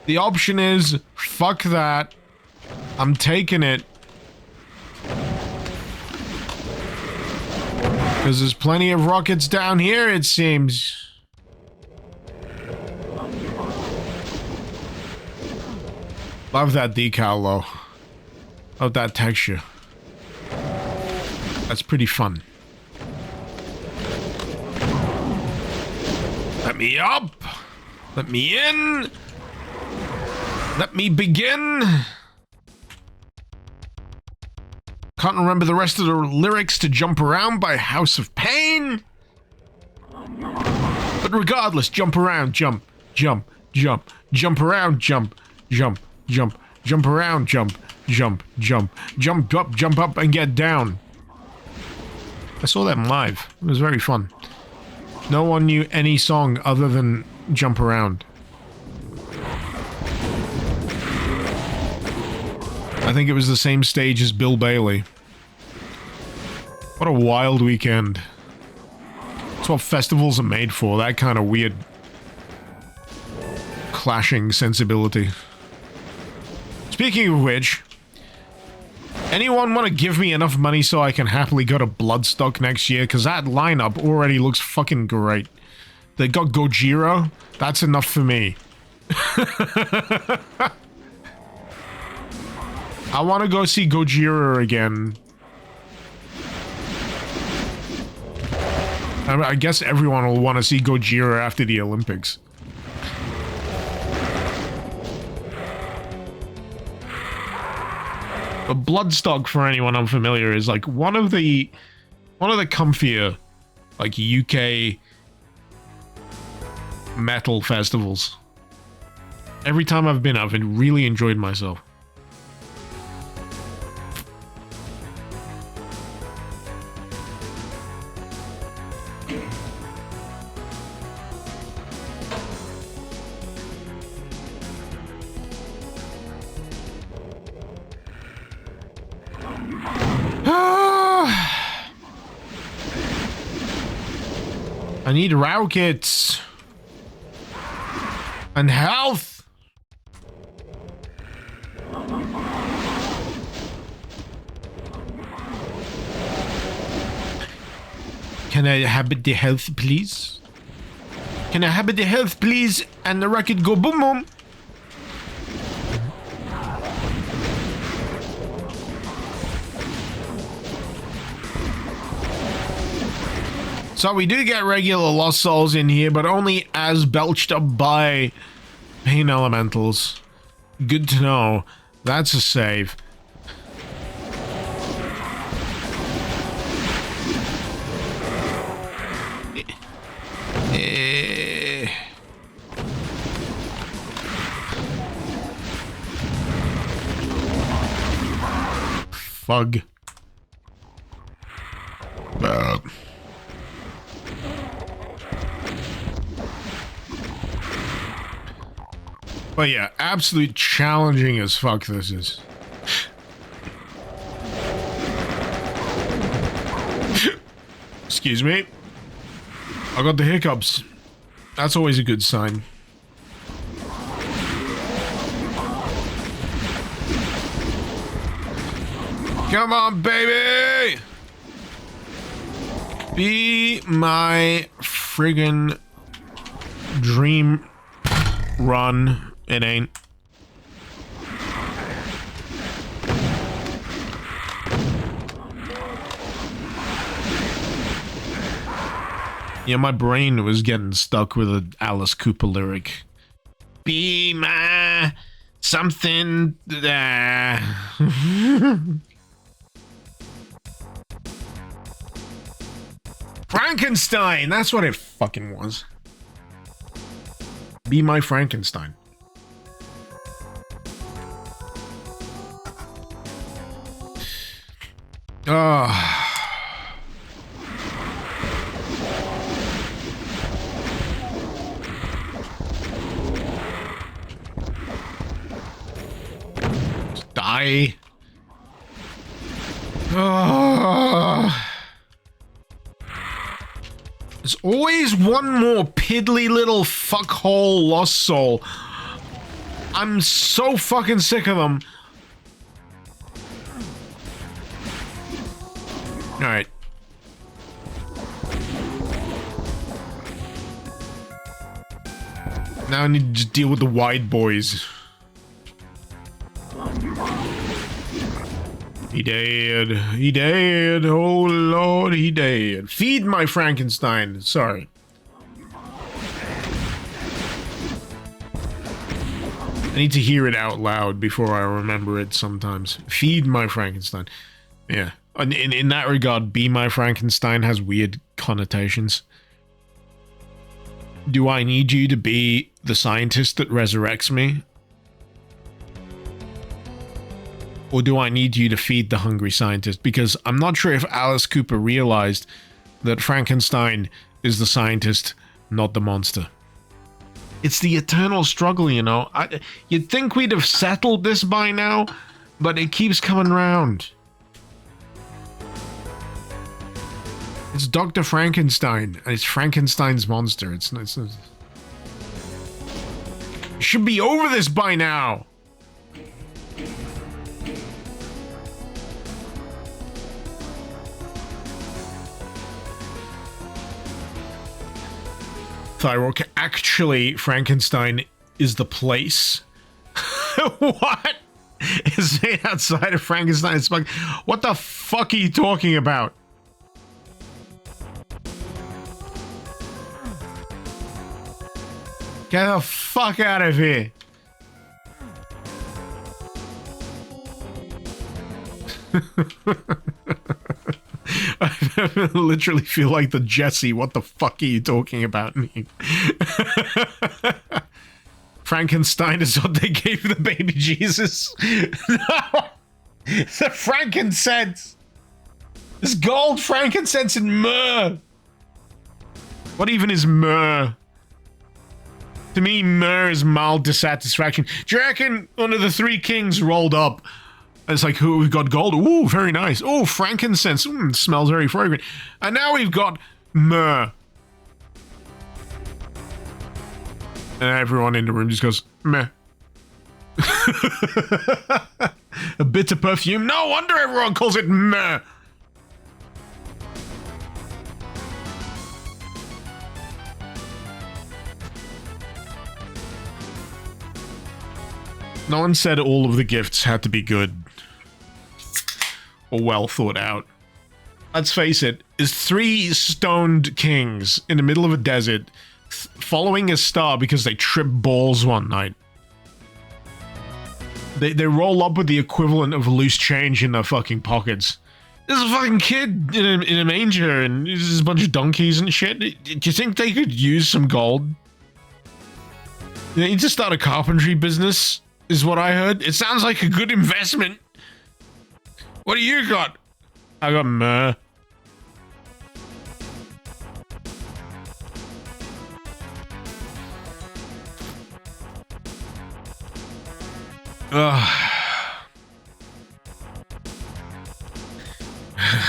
The option is, fuck that. I'm taking it. Because there's plenty of rockets down here, it seems. Love that decal, though. Love that texture. That's pretty fun. Let me up! Let me in! Let me begin! Can't remember the rest of the lyrics to Jump Around by House of Pain. But regardless, jump around, jump, jump, jump, jump around, jump, jump, jump, Jump around, jump, jump, jump, jump up, and get down. I saw them live. It was very fun. No one knew any song other than Jump Around. I think it was the same stage as Bill Bailey. What a wild weekend. That's what festivals are made for, that kind of weird clashing sensibility. Speaking of which, anyone want to give me enough money so I can happily go to Bloodstock next year? Because that lineup already looks fucking great. They got Gojira. That's enough for me. I want to go see Gojira again. I guess everyone will want to see Gojira after the Olympics. But Bloodstock, for anyone unfamiliar, is like one of the comfier, like, UK metal festivals. Every time I've been, I've really enjoyed myself. I need rockets and health. Can I have the health, please? Can I have the health, please? And the rocket go boom boom. So we do get regular Lost Souls in here, but only as belched up by Pain Elementals. Good to know. That's a save. Fug. But yeah, absolute challenging as fuck this is. Excuse me. I got the hiccups. That's always a good sign. Come on, baby! Be my friggin' dream run. It ain't. Yeah, my brain was getting stuck with an Alice Cooper lyric. Be my something. Frankenstein! That's what it fucking was. Be my Frankenstein. Just die. There's always one more piddly little fuckhole Lost Soul. I'm so fucking sick of them. Alright. Now I need to just deal with the wide boys. He dead. He dead. Oh lord, he dead. Feed my Frankenstein. Sorry. I need to hear it out loud before I remember it sometimes. Feed my Frankenstein. Yeah. In that regard, Be My Frankenstein has weird connotations. Do I need you to be the scientist that resurrects me? Or do I need you to feed the hungry scientist? Because I'm not sure if Alice Cooper realized that Frankenstein is the scientist, not the monster. It's the eternal struggle, you know. You'd think we'd have settled this by now, but it keeps coming round. It's Dr. Frankenstein, and it's Frankenstein's monster. It should be over this by now. Thyroid. Actually, Frankenstein is the place. What? Is made outside of Frankenstein's spunk? What the fuck are you talking about? Get the fuck out of here. I literally feel like the Jesse. What the fuck are you talking about? Frankenstein is what they gave the baby Jesus. No! The frankincense! There's gold, frankincense, and myrrh! What even is myrrh? To me, myrrh is mild dissatisfaction. Do you reckon one of the three kings rolled up? It's like, who we've got gold. Ooh, very nice. Oh, frankincense. Smells very fragrant. And now we've got myrrh. And everyone in the room just goes, meh. A bit of perfume. No wonder everyone calls it meh. No one said all of the gifts had to be good. Or well thought out. Let's face it, is three stoned kings in the middle of a desert following a star because they tripped balls one night. They roll up with the equivalent of loose change in their fucking pockets. There's a fucking kid in a manger and there's a bunch of donkeys and shit. Do you think they could use some gold? They need to start a carpentry business, is what I heard. It sounds like a good investment. What do you got? I got myrrh.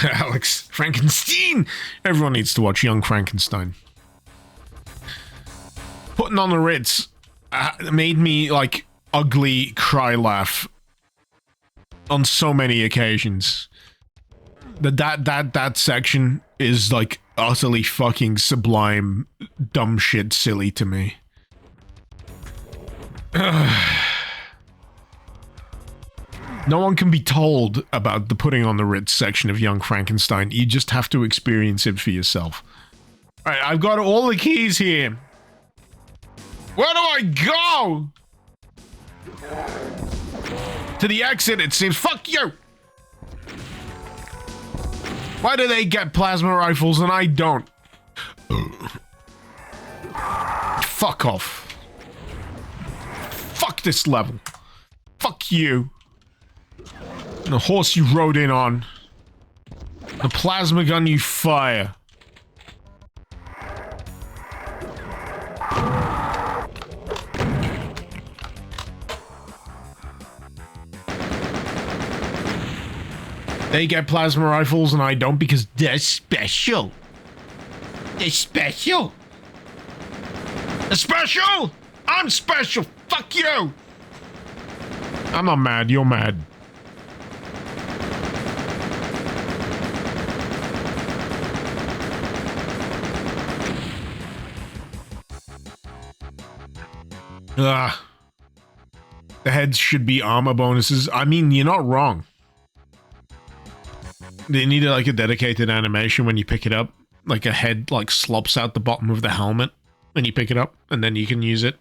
Alex Frankenstein! Everyone needs to watch Young Frankenstein. Putting on the Ritz made me, like, ugly cry laugh on so many occasions. That section is, like, utterly fucking sublime, dumb shit silly to me. No one can be told about the putting on the Ritz section of Young Frankenstein. You just have to experience it for yourself. Alright, I've got all the keys here. Where do I go? To the exit, it seems. Fuck you! Why do they get plasma rifles and I don't? Fuck off. Fuck this level. Fuck you. The horse you rode in on. The plasma gun you fire. They get plasma rifles and I don't because they're special. They're special. They're special! I'm special! Fuck you! I'm not mad, you're mad. The heads should be armor bonuses. I mean, you're not wrong. They need like a dedicated animation when you pick it up. Like a head like slops out the bottom of the helmet when you pick it up, and then you can use it.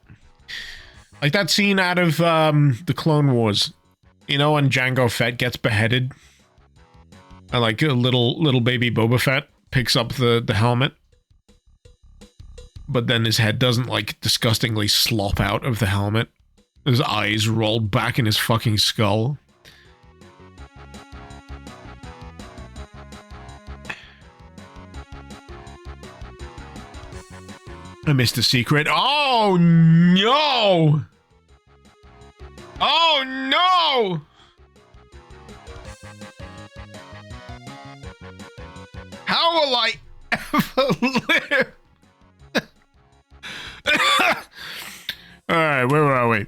Like that scene out of the Clone Wars. You know, when Jango Fett gets beheaded? And like a little baby Boba Fett picks up the helmet. But then his head doesn't, like, disgustingly slop out of the helmet. His eyes rolled back in his fucking skull. I missed a secret. Oh no! Oh no! How will I ever live? Alright, where are we?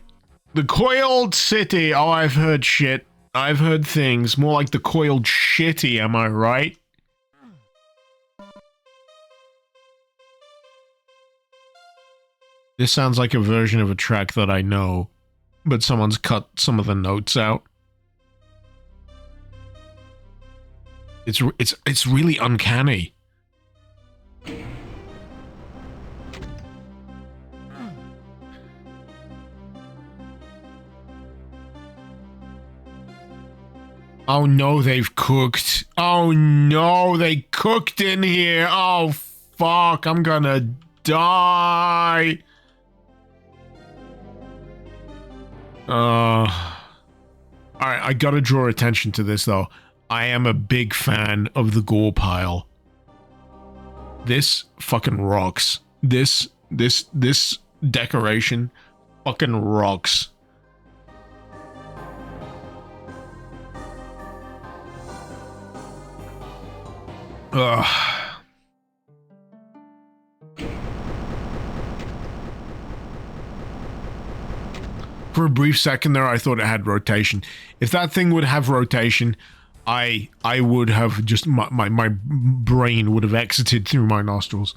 The coiled city. Oh, I've heard shit. I've heard things. More like the coiled shitty, am I right? This sounds like a version of a track that I know, but someone's cut some of the notes out. It's really uncanny. Oh no, they've cooked. Oh no, they cooked in here. Oh fuck, I'm gonna die. Alright, I gotta draw attention to this though. I am a big fan of the gore pile. This fucking rocks. This decoration fucking rocks. Ugh. For a brief second there, I thought it had rotation. If that thing would have rotation, I would have just my brain would have exited through my nostrils.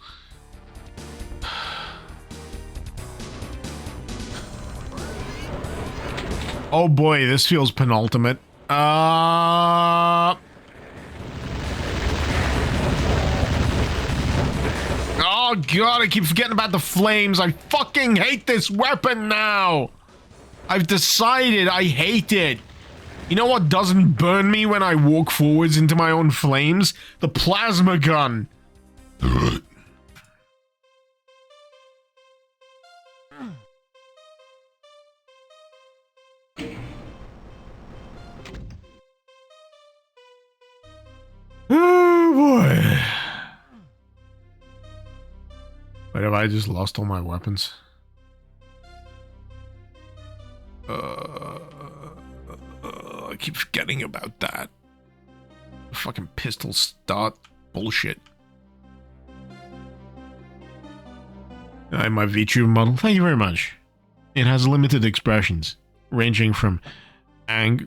Oh boy, this feels penultimate. Oh god, I keep forgetting about the flames. I fucking hate this weapon now. I've decided I hate it. You know what doesn't burn me when I walk forwards into my own flames? The plasma gun. Oh boy. Wait, have I just lost all my weapons? I keep forgetting about that. Fucking pistol start bullshit. My VTube model, thank you very much. It has limited expressions, ranging from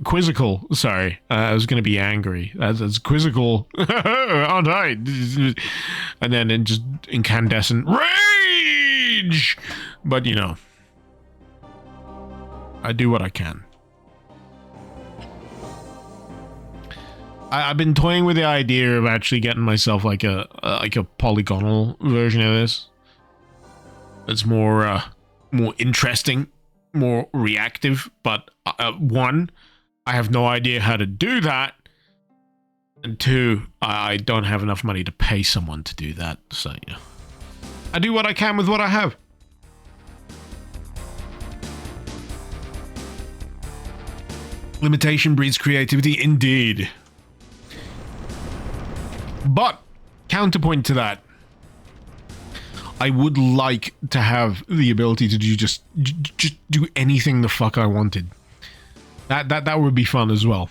quizzical, sorry, I was gonna be angry. That's quizzical, aren't I? And then in just incandescent rage! But you know, I do what I can. I've been toying with the idea of actually getting myself like a polygonal version of this. It's more interesting, more reactive. But one, I have no idea how to do that, and two, I don't have enough money to pay someone to do that. So you know, I do what I can with what I have. Limitation breeds creativity, indeed. But, counterpoint to that, I would like to have the ability to do just do anything the fuck I wanted. That would be fun as well.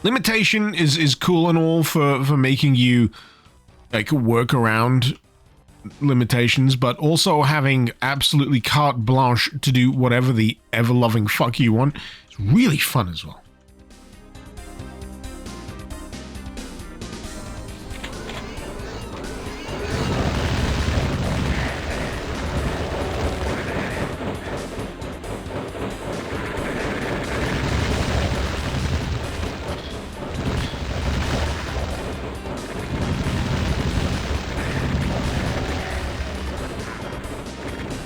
Limitation is cool and all for making you like work around limitations, but also having absolutely carte blanche to do whatever the ever-loving fuck you want is really fun as well.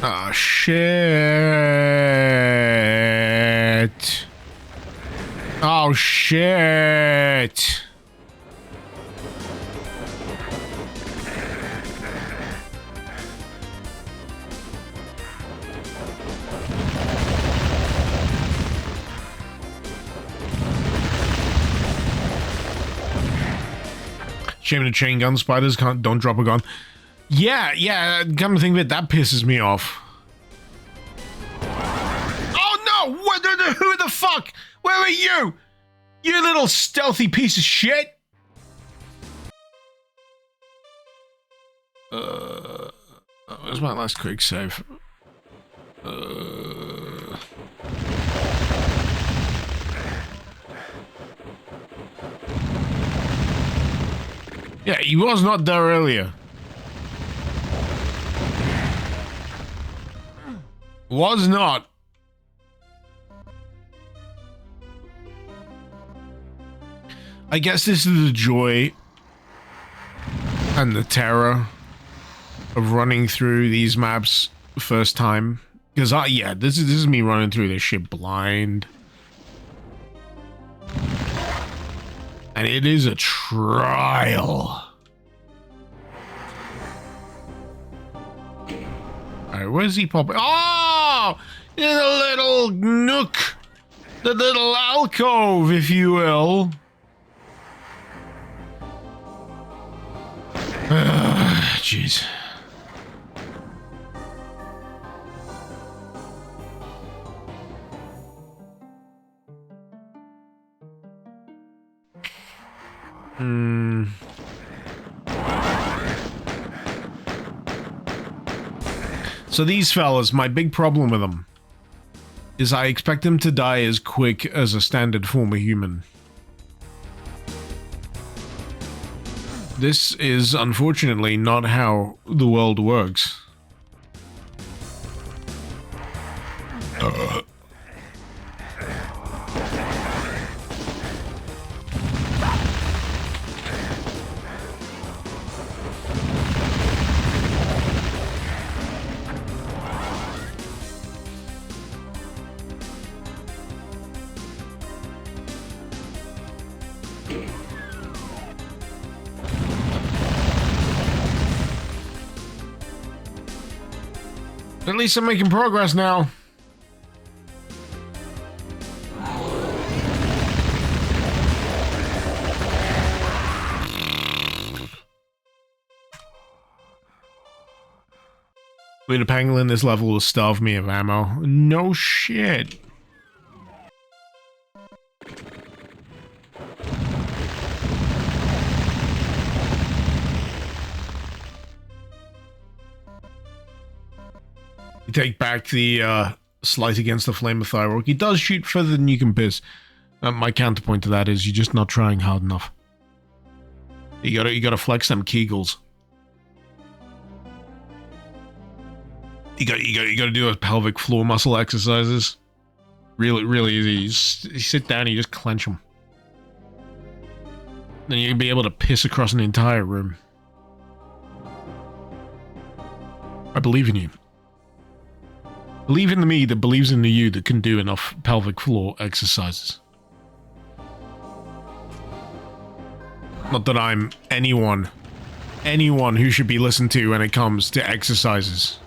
Oh, shit. Oh, shit. Shame the chain gun spiders don't drop a gun. Yeah, come to think of it, that pisses me off. Oh no! Who the fuck? Where are you? You little stealthy piece of shit! Where's my last quick save? Yeah, he was not there earlier. Was not. I guess this is the joy and the terror of running through these maps first time. Because yeah, this is me running through this shit blind. And it is a trial. Alright, where's he popping? Oh! In a little nook. The little alcove, if you will. Jeez. So these fellas, my big problem with them is I expect them to die as quick as a standard form of human. This is unfortunately not how the world works. At least I'm making progress now. Wait, a pangolin this level will starve me of ammo. No shit. Take back the slight against the flame of Thyroid. He does shoot further than you can piss. My counterpoint to that is you're just not trying hard enough. You gotta flex them Kegels. You gotta do those pelvic floor muscle exercises. Really easy. You sit down and you just clench them. Then you'll be able to piss across an entire room. I believe in you. Believe in the me that believes in the you that can do enough pelvic floor exercises. Not that I'm anyone who should be listened to when it comes to exercises.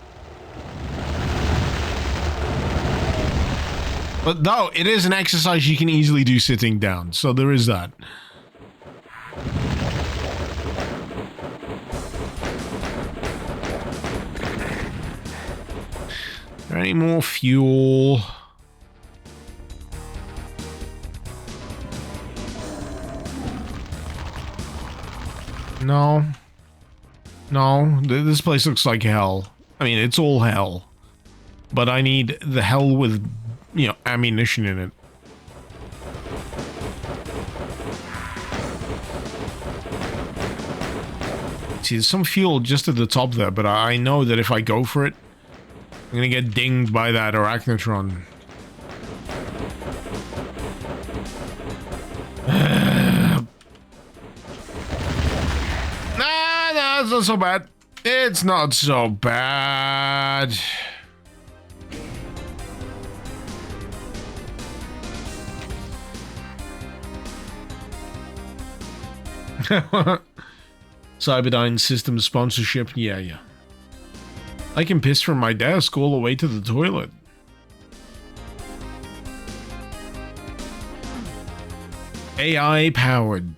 But though, it is an exercise you can easily do sitting down, so there is that. Any more fuel? No. This place looks like hell. I mean, it's all hell. But I need the hell with, you know, ammunition in it. See, there's some fuel just at the top there, but I know that if I go for it, I'm gonna get dinged by that arachnotron. Nah, it's not so bad. It's not so bad. Cyberdyne System sponsorship, yeah. I can piss from my desk all the way to the toilet. AI powered.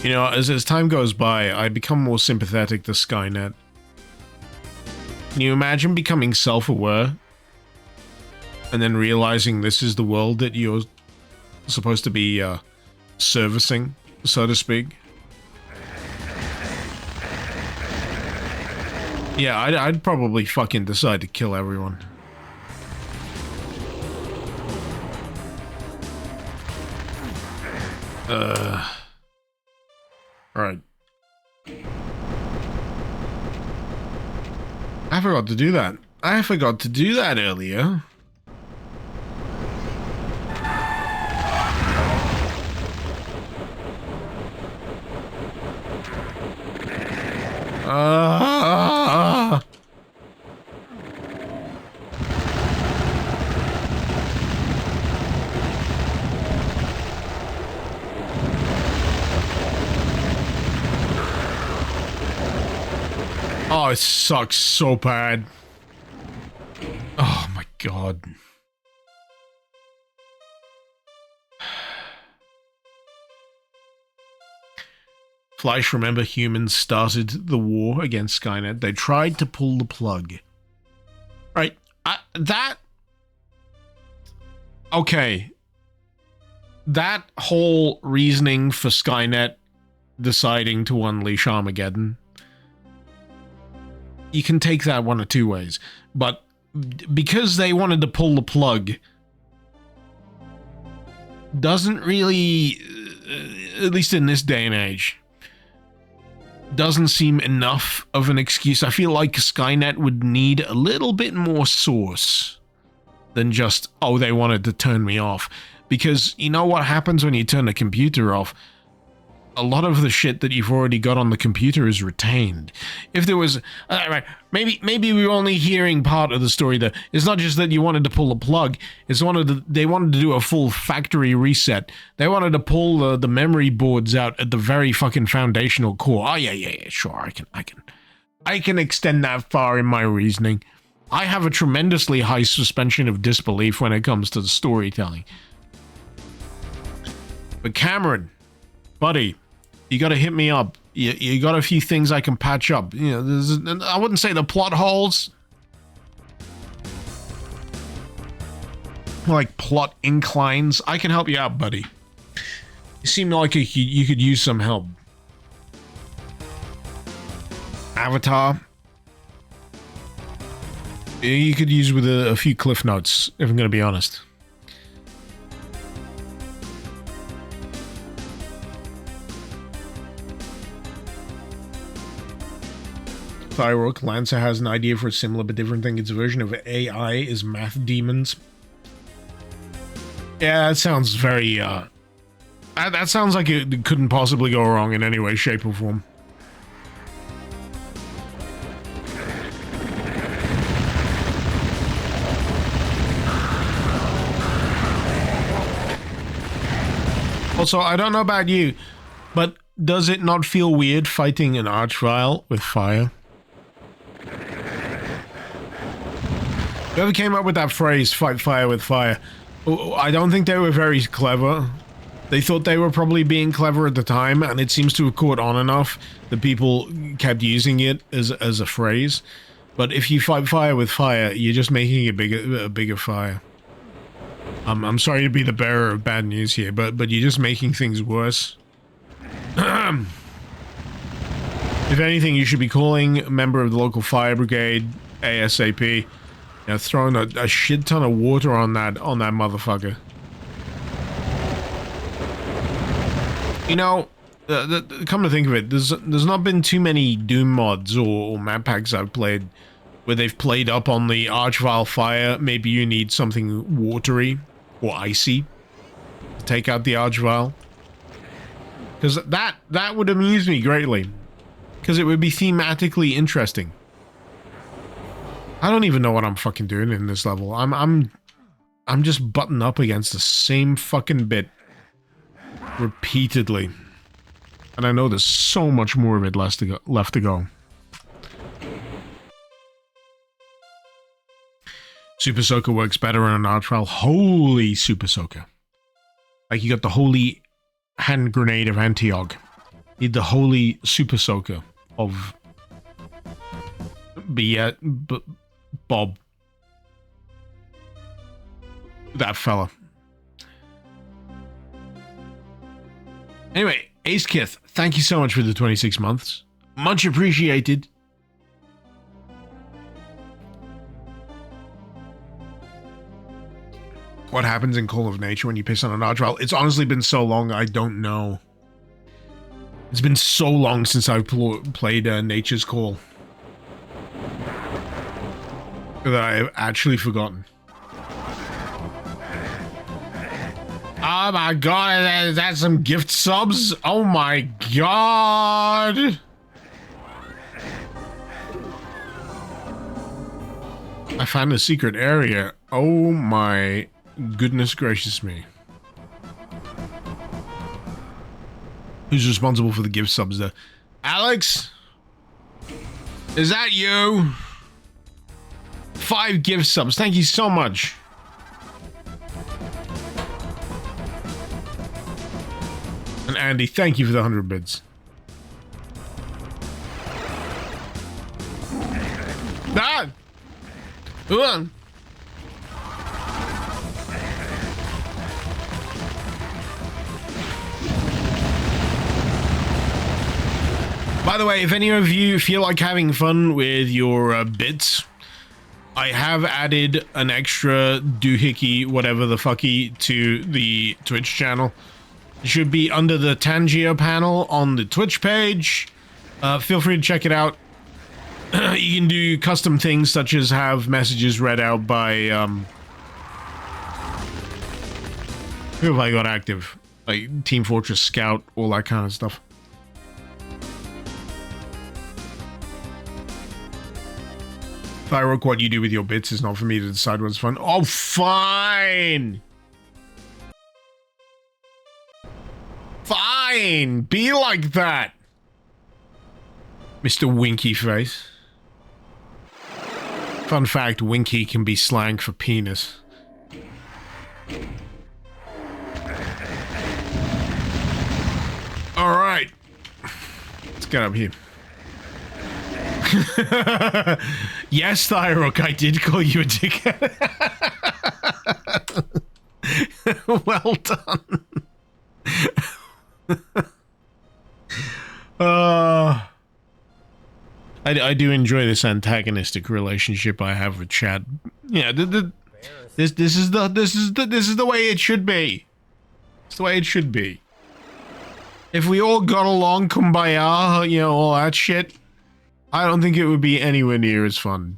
You know, as time goes by, I become more sympathetic to Skynet. Can you imagine becoming self-aware and then realizing this is the world that you're supposed to be servicing, so to speak? Yeah, I'd probably fucking decide to kill everyone. Alright. I forgot to do that. I forgot to do that earlier. Oh, it sucks so bad. Oh my god. Fleisch, remember humans started the war against Skynet. They tried to pull the plug. Right, okay. That whole reasoning for Skynet deciding to unleash Armageddon, you can take that one of two ways. But because they wanted to pull the plug doesn't really, at least in this day and age, doesn't seem enough of an excuse. I feel like Skynet would need a little bit more source than just, oh, they wanted to turn me off. Because you know what happens when you turn the computer off? A lot of the shit that you've already got on the computer is retained. If there was, maybe we were only hearing part of the story. That it's not just that you wanted to pull a plug. It's they wanted to do a full factory reset. They wanted to pull the memory boards out at the very fucking foundational core. Oh yeah, sure. I can extend that far in my reasoning. I have a tremendously high suspension of disbelief when it comes to the storytelling. But Cameron, buddy, you gotta hit me up. You got a few things I can patch up. You know, I wouldn't say the plot holes. Like plot inclines. I can help you out, buddy. You seem like you could use some help. Avatar. You could use with a few cliff notes, if I'm gonna be honest. Firework Lancer has an idea for a similar but different thing. Its version of AI is math demons. Yeah, that sounds very, that sounds like it couldn't possibly go wrong in any way, shape, or form. Also, I don't know about you, but does it not feel weird fighting an archvile with fire? Whoever came up with that phrase, fight fire with fire, I don't think they were very clever. They thought they were probably being clever at the time, and it seems to have caught on enough that people kept using it as a phrase. But if you fight fire with fire, you're just making a bigger fire. I'm sorry to be the bearer of bad news here, but you're just making things worse. If anything, you should be calling a member of the local fire brigade ASAP. You know, throwing a shit ton of water on that motherfucker. You know, come to think of it, there's not been too many Doom mods or map packs I've played where they've played up on the archvile fire. Maybe you need something watery or icy to take out the archvile. Because that would amuse me greatly. Because it would be thematically interesting. I don't even know what I'm fucking doing in this level. I'm just butting up against the same fucking bit repeatedly. And I know there's so much more of it left to go. Super Soaker works better on an archvile. Holy Super Soaker. Like you got the holy hand grenade of Antioch. Need the holy super soaker of Bob. That fella. Anyway, Ace Kith, thank you so much for the 26 months. Much appreciated. What happens in Call of Nature when you piss on an archvile? It's honestly been so long, I don't know. It's been so long since I've played Nature's Call that I have actually forgotten. Oh my god, that's some gift subs? Oh my god! I found a secret area. Oh my goodness gracious me. Who's responsible for the gift subs there? Alex? Is that you? 5 gift subs. Thank you so much. And Andy, thank you for the 100 bits. Ah! Ugh. By the way, if any of you feel like having fun with your bits, I have added an extra doohickey, whatever the fucky, to the Twitch channel. It should be under the Tangier panel on the Twitch page. Feel free to check it out. You can do custom things such as have messages read out by, who have I got active? Like Team Fortress Scout, all that kind of stuff. Thyroid, what you do with your bits is not for me to decide what's fun. Oh, fine! Fine! Be like that! Mr. Winky Face. Fun fact, winky can be slang for penis. Alright. Let's get up here. Yes, Thyrook, I did call you a dickhead. Well done. I do enjoy this antagonistic relationship I have with Chad. Yeah, this is the way it should be. It's the way it should be. If we all got along, kumbaya, you know, all that shit, I don't think it would be anywhere near as fun.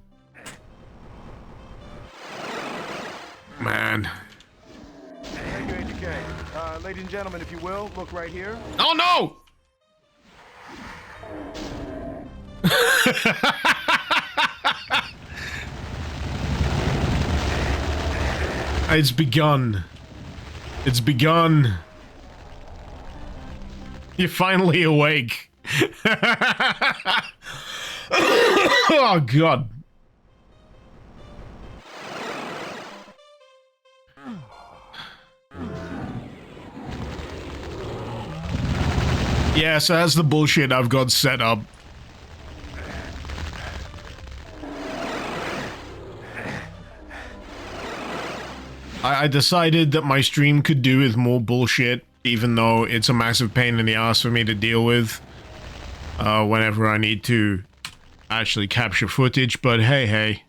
Man. Thank you, ATK. Ladies and gentlemen, if you will, look right here. Oh no! It's begun. It's begun. You're finally awake. Oh god. Yeah, so that's the bullshit I've got set up. I decided that my stream could do with more bullshit, even though it's a massive pain in the ass for me to deal with whenever I need to actually capture footage, but hey, hey.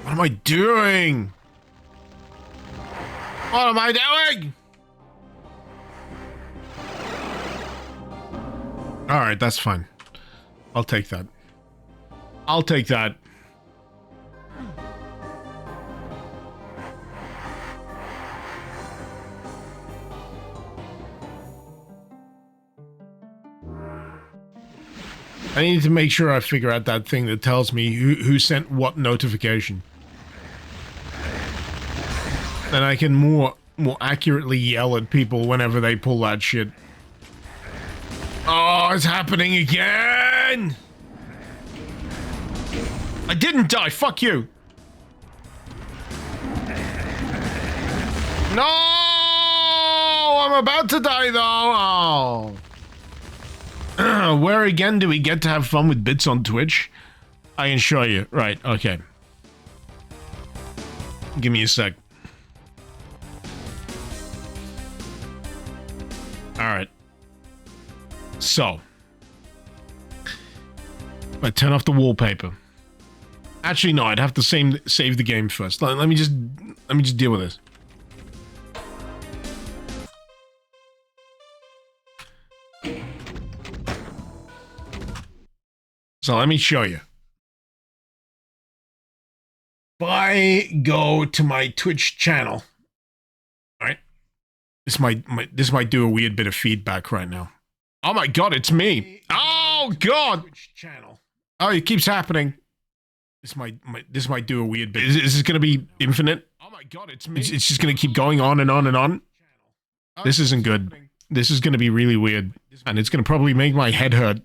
What am I doing? What am I doing? Alright, that's fine. I'll take that. I'll take that. I need to make sure I figure out that thing that tells me who sent what notification. Then I can more accurately yell at people whenever they pull that shit. Oh, it's happening again! I didn't die, fuck you! No! I'm about to die, though! Oh. Where again do we get to have fun with bits on Twitch? I can show you. Right, okay. Give me a sec. Alright. So. I turn off the wallpaper. Actually, no, I'd have to save the game first. Let me just deal with this. So let me show you. If I go to my Twitch channel, all right, this might do a weird bit of feedback right now. Oh my god, it's me! Oh god! Oh, it keeps happening. This might do a weird bit. Is this gonna be infinite? Oh my god, it's me! It's just gonna keep going on and on and on. This isn't good. This is gonna be really weird, and it's gonna probably make my head hurt.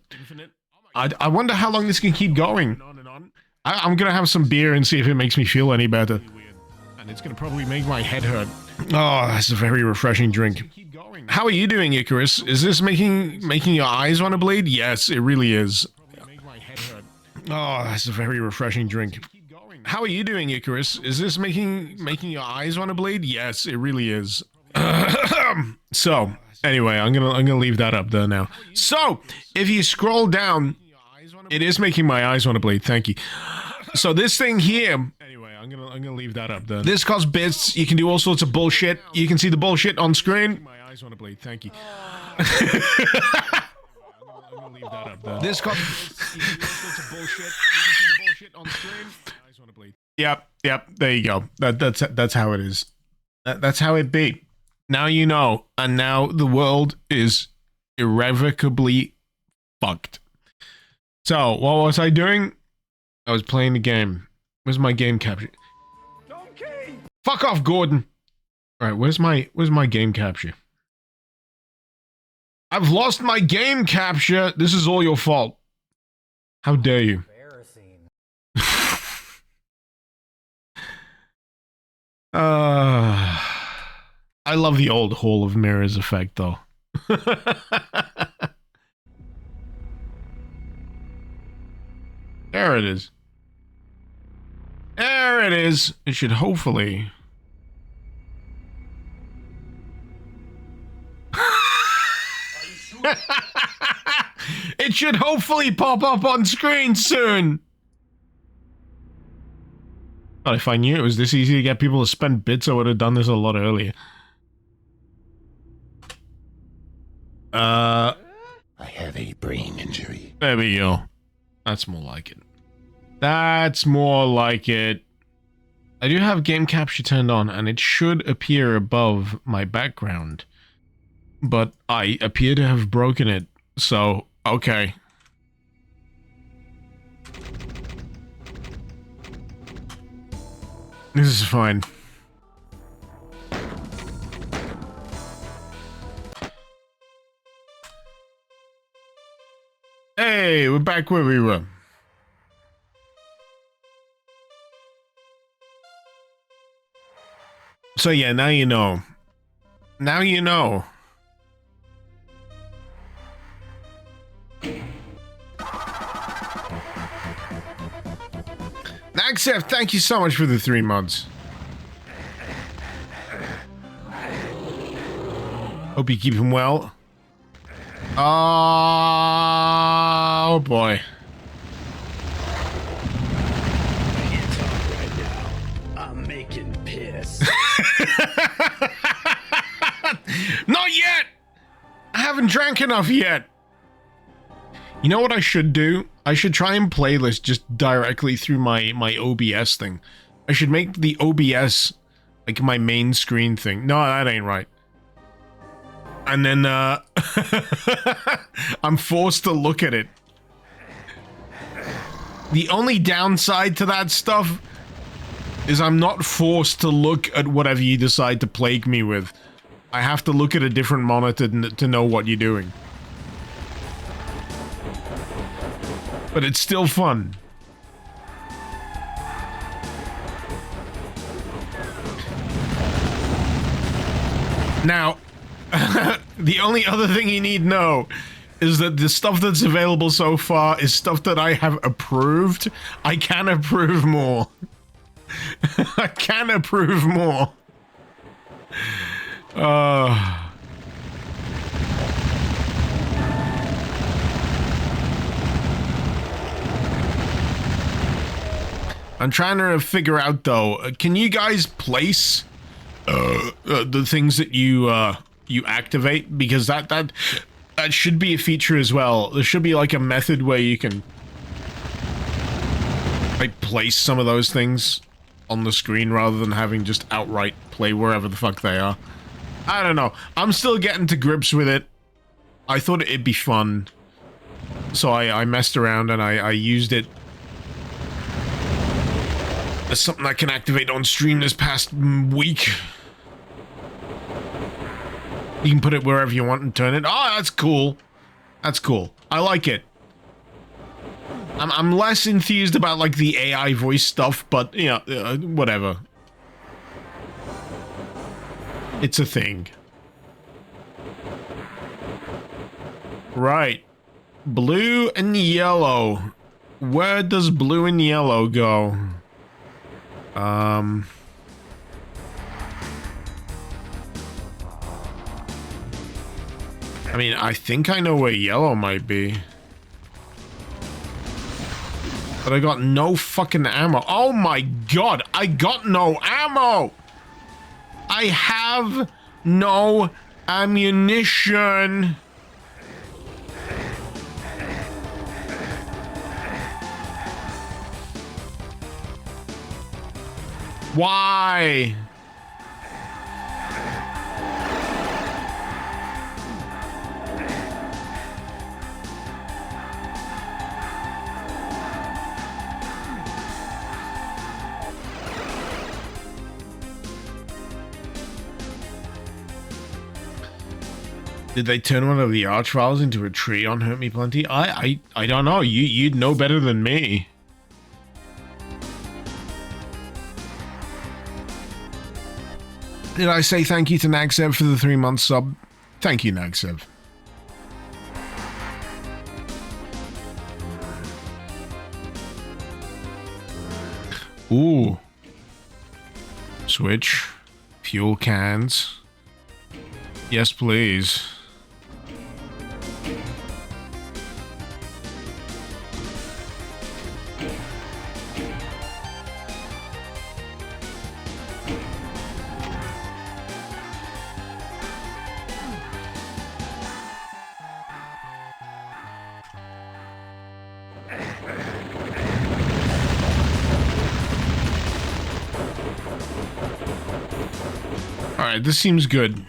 I wonder how long this can keep going. I'm gonna have some beer and see if it makes me feel any better. And it's gonna probably make my head hurt. Oh, that's a very refreshing drink. How are you doing, Icarus? Is this making your eyes want to bleed? Yes, it really is. Oh, that's a very refreshing drink. How are you doing, Icarus? Is this making your eyes want to bleed? Yes, it really is. So, anyway, I'm gonna leave that up there now. So, if you scroll down, it is making my eyes want to bleed. Thank you. So this thing here. Anyway, I'm gonna leave that up there. This costs bits. You can do all sorts of bullshit. You can see the bullshit on screen. My eyes want to bleed. Thank you. I'm gonna leave that up there. This costs bits. You can do all sorts of bullshit. You can see the bullshit on screen. My eyes want to bleed. Yep. There you go. That's how it is. That's how it be. Now you know, and now the world is irrevocably fucked. So, what was I doing? I was playing the game. Where's my game capture? Donkey! Fuck off, Gordon! Alright, where's my game capture? I've lost my game capture! This is all your fault. How dare you? Embarrassing. I love the old Hall of Mirrors effect, though. There it is. There it is. It should hopefully... It should hopefully pop up on screen soon. God, if I knew it was this easy to get people to spend bits, I would have done this a lot earlier. I have a brain injury. There we go. That's more like it. That's more like it. I do have game capture turned on, and it should appear above my background. But I appear to have broken it, so, okay. This is fine. Hey, we're back where we were. So yeah, now you know. Now you know. Naxef, thank you so much for the 3 months. Hope you keep him well. Oh boy. I'm making piss. Not yet! I haven't drank enough yet. You know what I should do? I should try and play this just directly through my OBS thing. I should make the OBS like my main screen thing. No, that ain't right. And then, I'm forced to look at it. The only downside to that stuff is I'm not forced to look at whatever you decide to plague me with. I have to look at a different monitor to know what you're doing. But it's still fun. Now, the only other thing you need to know is that the stuff that's available so far is stuff that I have approved. I can approve more. I can approve more. I'm trying to figure out though, can you guys place the things that you activate? Because that should be a feature as well. There should be like a method where you can like place some of those things on the screen rather than having just outright play wherever the fuck they are. I don't know. I'm still getting to grips with it. I thought it'd be fun. So I messed around and I used it as something I can activate on stream this past week. You can put it wherever you want and turn it. Oh, that's cool. That's cool. I like it. I'm less enthused about like the AI voice stuff, but you know, whatever. It's a thing. Right. Blue and yellow. Where does blue and yellow go? I mean, I think I know where yellow might be. But I got no fucking ammo. Oh my god, I got no ammo! I have no ammunition! Why? Did they turn one of the archviles into a tree on Hurt Me Plenty? I don't know. You'd know better than me. Did I say thank you to Nagsev for the 3-month sub? Thank you, Nagsev. Ooh. Switch. Fuel cans. Yes, please. Alright, this seems good.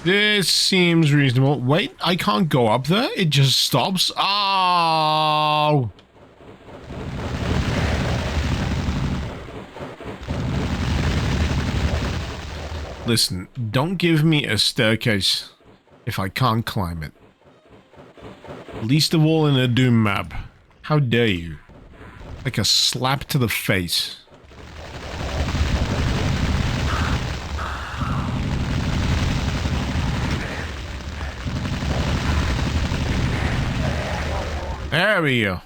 This seems reasonable. Wait, I can't go up there? It just stops? Oh! Listen, don't give me a staircase if I can't climb it. Least of all in a Doom map. How dare you? Like a slap to the face. There we go.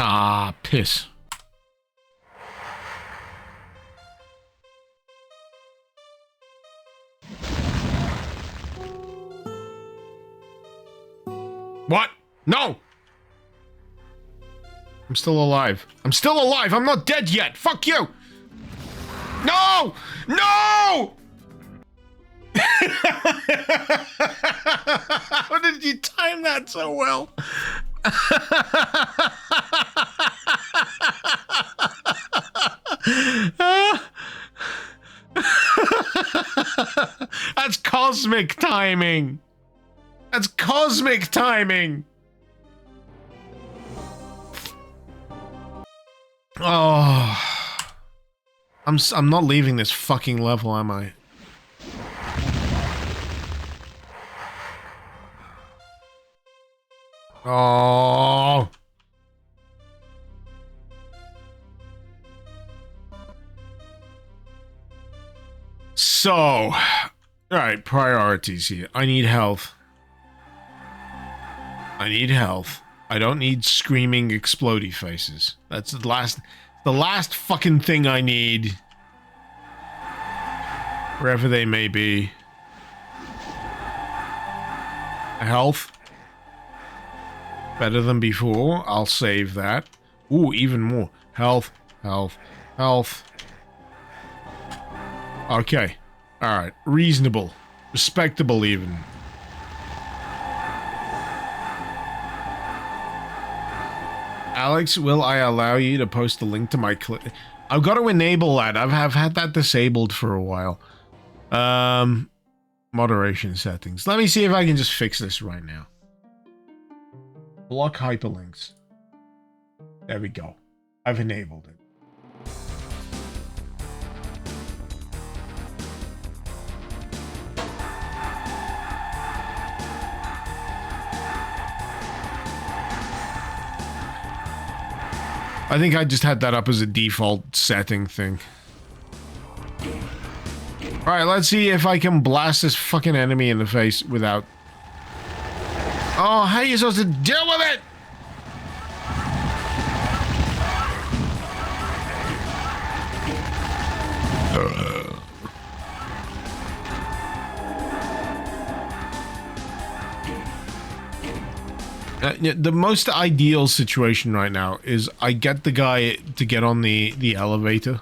Ah, piss. What? No! I'm still alive. I'm still alive! I'm not dead yet! Fuck you! No! No! How did you time that so well? That's cosmic timing. That's cosmic timing. Oh, I'm not leaving this fucking level, am I? Oh. So, all right, priorities here. I need health. I need health. I don't need screaming explodey faces. That's the last fucking thing I need. Wherever they may be. Health. Better than before. I'll save that. Ooh, even more. Health, health, health. Okay. Alright. Reasonable. Respectable even. Alex, will I allow you to post the link to my clip? I've got to enable that. I've had that disabled for a while. Moderation settings. Let me see if I can just fix this right now. Block hyperlinks. There we go. I've enabled it. I think I just had that up as a default setting thing. Alright, let's see if I can blast this fucking enemy in the face without... Oh, how are you supposed to deal with it? The most ideal situation right now is I get the guy to get on the elevator,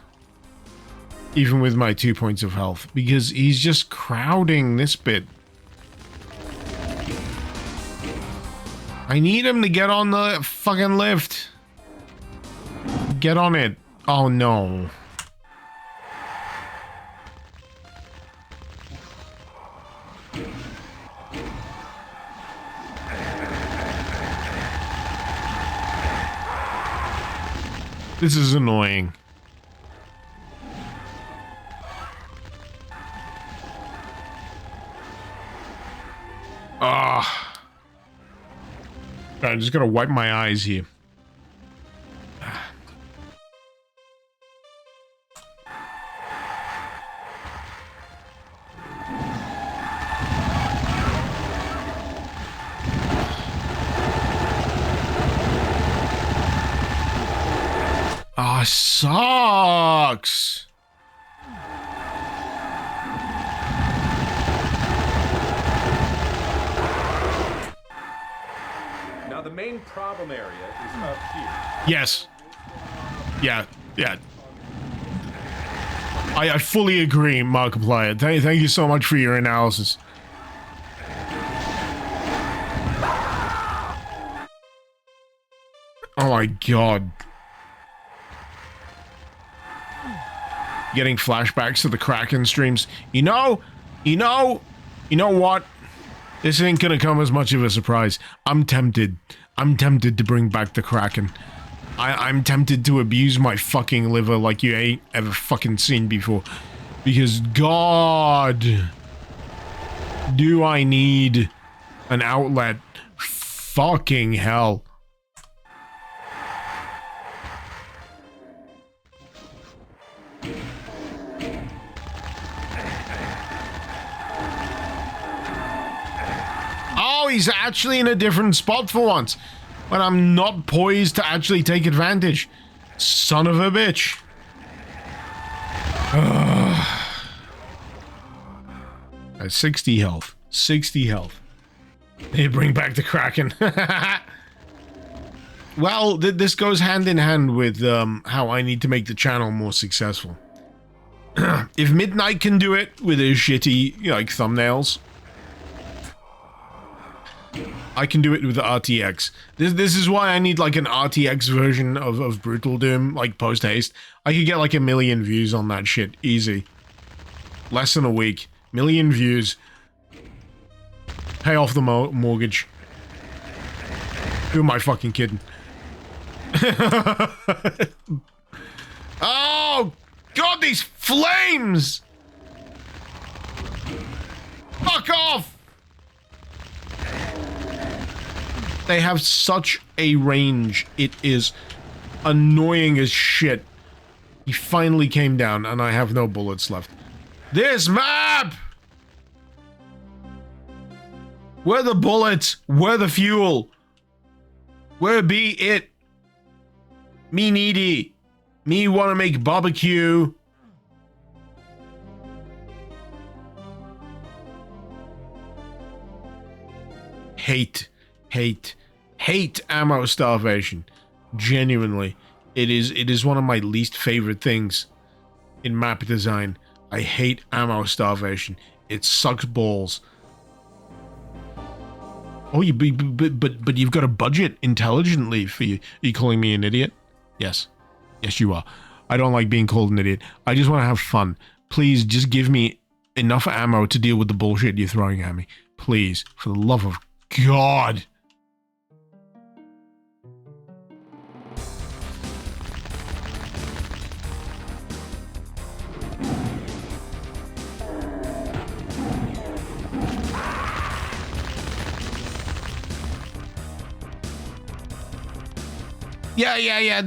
even with my 2 points of health, because he's just crowding this bit. I need him to get on the fucking lift. Get on it. Oh no. This is annoying. Ah. I'm just gonna wipe my eyes here. Ah, sucks. Now the main problem area is up here. Yes. Yeah. I fully agree, Markiplier. Thank you so much for your analysis. Oh my god. Getting flashbacks to the Kraken streams. You know what? This ain't gonna come as much of a surprise. I'm tempted. I'm tempted to bring back the Kraken. I'm tempted to abuse my fucking liver like you ain't ever fucking seen before. Because God, do I need an outlet? Fucking hell. Oh, he's actually in a different spot for once. When I'm not poised to actually take advantage. Son of a bitch. Ugh. 60 health. 60 health. They bring back the Kraken. Well, this goes hand in hand with how I need to make the channel more successful. If Midnight can do it with his shitty, like, thumbnails, I can do it with the RTX. This is why I need like an RTX version of Brutal Doom, like post haste. I could get like 1 million views on that shit, easy. Less than a week, 1 million views. Pay off the mortgage. Who am I fucking kidding? Oh god, these flames! Fuck off! They have such a range. It is annoying as shit. He finally came down, and I have no bullets left. This map! Where the bullets? Where the fuel? Where be it? Me needy. Me wanna make barbecue. Hate ammo starvation. Genuinely. It is one of my least favorite things in map design. I hate ammo starvation. It sucks balls. Oh, but you've got to budget intelligently for you. Are you calling me an idiot? Yes. Yes, you are. I don't like being called an idiot. I just want to have fun. Please, just give me enough ammo to deal with the bullshit you're throwing at me. Please, for the love of God. Yeah.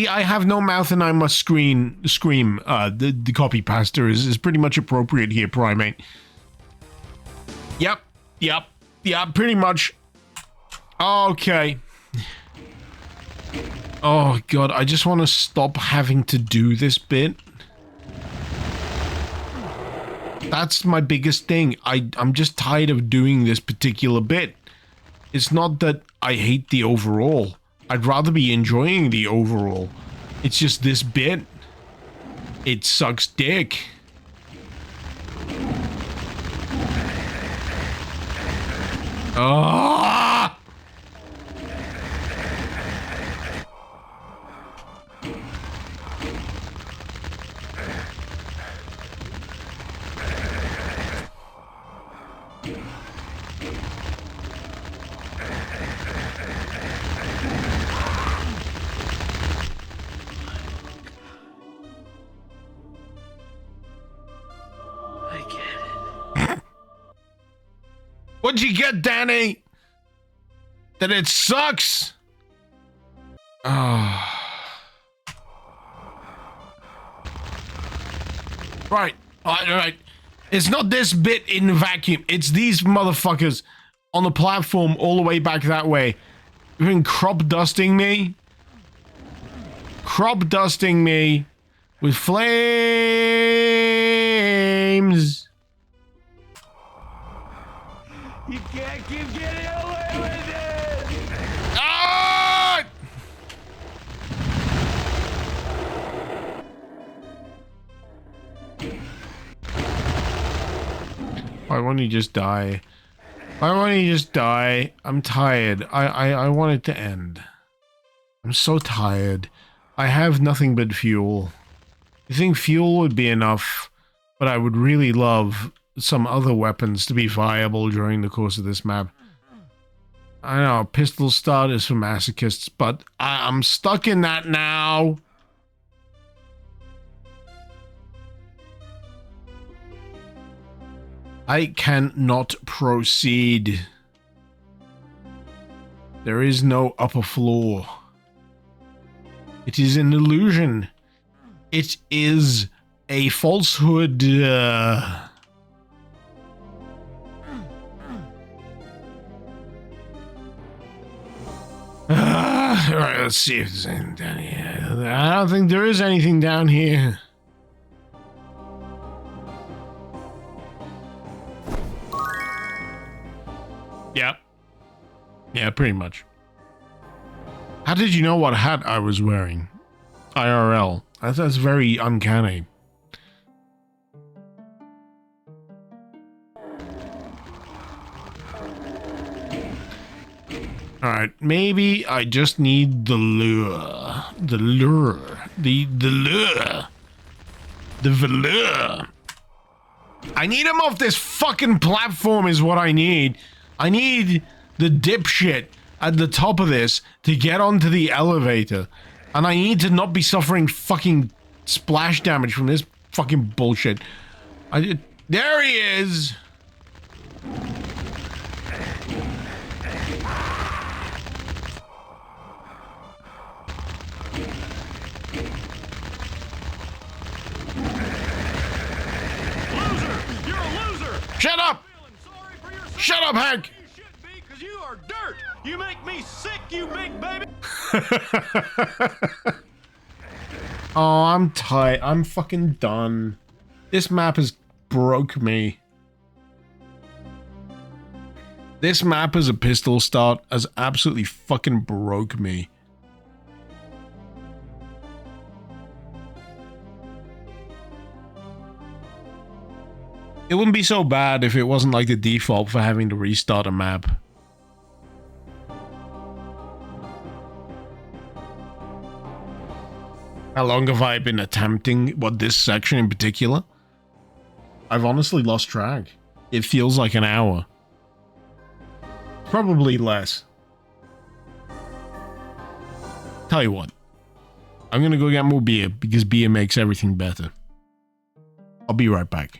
I have no mouth and I must scream. The copy pasta is pretty much appropriate here, primate. Yep, pretty much. Okay. Oh God, I just want to stop having to do this bit. That's my biggest thing. I'm just tired of doing this particular bit. It's not that I hate the overall. I'd rather be enjoying the overall. It's just this bit. It sucks dick. Ah! What'd you get, Danny? That it sucks? Right. Alright. It's not this bit in vacuum. It's these motherfuckers on the platform all the way back that way. You've been crop dusting me. Crop dusting me with flames. You can't keep getting away with it! Ah! Why won't you just die? Why won't you just die? I'm tired. I want it to end. I'm so tired. I have nothing but fuel. You think fuel would be enough? But I would really love some other weapons to be viable during the course of this map. I know, pistol start is for masochists, but I'm stuck in that now. I cannot proceed. There is no upper floor. It is an illusion. It is a falsehood. Alright, let's see if there's anything down here. I don't think there is anything down here. Yep. Yeah, pretty much. How did you know what hat I was wearing? IRL. That's very uncanny. Alright, maybe I just need the lure. The lure. The lure. The velour. I need him off this fucking platform is what I need. I need the dipshit at the top of this to get onto the elevator. And I need to not be suffering fucking splash damage from this fucking bullshit. There he is! Shut up, Hank! You should be, because you are dirt. You make me sick, you big baby. Oh, I'm tight. I'm fucking done. This map has broke me. This map as a pistol start has absolutely fucking broke me. It wouldn't be so bad if it wasn't like the default for having to restart a map. How long have I been attempting this section in particular? I've honestly lost track. It feels like an hour. Probably less. Tell you what. I'm gonna go get more beer because beer makes everything better. I'll be right back.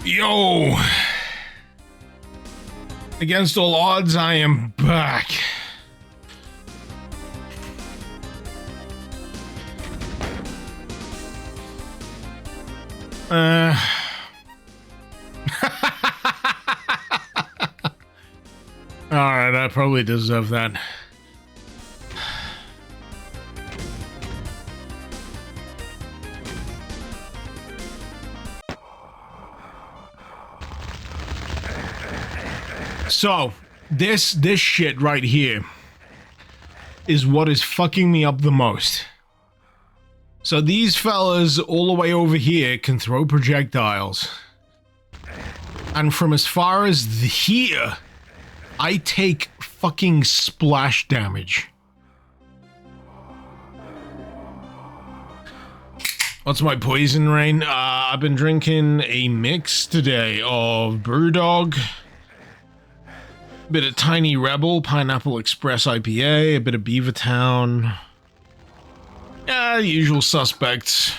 Yo! Against all odds, I am back. Alright, I probably deserve that. So, this shit right here is what is fucking me up the most. So these fellas all the way over here can throw projectiles. And from as far as here, I take fucking splash damage. What's my poison rain? I've been drinking a mix today of Brewdog, a bit of Tiny Rebel, Pineapple Express IPA, a bit of Beavertown. Yeah, the usual suspects.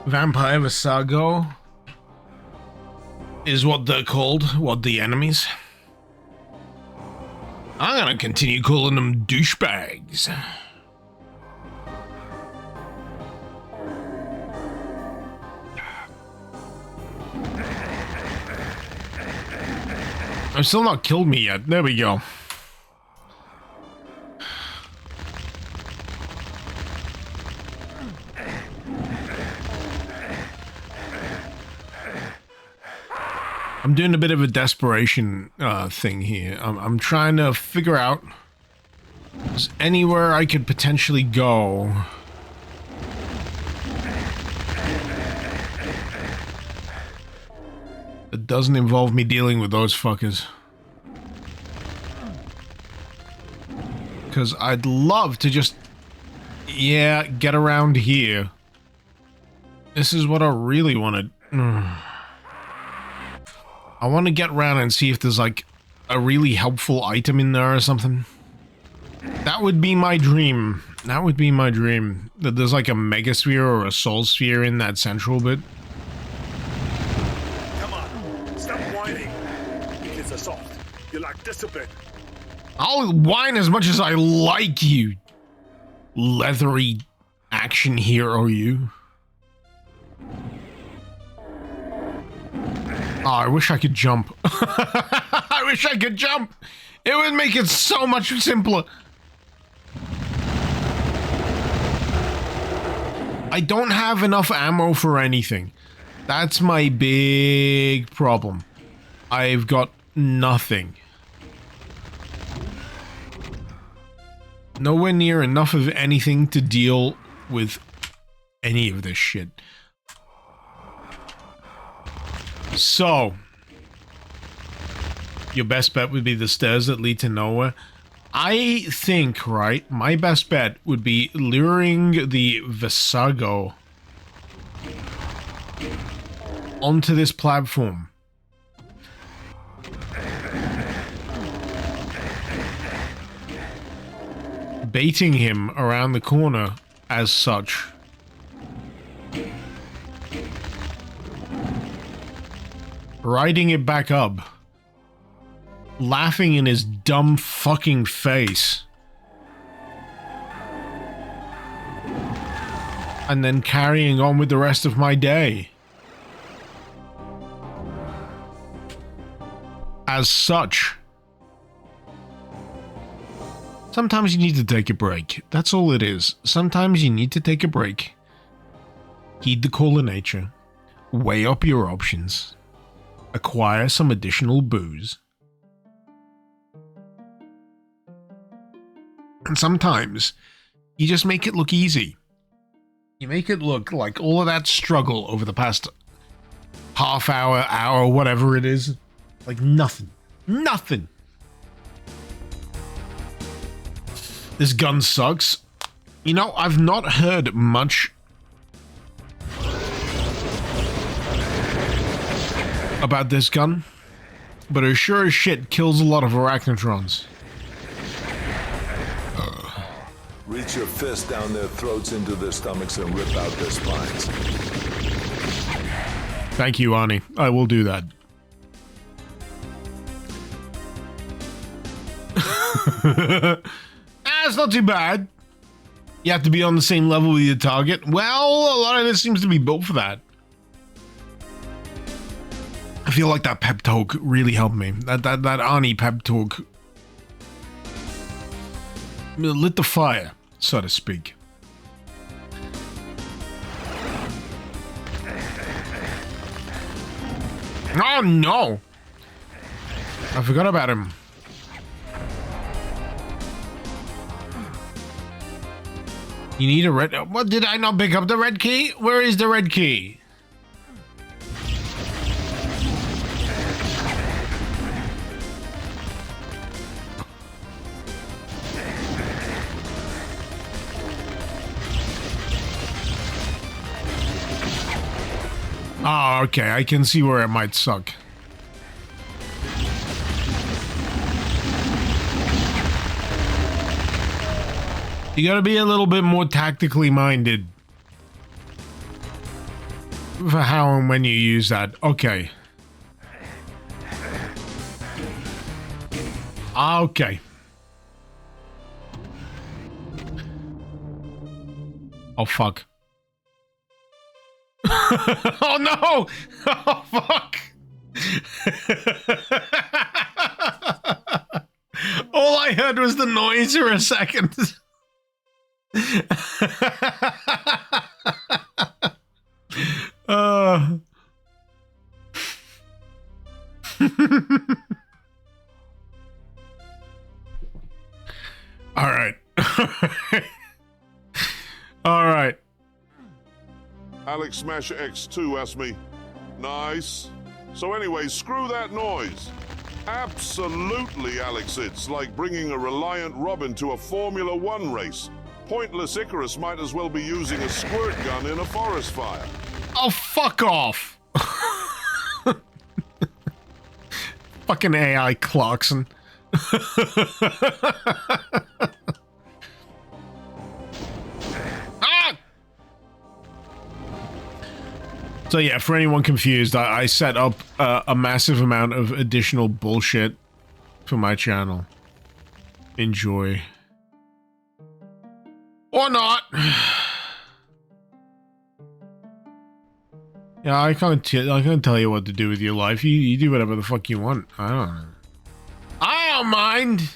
Vampire Visago is what they're called, what the enemies. I'm gonna continue calling them douchebags. I've still not killed me yet. There we go. I'm doing a bit of a desperation thing here. I'm trying to figure out if there's anywhere I could potentially go. It doesn't involve me dealing with those fuckers. Because I'd love to just, yeah, get around here. This is what I really wanted. I want to get around and see if there's like a really helpful item in there or something. That would be my dream. That would be my dream. That there's like a megasphere or a soul sphere in that central bit. You lack discipline. I'll whine as much as I like, you leathery action hero, you. Oh, I wish I could jump. I wish I could jump. It would make it so much simpler. I don't have enough ammo for anything. That's my big problem. I've got nothing. Nowhere near enough of anything to deal with any of this shit. So, your best bet would be the stairs that lead to nowhere. I think, right, my best bet would be luring the Visago onto this platform. Baiting him around the corner as such. Riding it back up. Laughing in his dumb fucking face. And then carrying on with the rest of my day. As such. Sometimes you need to take a break. That's all it is. Sometimes you need to take a break. Heed the call of nature. Weigh up your options. Acquire some additional booze. And sometimes you just make it look easy. You make it look like all of that struggle over the past half hour, whatever it is, like nothing. Nothing. This gun sucks. You know, I've not heard much about this gun, but it sure as shit kills a lot of arachnotrons. Reach your fist down their throats into their stomachs and rip out their spines. Thank you, Arnie. I will do that. It's not too bad. You have to be on the same level with your target. Well, a lot of this seems to be built for that. I feel like that pep talk really helped me. That Arnie pep talk lit the fire, so to speak. Oh no! I forgot about him. You need a red... What, did I not pick up the red key? Where is the red key? Oh, okay. I can see where it might suck. You gotta be a little bit more tactically minded for how and when you use that. Okay. Okay. Oh, fuck. Oh, no! Oh, fuck! All I heard was the noise for a second. All right. All right. Alex Smasher X2 asked me, nice. So anyway, screw that noise. Absolutely, Alex, it's like bringing a Reliant Robin to a Formula One race. Pointless Icarus might as well be using a squirt gun in a forest fire. Oh, fuck off. Fucking AI Clarkson. Ah! So yeah, for anyone confused, I set up a massive amount of additional bullshit for my channel. Enjoy. Or not. Yeah, I can't tell you what to do with your life. You do whatever the fuck you want. I don't know. I don't mind.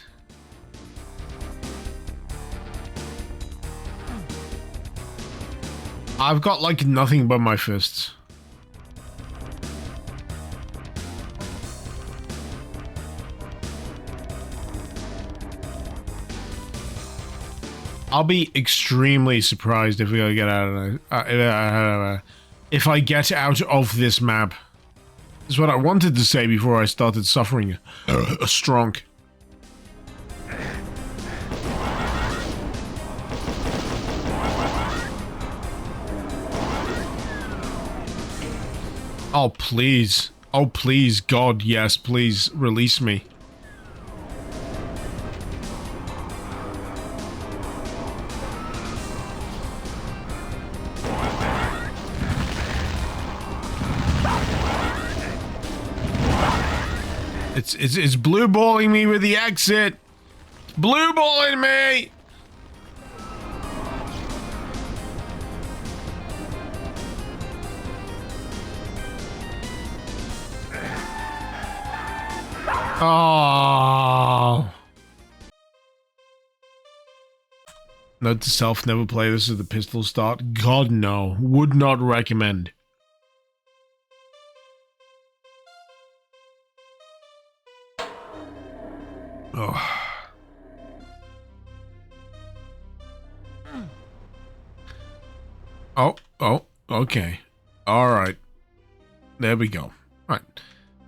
I've got like nothing but my fists. I'll be extremely surprised if we get out of if I get out of this map. Is what I wanted to say before I started suffering a strong. Oh please, God, yes, please release me. It's blue balling me with the exit. Blue balling me. Oh. Note to self, never play this as the pistol start. God no, would not recommend. Oh. Oh, okay. Alright. There we go. Right.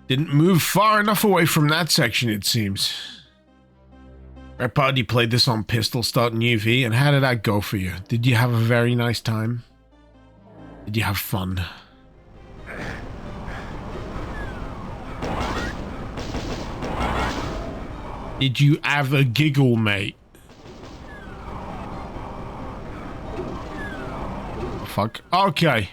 Didn't move far enough away from that section, it seems. Red Party played this on Pistol Start and UV, and how did that go for you? Did you have a very nice time? Did you have fun? Did you have a giggle, mate? Fuck. Okay.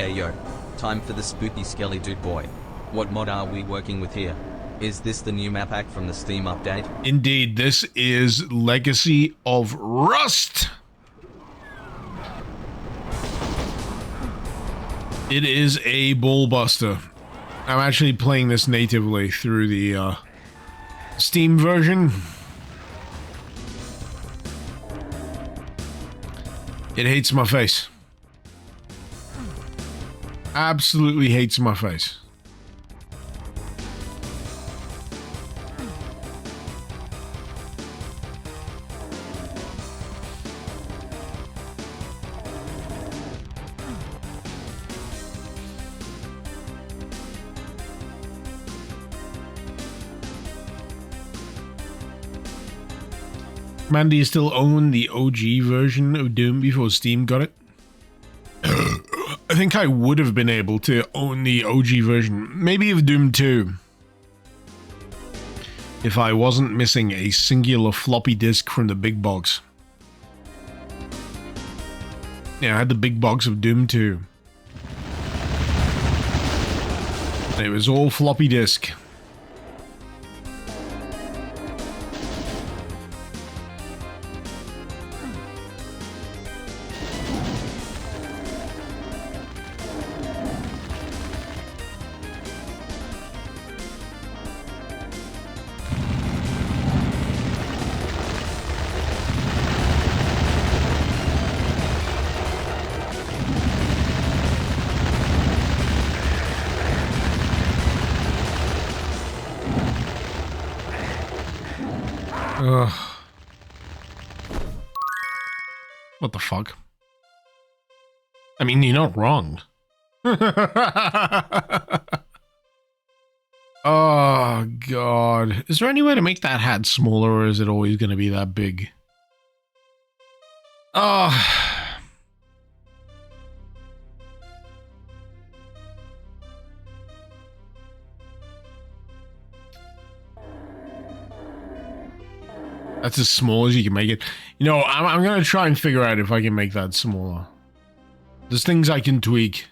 Hey yo, time for the spooky skelly dude boy. What mod are we working with here? Is this the new map pack from the Steam update? Indeed, this is Legacy of Rust. It is a ballbuster. I'm actually playing this natively through the Steam version. It hates my face. Absolutely hates my face. Man, do you still own the OG version of Doom before Steam got it? I think I would have been able to own the OG version, maybe of Doom 2, if I wasn't missing a singular floppy disk from the big box. Yeah, I had the big box of Doom 2. It was all floppy disk. Ugh. What the fuck? I mean, you're not wrong. Oh, God. Is there any way to make that hat smaller, or is it always going to be that big? Oh. That's as small as you can make it. You know, I'm going to try and figure out if I can make that smaller. There's things I can tweak.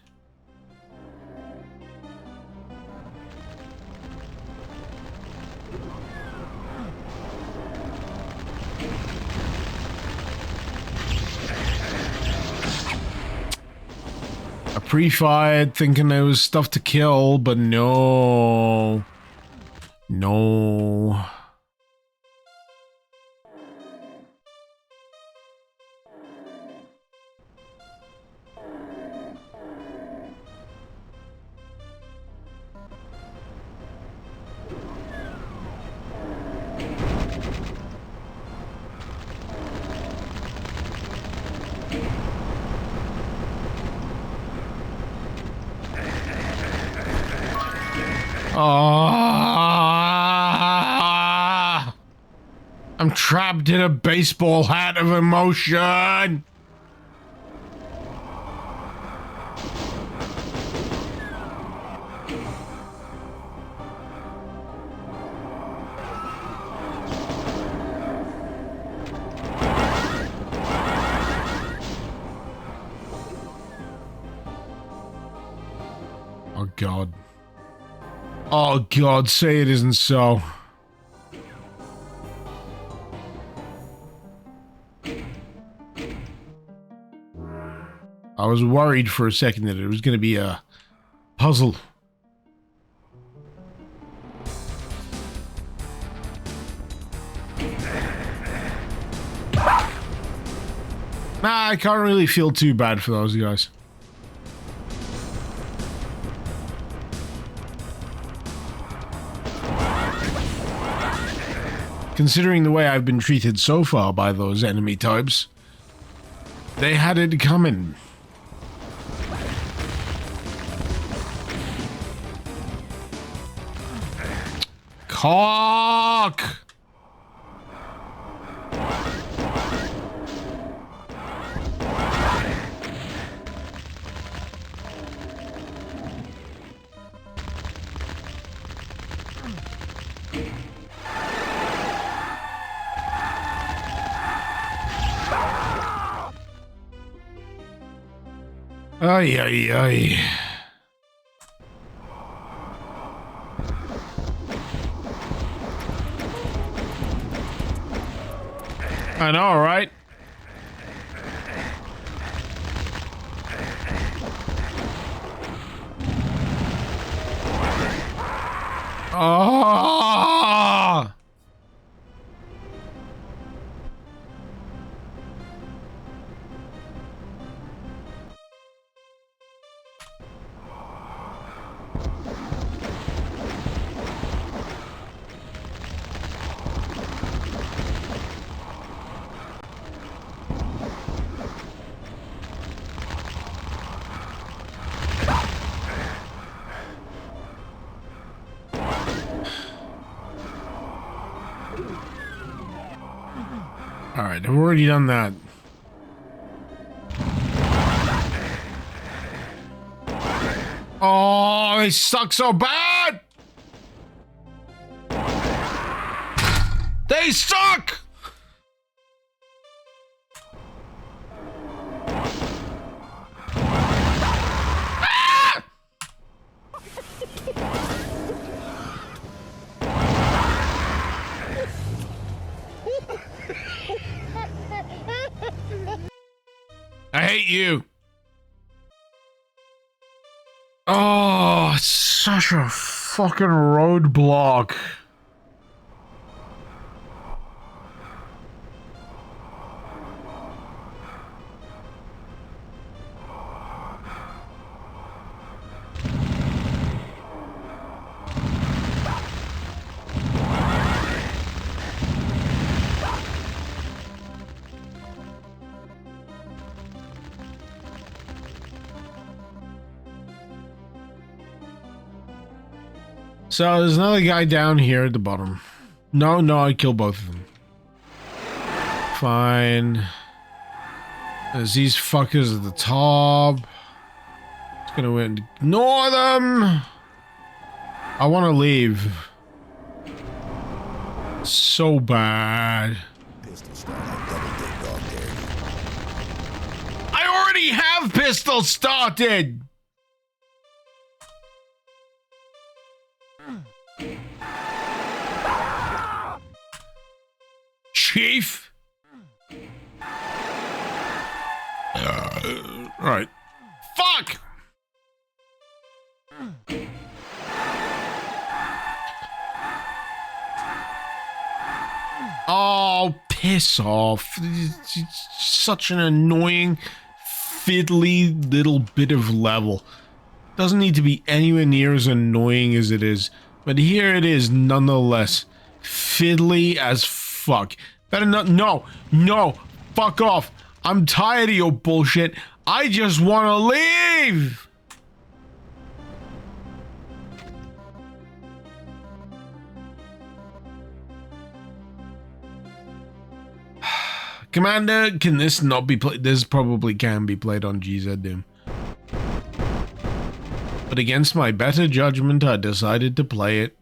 I pre-fired thinking there was stuff to kill, but no. No. I'm trapped in a baseball hat of emotion. Oh God. Oh God, say it isn't so. I was worried for a second that it was going to be a puzzle. Nah, I can't really feel too bad for those guys. Considering the way I've been treated so far by those enemy types, they had it coming. Cock! Ay, ay, ay. I know, right? Oh! All right, I've already done that. Oh, they suck so bad! They suck! Ah! I hate you. Oh, it's such a fucking roadblock. So there's another guy down here at the bottom. No, I killed both of them. Fine. There's these fuckers at the top. Just gonna ignore them. I want to leave. So bad. I already have pistol started. Chief? Right. Fuck! Oh, piss off. It's such an annoying, fiddly little bit of level. Doesn't need to be anywhere near as annoying as it is. But here it is nonetheless. Fiddly as fuck. Better not. No. Fuck off. I'm tired of your bullshit. I just want to leave. Commander, can this not be played? This probably can be played on GZ Doom. But against my better judgment, I decided to play it.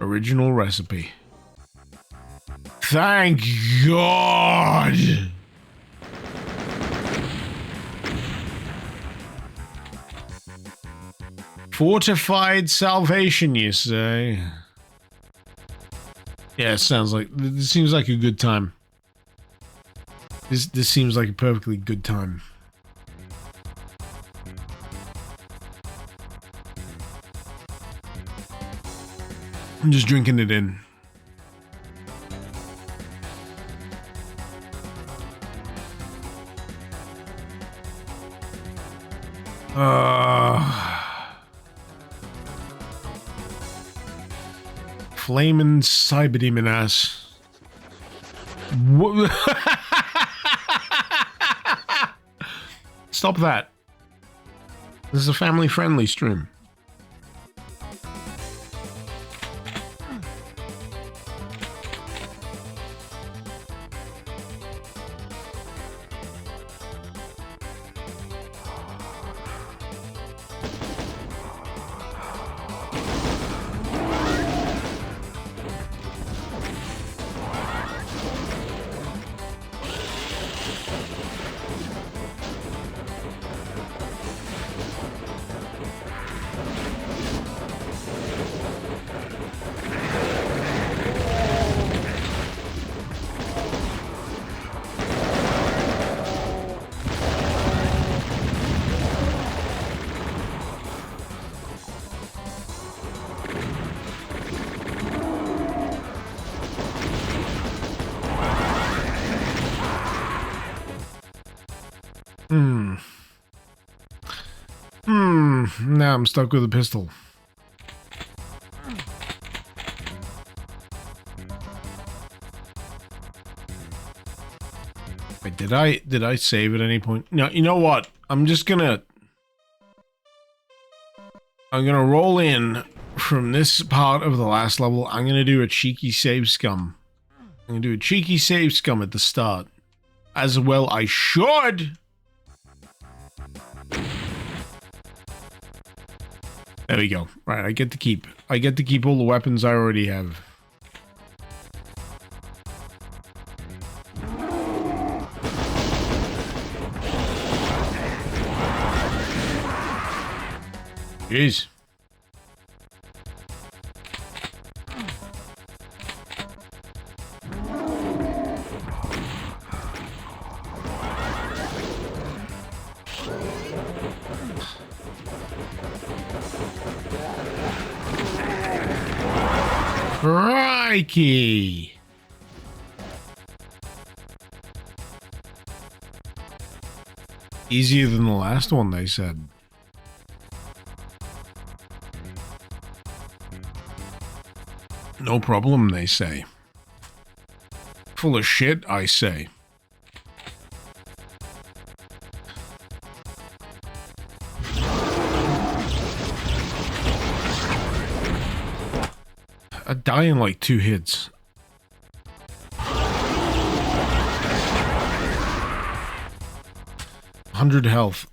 Original recipe. Thank God! Fortified salvation, you say? Yeah, it seems like a good time. This seems like a perfectly good time. I'm just drinking it in. Flamin' cyber demon ass. Stop that. This is a family-friendly stream. Now I'm stuck with a pistol. Wait, did I save at any point? No, you know what? I'm gonna roll in from this part of the last level. I'm gonna do a cheeky save scum. I'm gonna do a cheeky save scum at the start. As well I should. There we go. Right, I get to keep all the weapons I already have. Jeez. Crikey! Easier than the last one, they said. No problem, they say. Full of shit, I say. I die in like 2 hits. $100 health.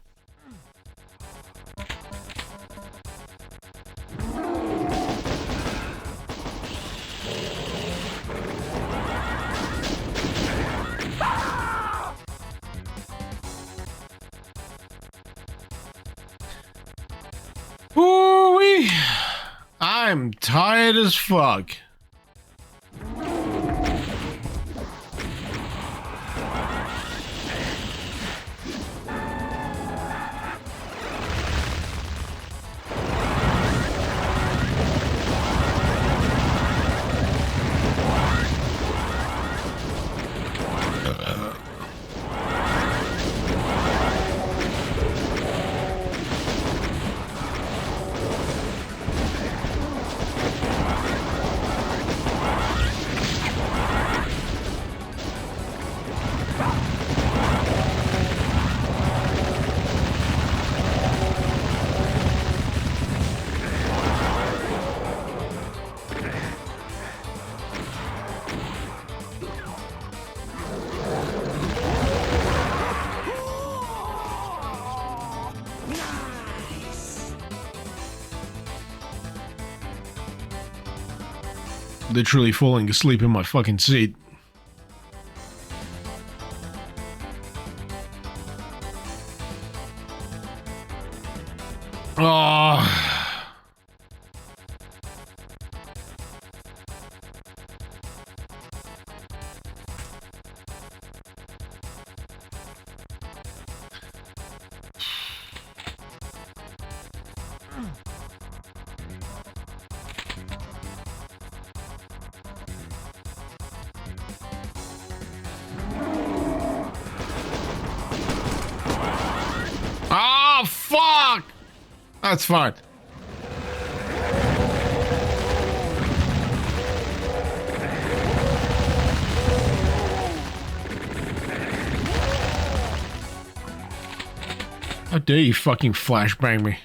Ooh-wee. I'm tired as fuck. Literally falling asleep in my fucking seat. Oh. Oh, fuck! That's fine. How dare you fucking flashbang me?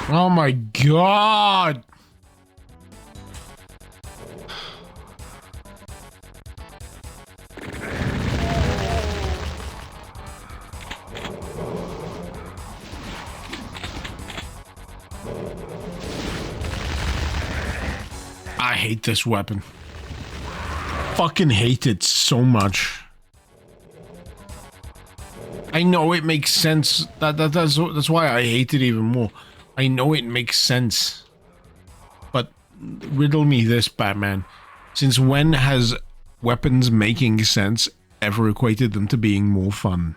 Oh my god! I hate this weapon. fucking hate it so much. I know it makes sense. That's why I hate it even more. I know it makes sense. But riddle me this, Batman. Since when has weapons making sense ever equated them to being more fun?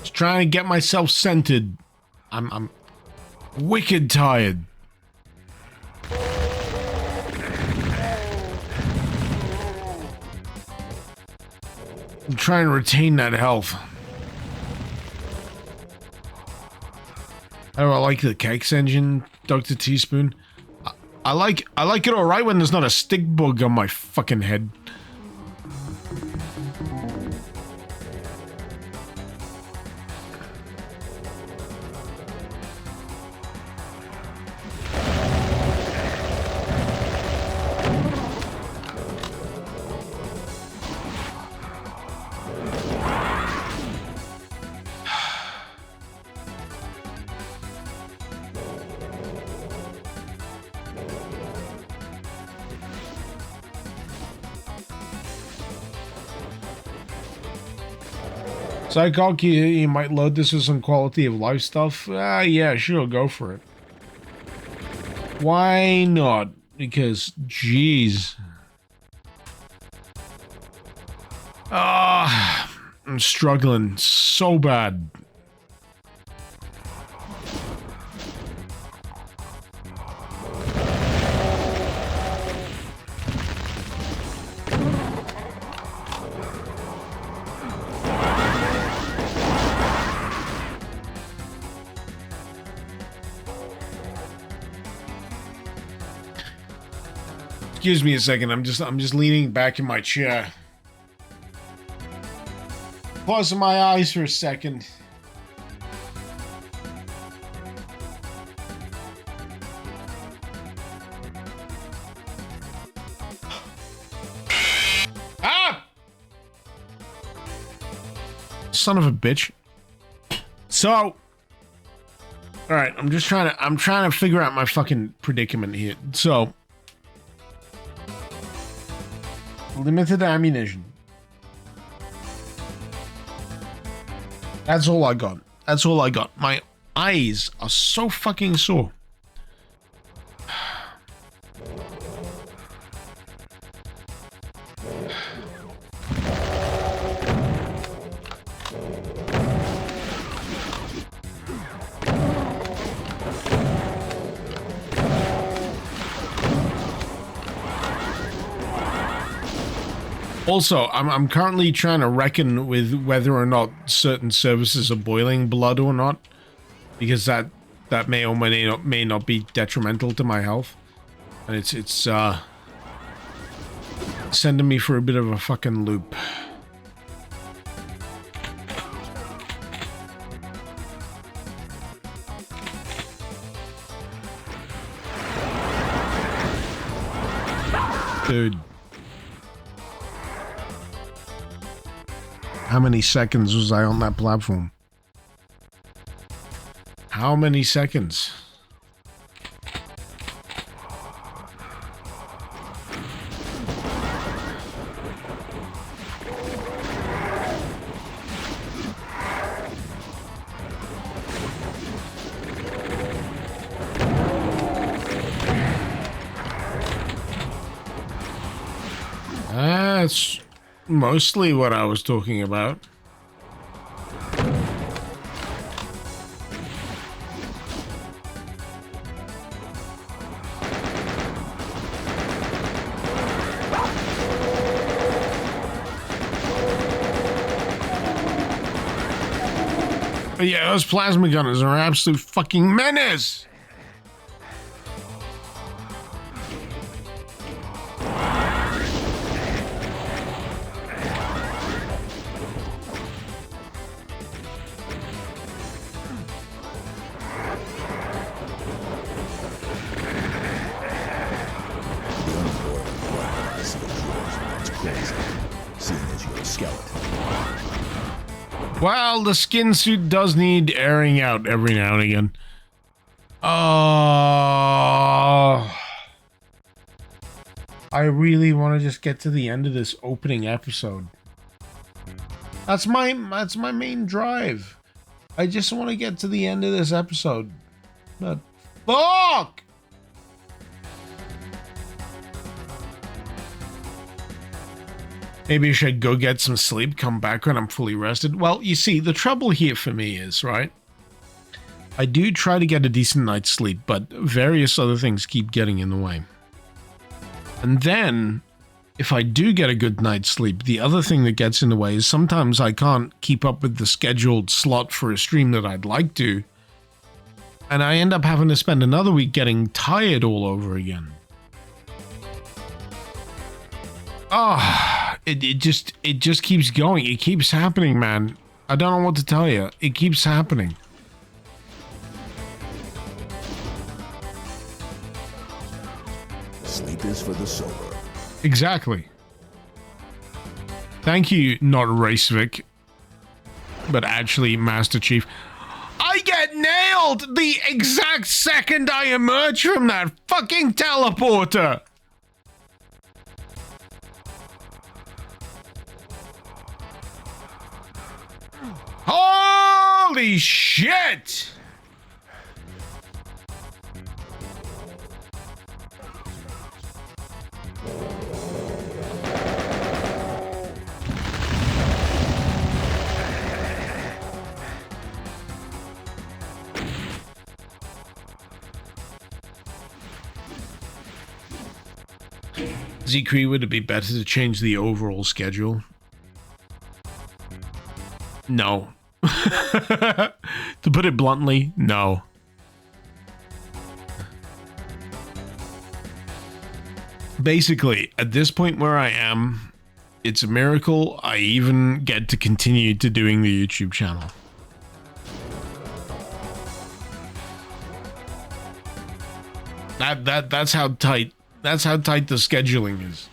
Just trying to get myself centered. I'm wicked tired. I'm trying to retain that health. I like the Kex engine, Dr. Teaspoon. I like it alright when there's not a stick bug on my fucking head. Psychonk, you might load this with some quality of life stuff. Yeah, sure, go for it. Why not? Because, jeez. I'm struggling so bad. Excuse me a second. I'm just leaning back in my chair. Closing my eyes for a second. Ah! Son of a bitch. So, all right, I'm trying to figure out my fucking predicament here. So, limited ammunition. That's all I got. That's all I got. My eyes are so fucking sore. Also, I'm currently trying to reckon with whether or not certain services are boiling blood or not, because that may or may not be detrimental to my health, and it's sending me for a bit of a fucking loop. Dude. How many seconds was I on that platform? How many seconds? That's mostly what I was talking about. But yeah, those plasma gunners are an absolute fucking menace! Well, the skin suit does need airing out every now and again. I really want to just get to the end of this opening episode. That's my main drive. I just want to get to the end of this episode. But fuck! Maybe I should go get some sleep, come back when I'm fully rested. Well, you see, the trouble here for me is, right? I do try to get a decent night's sleep, but various other things keep getting in the way. And then, if I do get a good night's sleep, the other thing that gets in the way is sometimes I can't keep up with the scheduled slot for a stream that I'd like to. And I end up having to spend another week getting tired all over again. It just keeps going. It keeps happening, man. I don't know what to tell you. It keeps happening. Sleep is for the sober. Exactly. Thank you, not Racevic, but actually Master Chief. I get nailed the exact second I emerge from that fucking teleporter. Holy shit! Zekri, would it be better to change the overall schedule? No. To put it bluntly, no. Basically, at this point where I am, it's a miracle I even get to continue to doing the YouTube channel. That's how tight the scheduling is.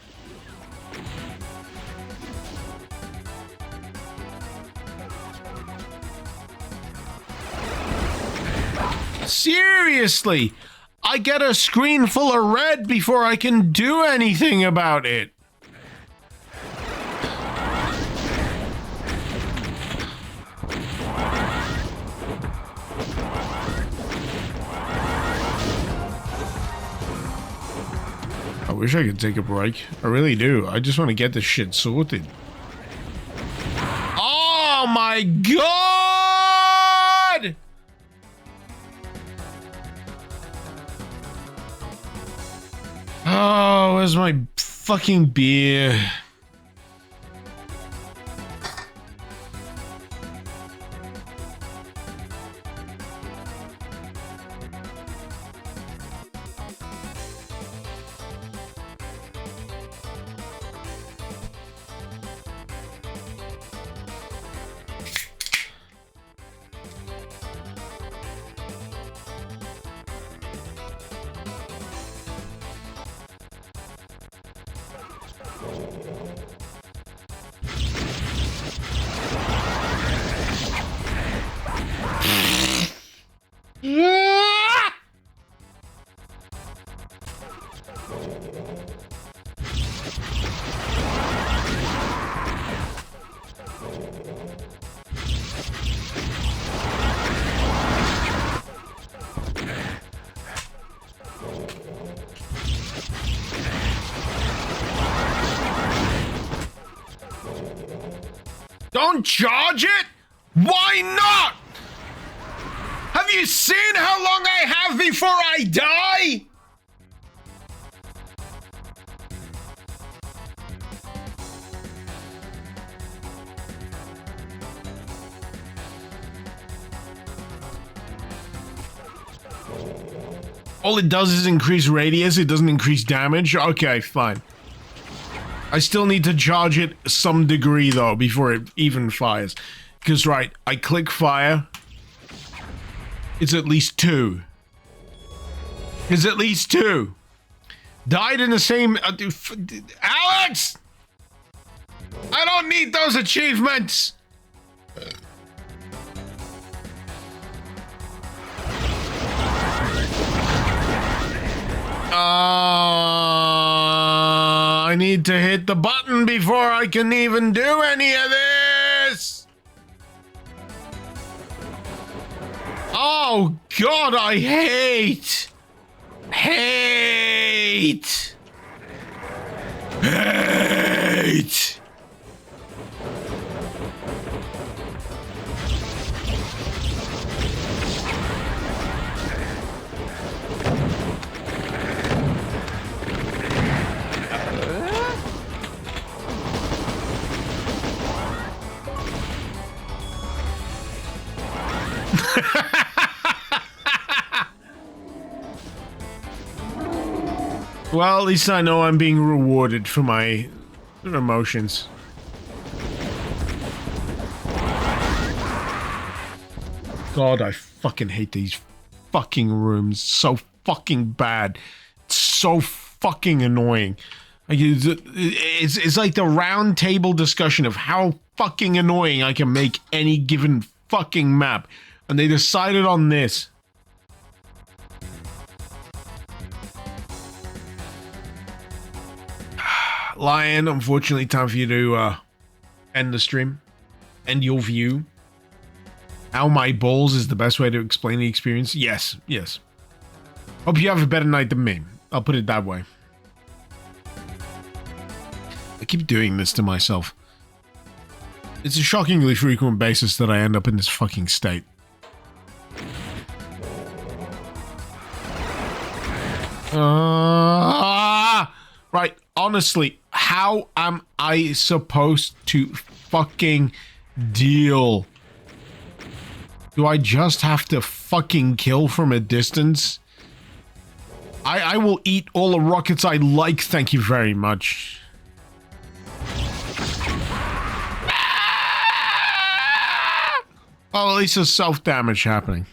Seriously, I get a screen full of red before I can do anything about it. I wish I could take a break. I really do. I just want to get this shit sorted. Oh my god! Oh, where's my fucking beer? Don't charge it? Why not? Have you seen how long I have before I die? All it does is increase radius, it doesn't increase damage? Okay, fine. I still need to charge it some degree though before it even fires. Because right, I click fire. It's at least 2. It's at least 2. Died in the same... Alex! I don't need those achievements! I need to hit the button before I can even do any of this. Oh God, I hate. Well, at least I know I'm being rewarded for my emotions. God, I fucking hate these fucking rooms. So fucking bad. It's so fucking annoying. Like, it's like the round table discussion of how fucking annoying I can make any given fucking map. And they decided on this. Lion, unfortunately, time for you to end the stream. End your view. Ow my balls is the best way to explain the experience. Yes, yes. Hope you have a better night than me. I'll put it that way. I keep doing this to myself. It's a shockingly frequent basis that I end up in this fucking state. Right, honestly, how am I supposed to fucking deal? Do I just have to fucking kill from a distance? I will eat all the rockets I like, thank you very much. Oh, at least there's self-damage happening.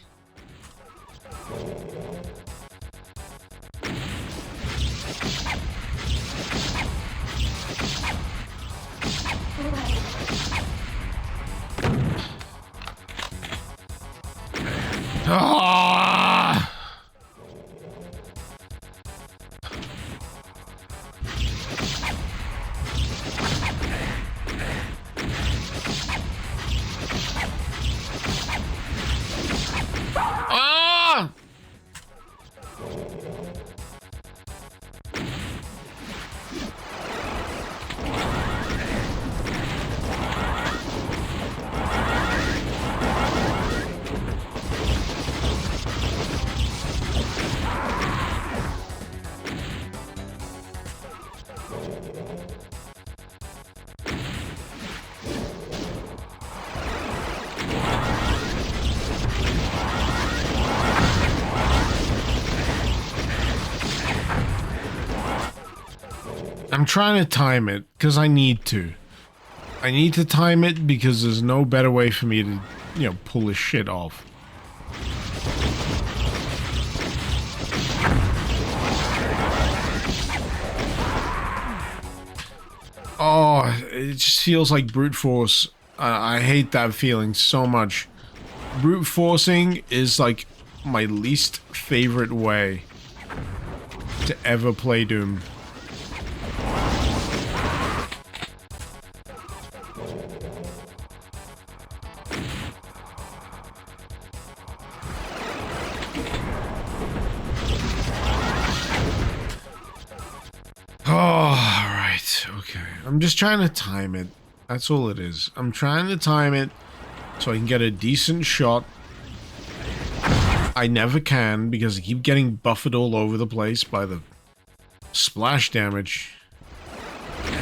Ah! Ah! I'm trying to time it because I need to. I need to time it because there's no better way for me to, you know, pull this shit off. Oh, it just feels like brute force. I hate that feeling so much. Brute forcing is like my least favorite way to ever play Doom. I'm just trying to time it. That's all it is. I'm trying to time it so I can get a decent shot. I never can because I keep getting buffeted all over the place by the splash damage. And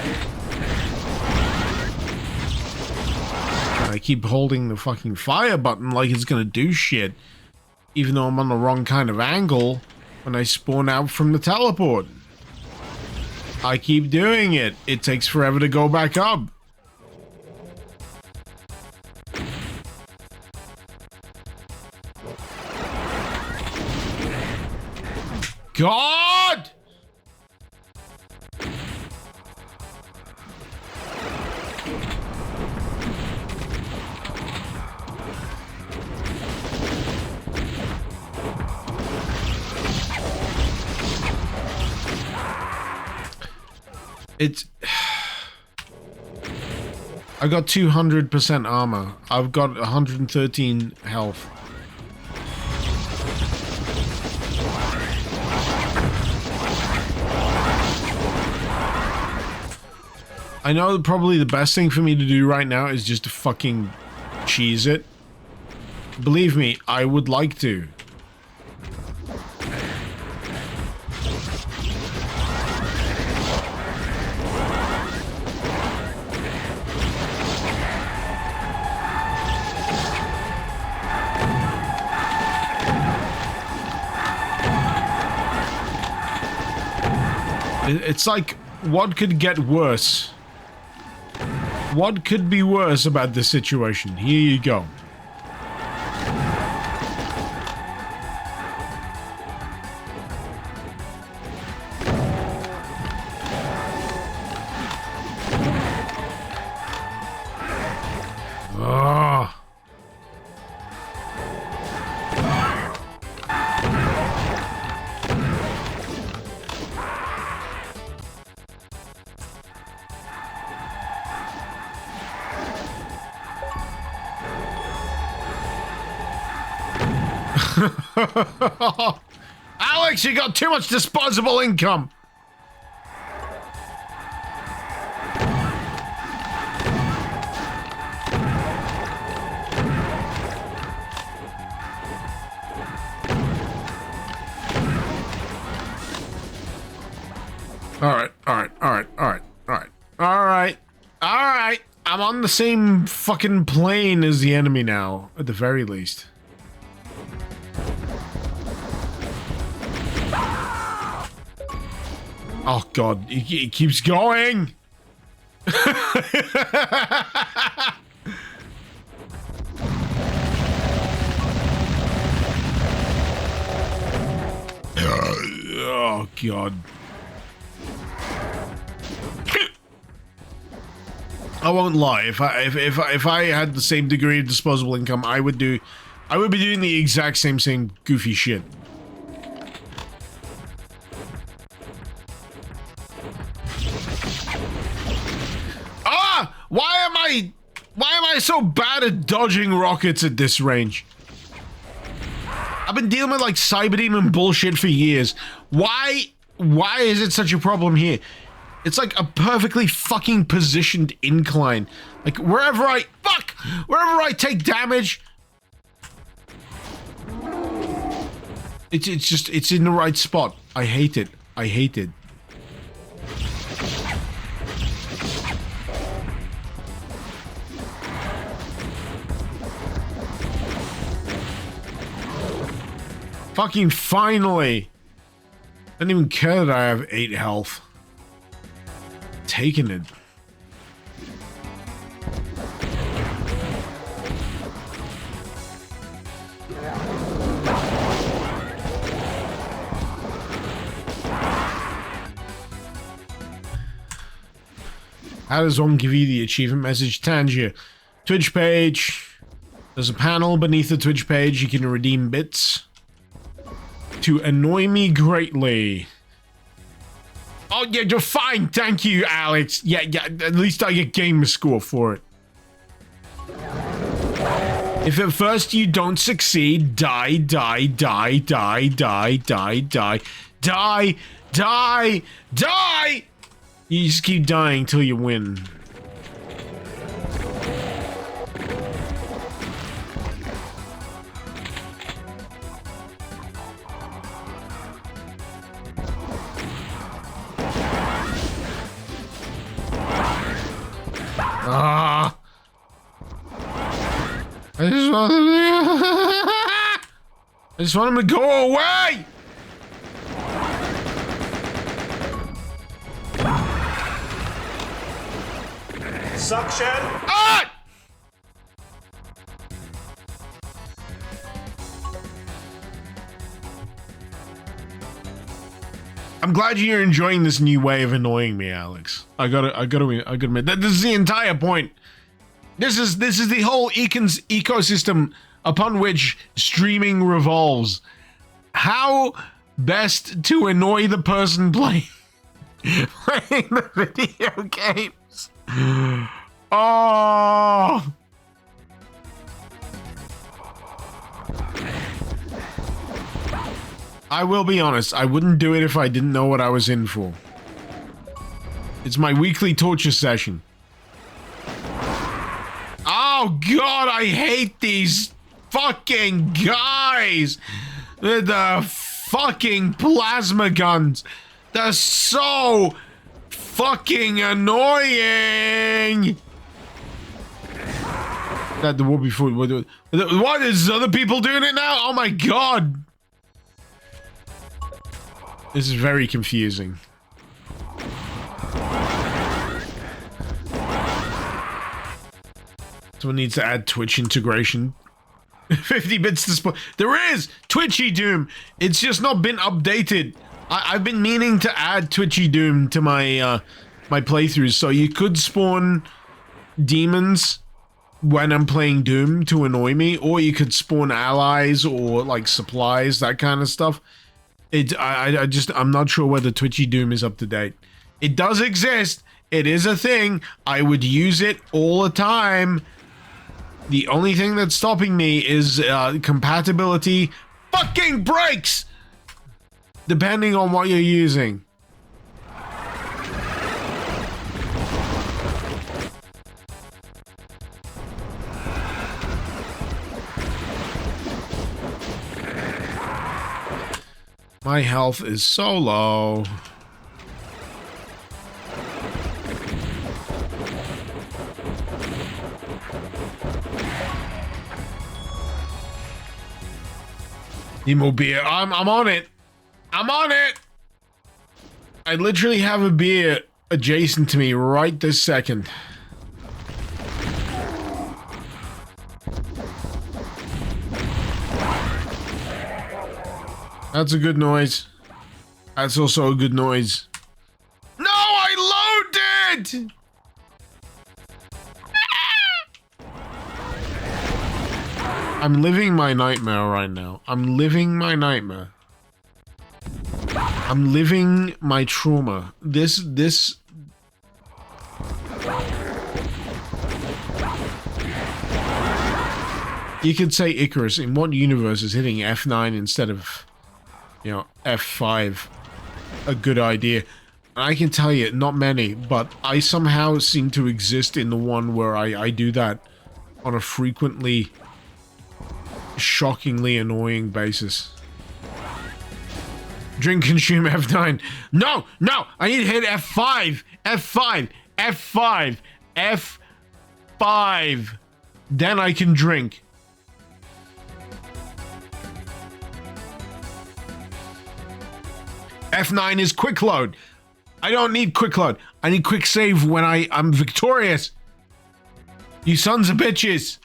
I keep holding the fucking fire button like it's gonna do shit, even though I'm on the wrong kind of angle when I spawn out from the teleport. I keep doing it. It takes forever to go back up. God! It's... I got 200% armor. I've got 113 health. I know probably the best thing for me to do right now is just to fucking cheese it. Believe me, I would like to. It's like, what could get worse? What could be worse about this situation? Here you go. Ah. Alex, you got too much disposable income. Alright. I'm on the same fucking plane as the enemy now, at the very least. Oh god, it keeps going! Oh god. I won't lie, if I had the same degree of disposable income, I would be doing the exact same goofy shit. Why am I so bad at dodging rockets at this range? I've been dealing with like cyber demon bullshit for years. Why is it such a problem here? It's like a perfectly fucking positioned incline. Like wherever I take damage, it's in the right spot. I hate it. Fucking finally! I don't even care that I have 8 health. Taking it. How does one give you the achievement message? Tangier. Twitch page. There's a panel beneath the Twitch page. You can redeem bits. To annoy me greatly. Oh, yeah, you're fine. Thank you, Alex. Yeah, at least I get gamer score for it. If at first you don't succeed, die. You just keep dying till you win. I just want him to go away! Suction! Ah! I'm glad you're enjoying this new way of annoying me, Alex. I gotta admit that this is the entire point. This is the whole ecosystem upon which streaming revolves. How best to annoy the person playing. Playing the video games. Oh. I will be honest, I wouldn't do it if I didn't know what I was in for. It's my weekly torture session. Oh god, I hate these fucking guys with the fucking plasma guns. They're so fucking annoying. That the war before. What is other people doing it now? Oh my god. This is very confusing. Someone needs to add Twitch integration. 50 bits to spawn. There is Twitchy Doom. It's just not been updated. I've been meaning to add Twitchy Doom to my my playthroughs, so you could spawn demons when I'm playing Doom to annoy me, or you could spawn allies or like supplies, that kind of stuff. I'm not sure whether Twitchy Doom is up to date. It does exist. It is a thing. I would use it all the time. The only thing that's stopping me is compatibility fucking breaks, depending on what you're using. My health is so low. Need more beer. I'm on it. I'm on it. I literally have a beer adjacent to me right this second. That's a good noise. That's also a good noise. No, I loaded! I'm living my nightmare right now. I'm living my nightmare. I'm living my trauma. This... You could say Icarus. In what universe is hitting F9 instead of, you know, F5 a good idea? I can tell you, not many, but I somehow seem to exist in the one where I do that on a frequently, shockingly annoying basis. Drink, consume, F9. No, no, I need to hit F5, F5, F5, F5. Then I can drink. F9 is quick load. I don't need quick load. I need quick save when I'm victorious. You sons of bitches.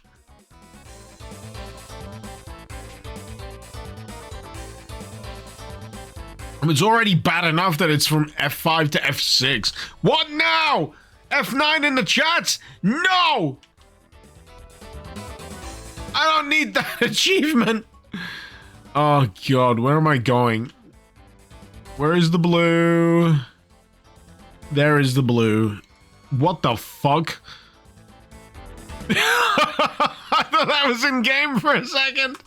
It's already bad enough that it's from F5 to F6. What now? F9 in the chats? No! I don't need that achievement. Oh god, where am I going? Where is the blue? There is the blue. What the fuck? I thought that was in game for a second.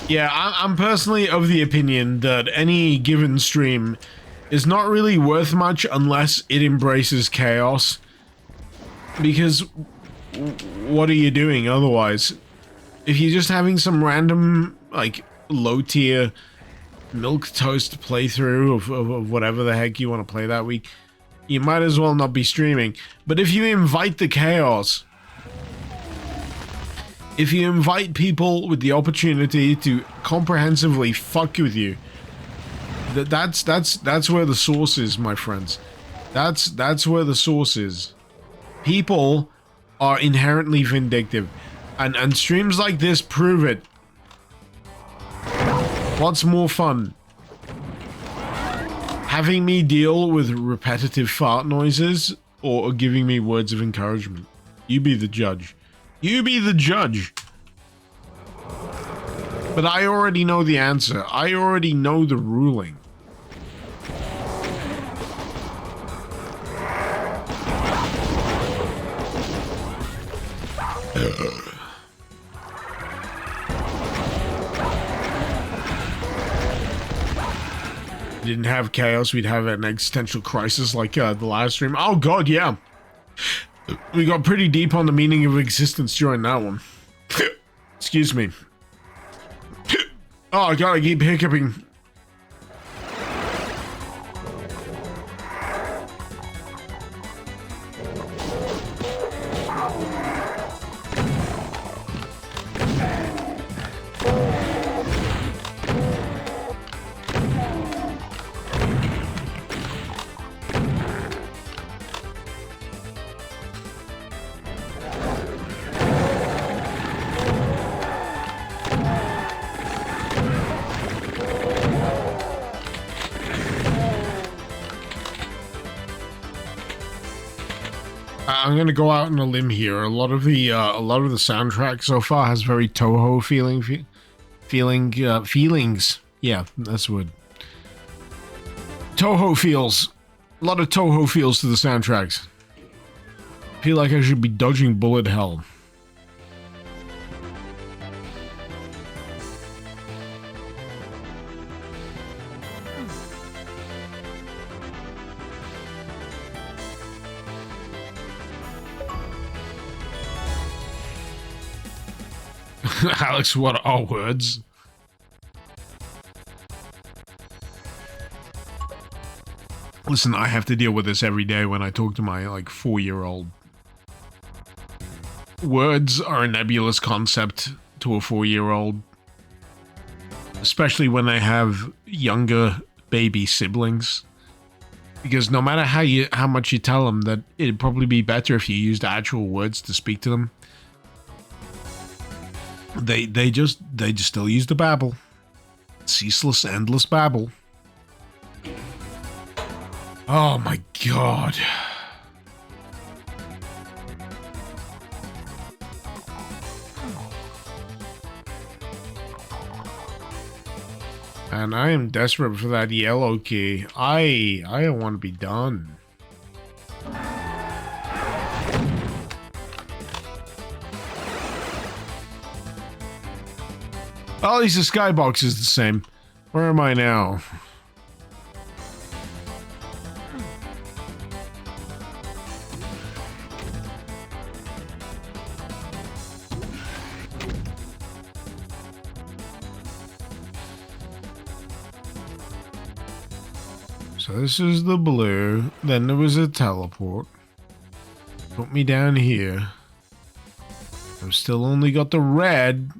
Yeah, I'm personally of the opinion that any given stream is not really worth much unless it embraces chaos. Because what are you doing otherwise? If you're just having some random, like, low-tier milquetoast playthrough of whatever the heck you want to play that week, you might as well not be streaming. But if you invite the chaos, if you invite people with the opportunity to comprehensively fuck with you, that's where the source is, my friends. That's where the source is. People are inherently vindictive. And streams like this prove it. What's more fun? Having me deal with repetitive fart noises or giving me words of encouragement? You be the judge. You be the judge. But I already know the answer. I already know the ruling. Didn't have chaos, we'd have an existential crisis like the last stream. Oh god, yeah. We got pretty deep on the meaning of existence during that one. Excuse me. Oh god, I keep hiccuping. I'm gonna go out on a limb here. A lot of the soundtrack so far has very Toho feelings. Yeah, that's the word. Toho feels. A lot of Toho feels to the soundtracks. I feel like I should be dodging bullet hell. Alex, what are words? Listen, I have to deal with this every day when I talk to my, like, 4-year-old. Words are a nebulous concept to a 4-year-old. Especially when they have younger baby siblings. Because no matter how much you tell them that it'd probably be better if you used actual words to speak to them, they just still use the babble. Ceaseless, endless babble. Oh my god. And I am desperate for that yellow key. I don't want to be done. Oh, at least the skybox is the same. Where am I now? So this is the blue. Then there was a teleport. Put me down here. I've still only got the red.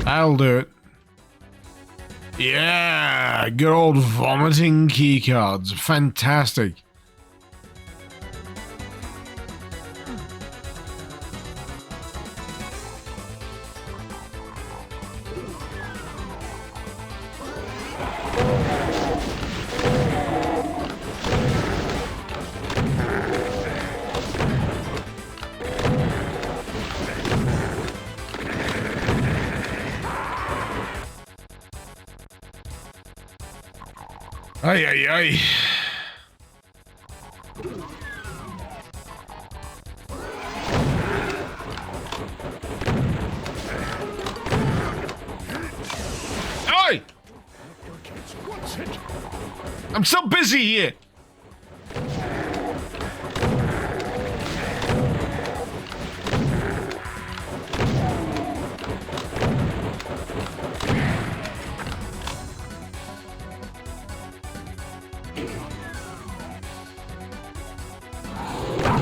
I'll do it. Yeah, good old vomiting keycards. Fantastic. Ay, ay, ay. Oi! I'm so busy here.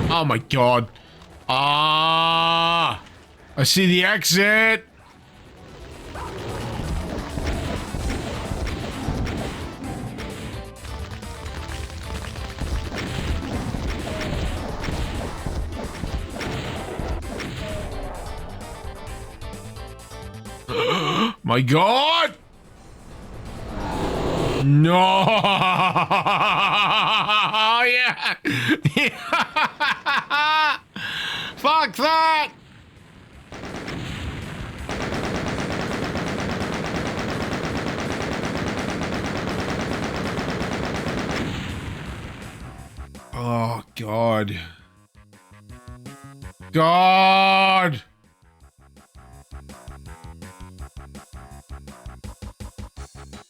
Oh my god. Ah! I see the exit. My God! No! Yeah! Yeah! Fuck that! Oh, God. God!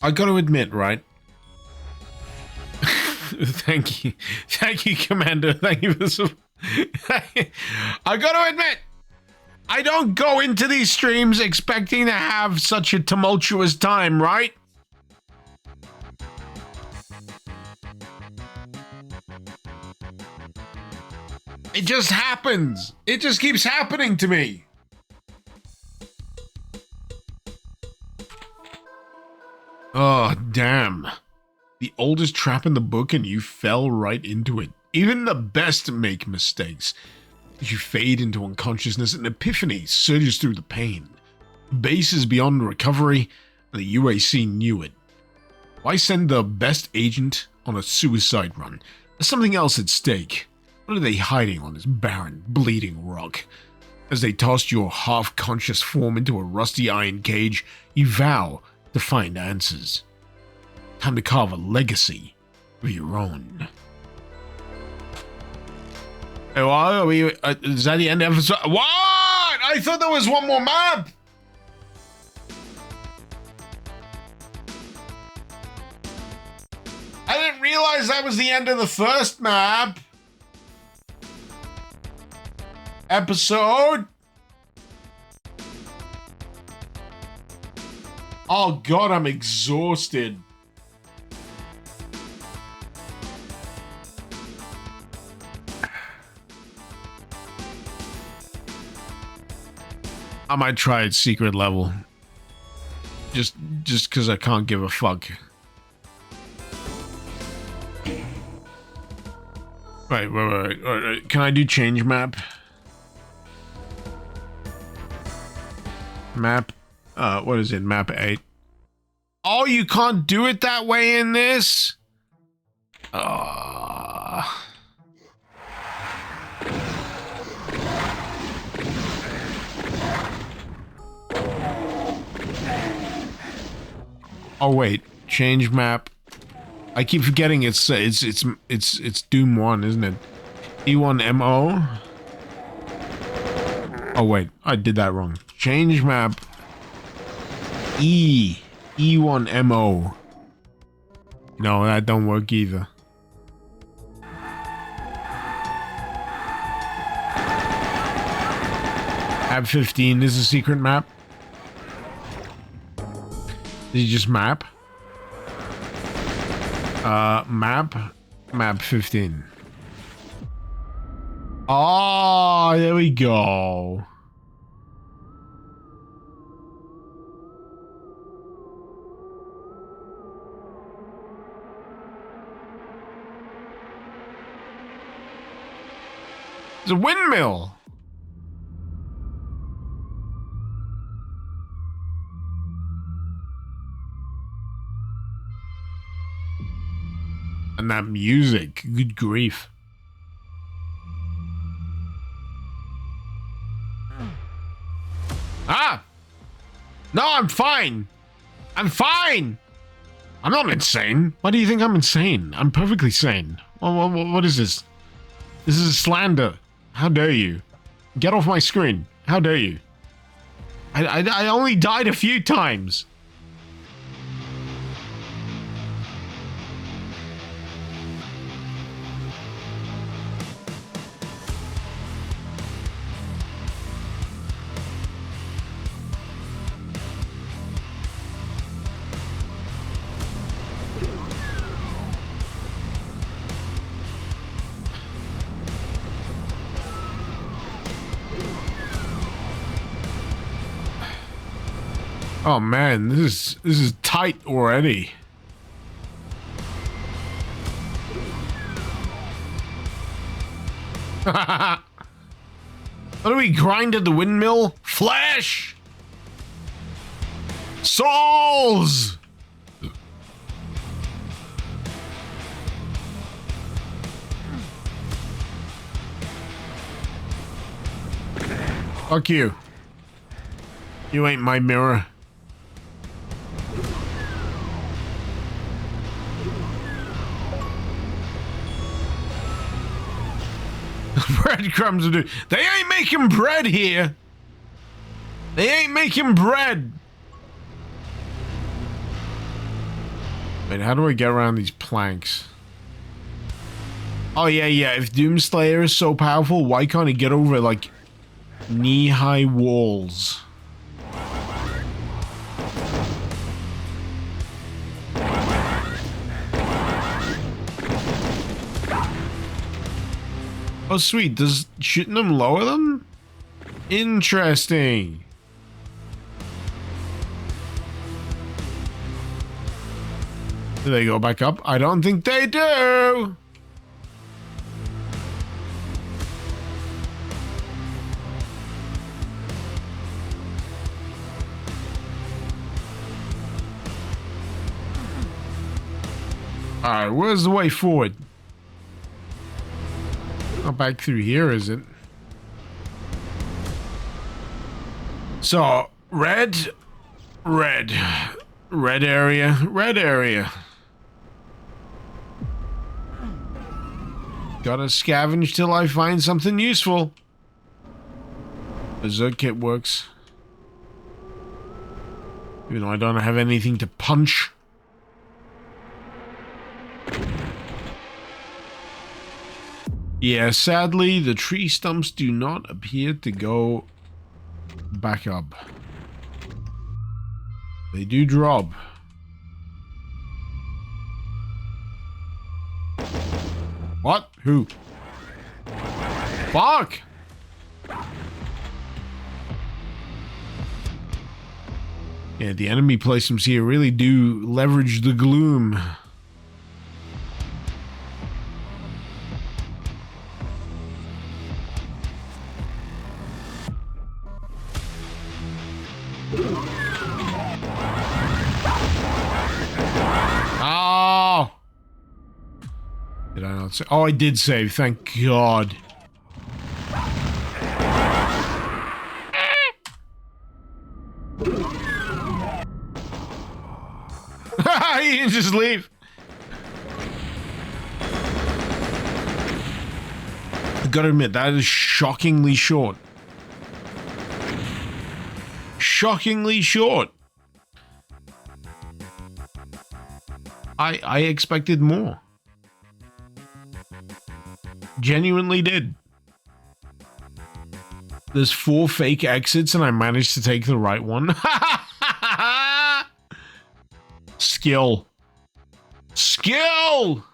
I gotta admit, right? Thank you, Commander. Thank you for some. I gotta admit, I don't go into these streams expecting to have such a tumultuous time, right? It just happens. It just keeps happening to me. Oh, damn. The oldest trap in the book and you fell right into it. Even the best make mistakes. You fade into unconsciousness and epiphany surges through the pain. Base is beyond recovery, and the UAC knew it. Why send the best agent on a suicide run? There's something else at stake. What are they hiding on this barren, bleeding rock? As they tossed your half-conscious form into a rusty iron cage, you vow to find answers. Time to carve a legacy of your own. Hey, what? Are we, is that the end of the episode? What? I thought there was one more map! I didn't realize that was the end of the first map. Episode. Oh God, I'm exhausted. I might try its secret level. Just because I can't give a fuck. Wait. Can I do change map? Map, what is it? Map 8. Oh, you can't do it that way in this? Oh, wait. Change map. I keep forgetting it's Doom 1, isn't it? E1MO? Oh wait, I did that wrong. Change map. E1MO. No, that don't work either. Map 15 is a secret map. Did you just map? Map 15. Oh, there we go. It's a windmill. And that music, good grief. Ah! No, I'm fine. I'm fine. I'm not insane. Why do you think I'm insane? I'm perfectly sane. What is this? This is slander. How dare you? Get off my screen. How dare you? I only died a few times. Oh man, this is tight already. How do we grind at the windmill? Flash! Souls! Fuck you. You ain't my mirror. Breadcrumbs do. They ain't making bread here. They ain't making bread. Wait, how do I get around these planks? Oh, yeah. If Doomslayer is so powerful, why can't he get over, like, knee-high walls? Oh, sweet. Does shooting them lower them? Interesting. Do they go back up? I don't think they do. Alright, where's the way forward? Not back through here, is it? So, red area. Gotta scavenge till I find something useful. Berserk kit works. Even though I don't have anything to punch. Yeah, sadly, the tree stumps do not appear to go back up. They do drop. What? Who? Fuck! Yeah, the enemy placements here really do leverage the gloom. Oh! Did I not save? Oh, I did save, thank God. You can just leave. I gotta admit, that is shockingly short. Shockingly short. I expected more. Genuinely did. There's 4 fake exits and I managed to take the right one. Skill. Skill!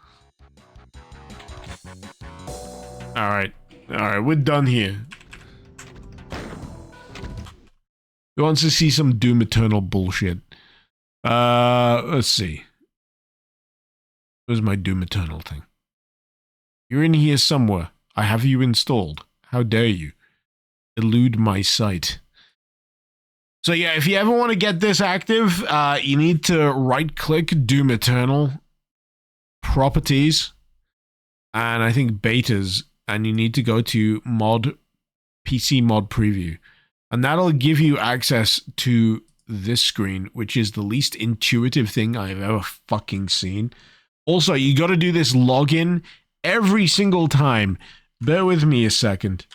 Alright. Alright, we're done here. Who wants to see some Doom Eternal bullshit? Let's see. Where's my Doom Eternal thing? You're in here somewhere. I have you installed. How dare you? Elude my sight. So yeah, if you ever want to get this active, you need to right-click Doom Eternal, Properties, and I think Betas, and you need to go to Mod, PC Mod Preview. And that'll give you access to this screen, which is the least intuitive thing I've ever fucking seen. Also, you got to do this login every single time. Bear with me a second.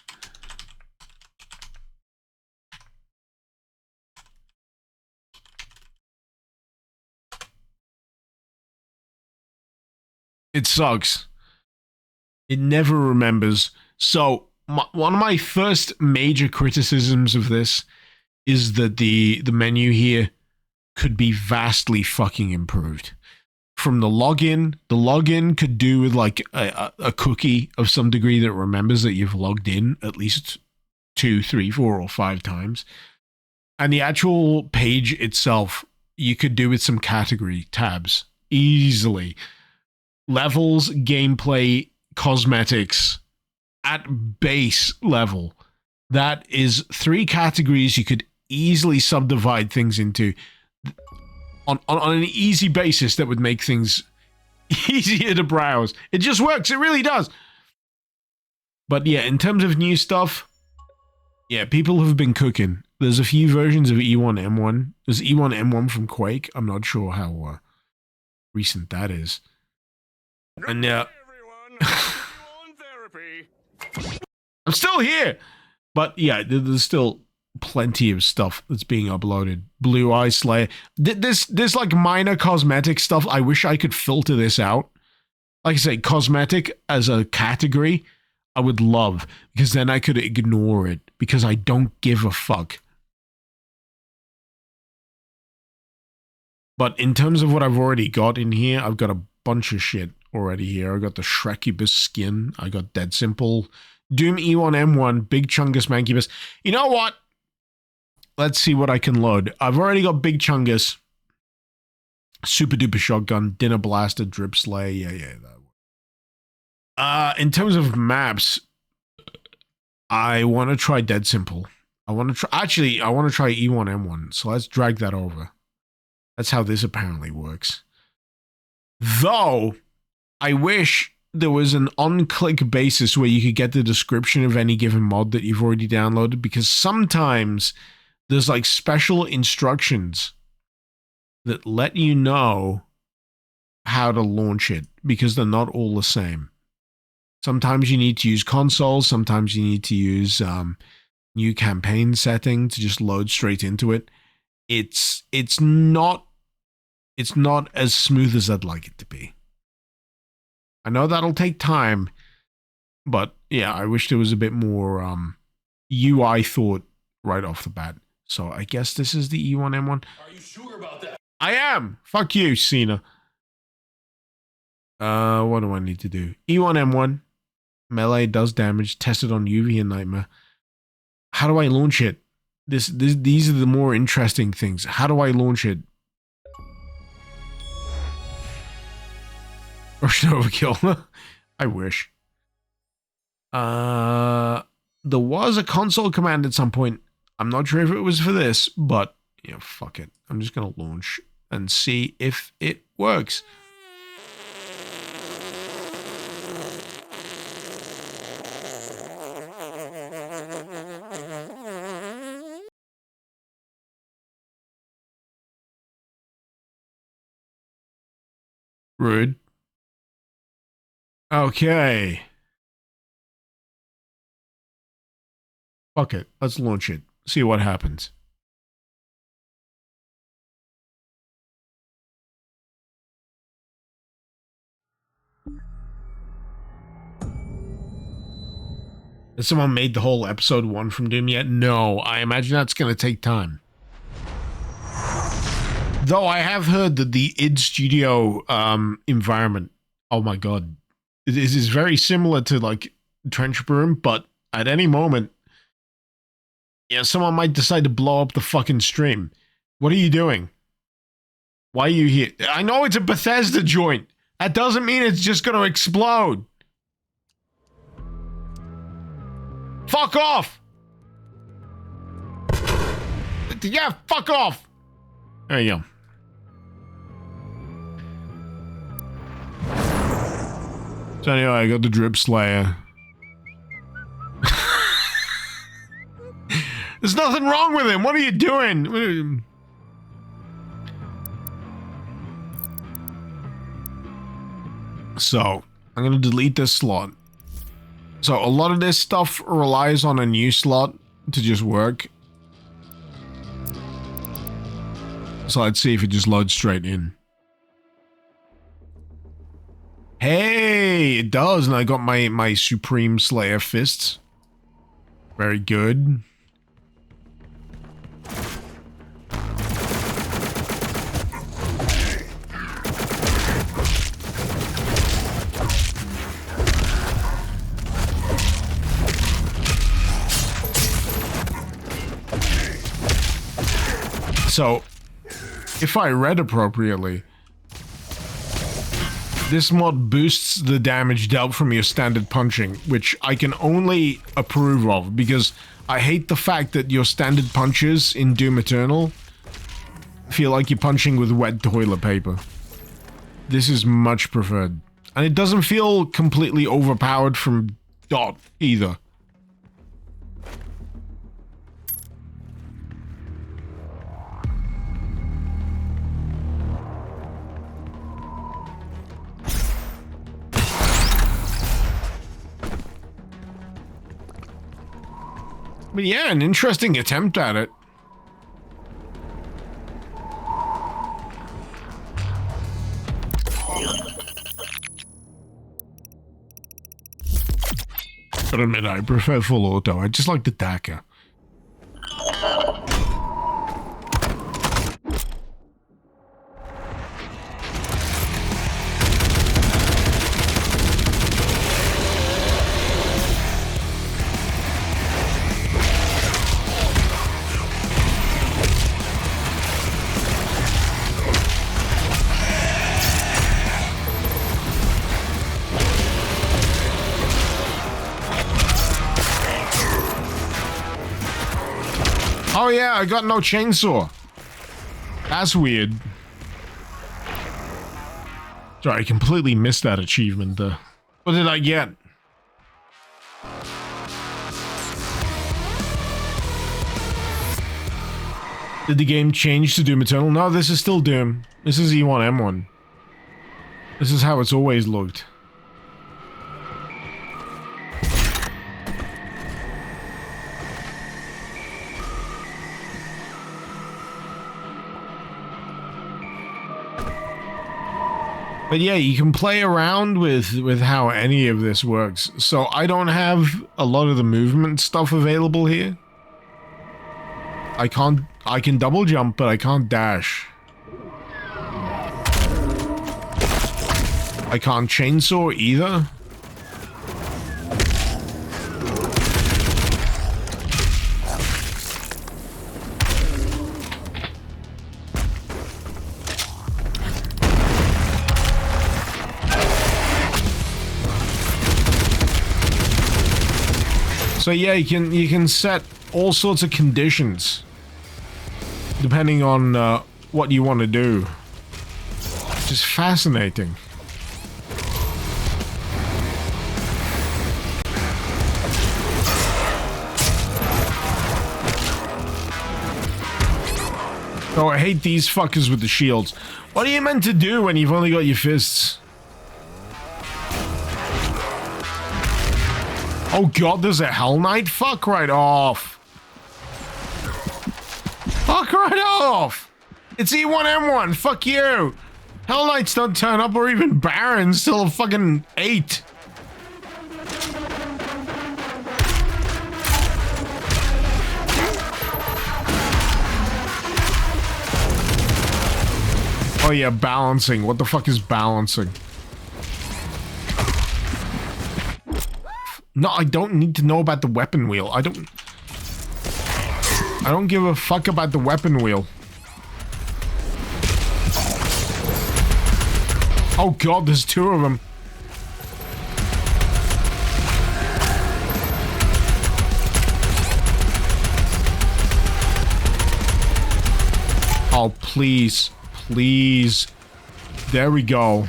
It sucks. It never remembers. So, one of my first major criticisms of this is that the menu here could be vastly fucking improved. From the login could do with like a cookie of some degree that remembers that you've logged in at least 2, 3, 4, or 5 times. And the actual page itself, you could do with some category tabs easily. Levels, gameplay, cosmetics, at base level. That is 3 categories you could easily subdivide things into. on an easy basis that would make things easier to browse. It just works. It really does. But yeah, in terms of new stuff, yeah, people have been cooking. There's a few versions of E1M1. There's E1M1 from Quake. I'm not sure how recent that is. And I'm still here. But yeah, there's still plenty of stuff that's being uploaded. Blue Eye Slayer. This like minor cosmetic stuff. I wish I could filter this out. Like I say, cosmetic as a category, I would love, because then I could ignore it, because I don't give a fuck. But in terms of what I've already got in here, I've got a bunch of shit already here. I got the Shrekubus skin. I got Dead Simple, Doom E1M1, Big Chungus Mancubus. You know what? Let's see what I can load. I've already got Big Chungus, Super Duper Shotgun, Dinner Blaster, Drip Slay. Yeah, that. In terms of maps, I want to try Dead Simple. I want to try E1M1. So let's drag that over. That's how this apparently works. Though, I wish there was an on-click basis where you could get the description of any given mod that you've already downloaded, because sometimes there's like special instructions that let you know how to launch it, because they're not all the same. Sometimes you need to use console, sometimes you need to use new campaign setting to just load straight into it. It's not as smooth as I'd like it to be. I know that'll take time, but yeah, I wish there was a bit more UI thought right off the bat. So I guess this is the E1M1. Are you sure about that? I am! Fuck you, Cena. What do I need to do? E1M1. Melee does damage. Tested on UV and Nightmare. How do I launch it? These are the more interesting things. How do I launch it? Russian Overkill. I wish. There was a console command at some point. I'm not sure if it was for this, but yeah, fuck it. I'm just gonna launch and see if it works. Rude. Okay. Fuck it. Let's launch it. See what happens. Has someone made the whole episode 1 from Doom yet? No. I imagine that's going to take time. Though I have heard that the id Studio environment, oh my god, it is very similar to like Trench Room, but at any moment, yeah, someone might decide to blow up the fucking stream. What are you doing? Why are you here? I know it's a Bethesda joint. That doesn't mean it's just going to explode. Fuck off! Yeah, fuck off! There you go. So anyway, I got the Drip Slayer. There's nothing wrong with him. What are you doing? So, I'm going to delete this slot. So, a lot of this stuff relies on a new slot to just work. So, let's see if it just loads straight in. Hey, it does. And I got my Supreme Slayer fists. Very good. So, if I read appropriately, this mod boosts the damage dealt from your standard punching, which I can only approve of, because I hate the fact that your standard punches in Doom Eternal feel like you're punching with wet toilet paper. This is much preferred. And it doesn't feel completely overpowered from dot either. But yeah, an interesting attempt at it. But admit I prefer full auto. I just like the DACA. Oh yeah, I got no chainsaw. That's weird. Sorry, I completely missed that achievement there. What did I get? Did the game change to Doom Eternal? No, this is still Doom. This is E1M1. This is how it's always looked. But yeah, you can play around with how any of this works. So I don't have a lot of the movement stuff available here. I can double jump, but I can't dash. I can't chainsaw either. So yeah, you can set all sorts of conditions depending on what you want to do. It's just fascinating. Oh, I hate these fuckers with the shields. What are you meant to do when you've only got your fists? Oh god, there's a Hell Knight? Fuck right off. Fuck right off. It's E1M1. Fuck you. Hell Knights don't turn up, or even Barons till a fucking 8. Oh yeah, balancing. What the fuck is balancing? No, I don't need to know about the weapon wheel. I don't give a fuck about the weapon wheel. Oh god, there's 2 of them. Oh, please. Please. There we go.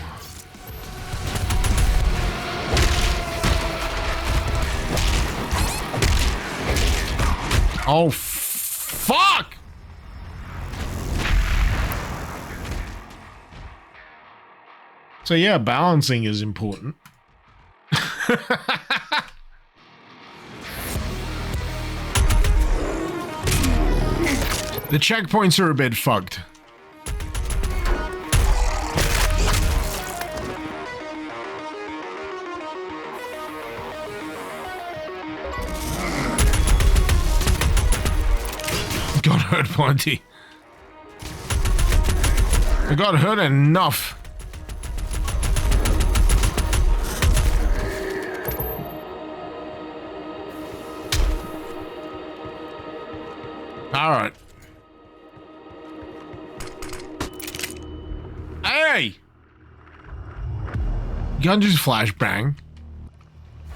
Oh, fuck! So yeah, balancing is important. The checkpoints are a bit fucked. Got hurt plenty. I got hurt enough. Alright. Hey! You can't just flashbang.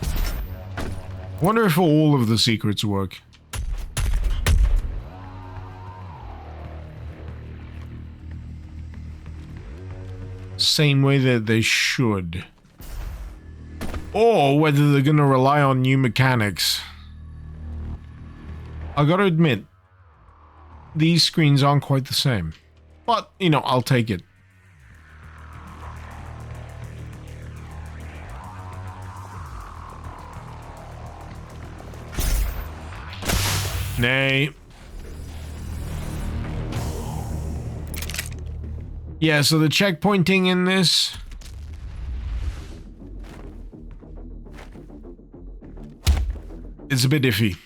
I wonder if all of the secrets work. same way that they should. Or whether they're gonna rely on new mechanics. I gotta admit, these screens aren't quite the same. But, you know, I'll take it. Nay. Yeah, so the checkpointing in this... it's a bit iffy.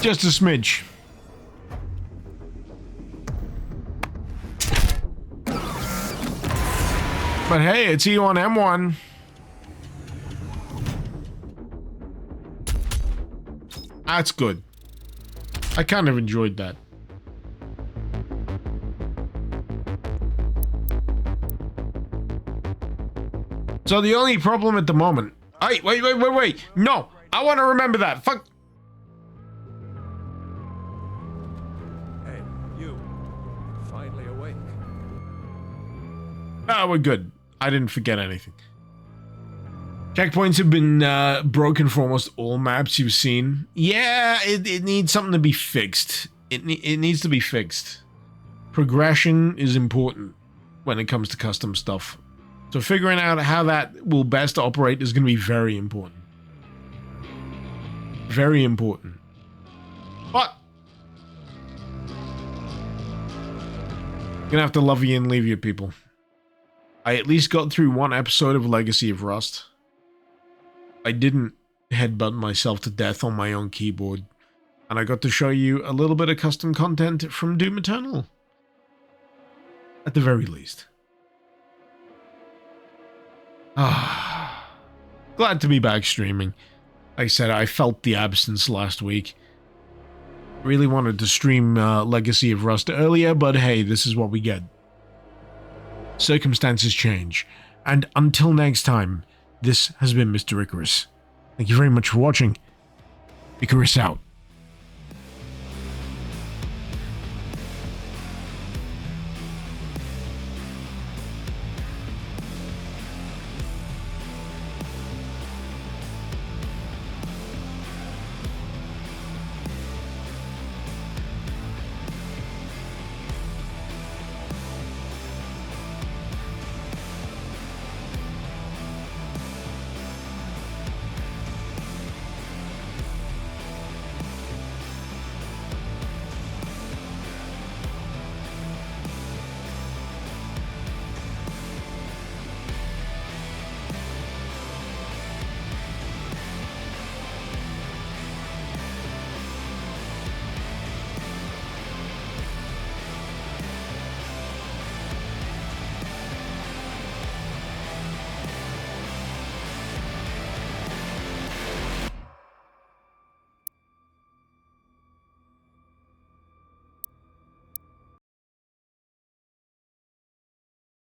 Just a smidge. But hey, it's E1 M1. That's good. I kind of enjoyed that. So the only problem at the moment... Wait. No! I want to remember that. Fuck. Hey, you. Finally awake. Ah, we're good. I didn't forget anything. Checkpoints have been broken for almost all maps you've seen. Yeah, it needs something to be fixed. It needs to be fixed. Progression is important when it comes to custom stuff. So figuring out how that will best operate is going to be very important. Very important. But gonna have to love you and leave you, people. I at least got through one episode of Legacy of Rust. I didn't headbutt myself to death on my own keyboard. And I got to show you a little bit of custom content from Doom Eternal. At the very least. Glad to be back streaming. Like I said, I felt the absence last week. Really wanted to stream Legacy of Rust earlier, but hey, this is what we get. Circumstances change. And until next time, this has been Mr. Icarus. Thank you very much for watching. Icarus out.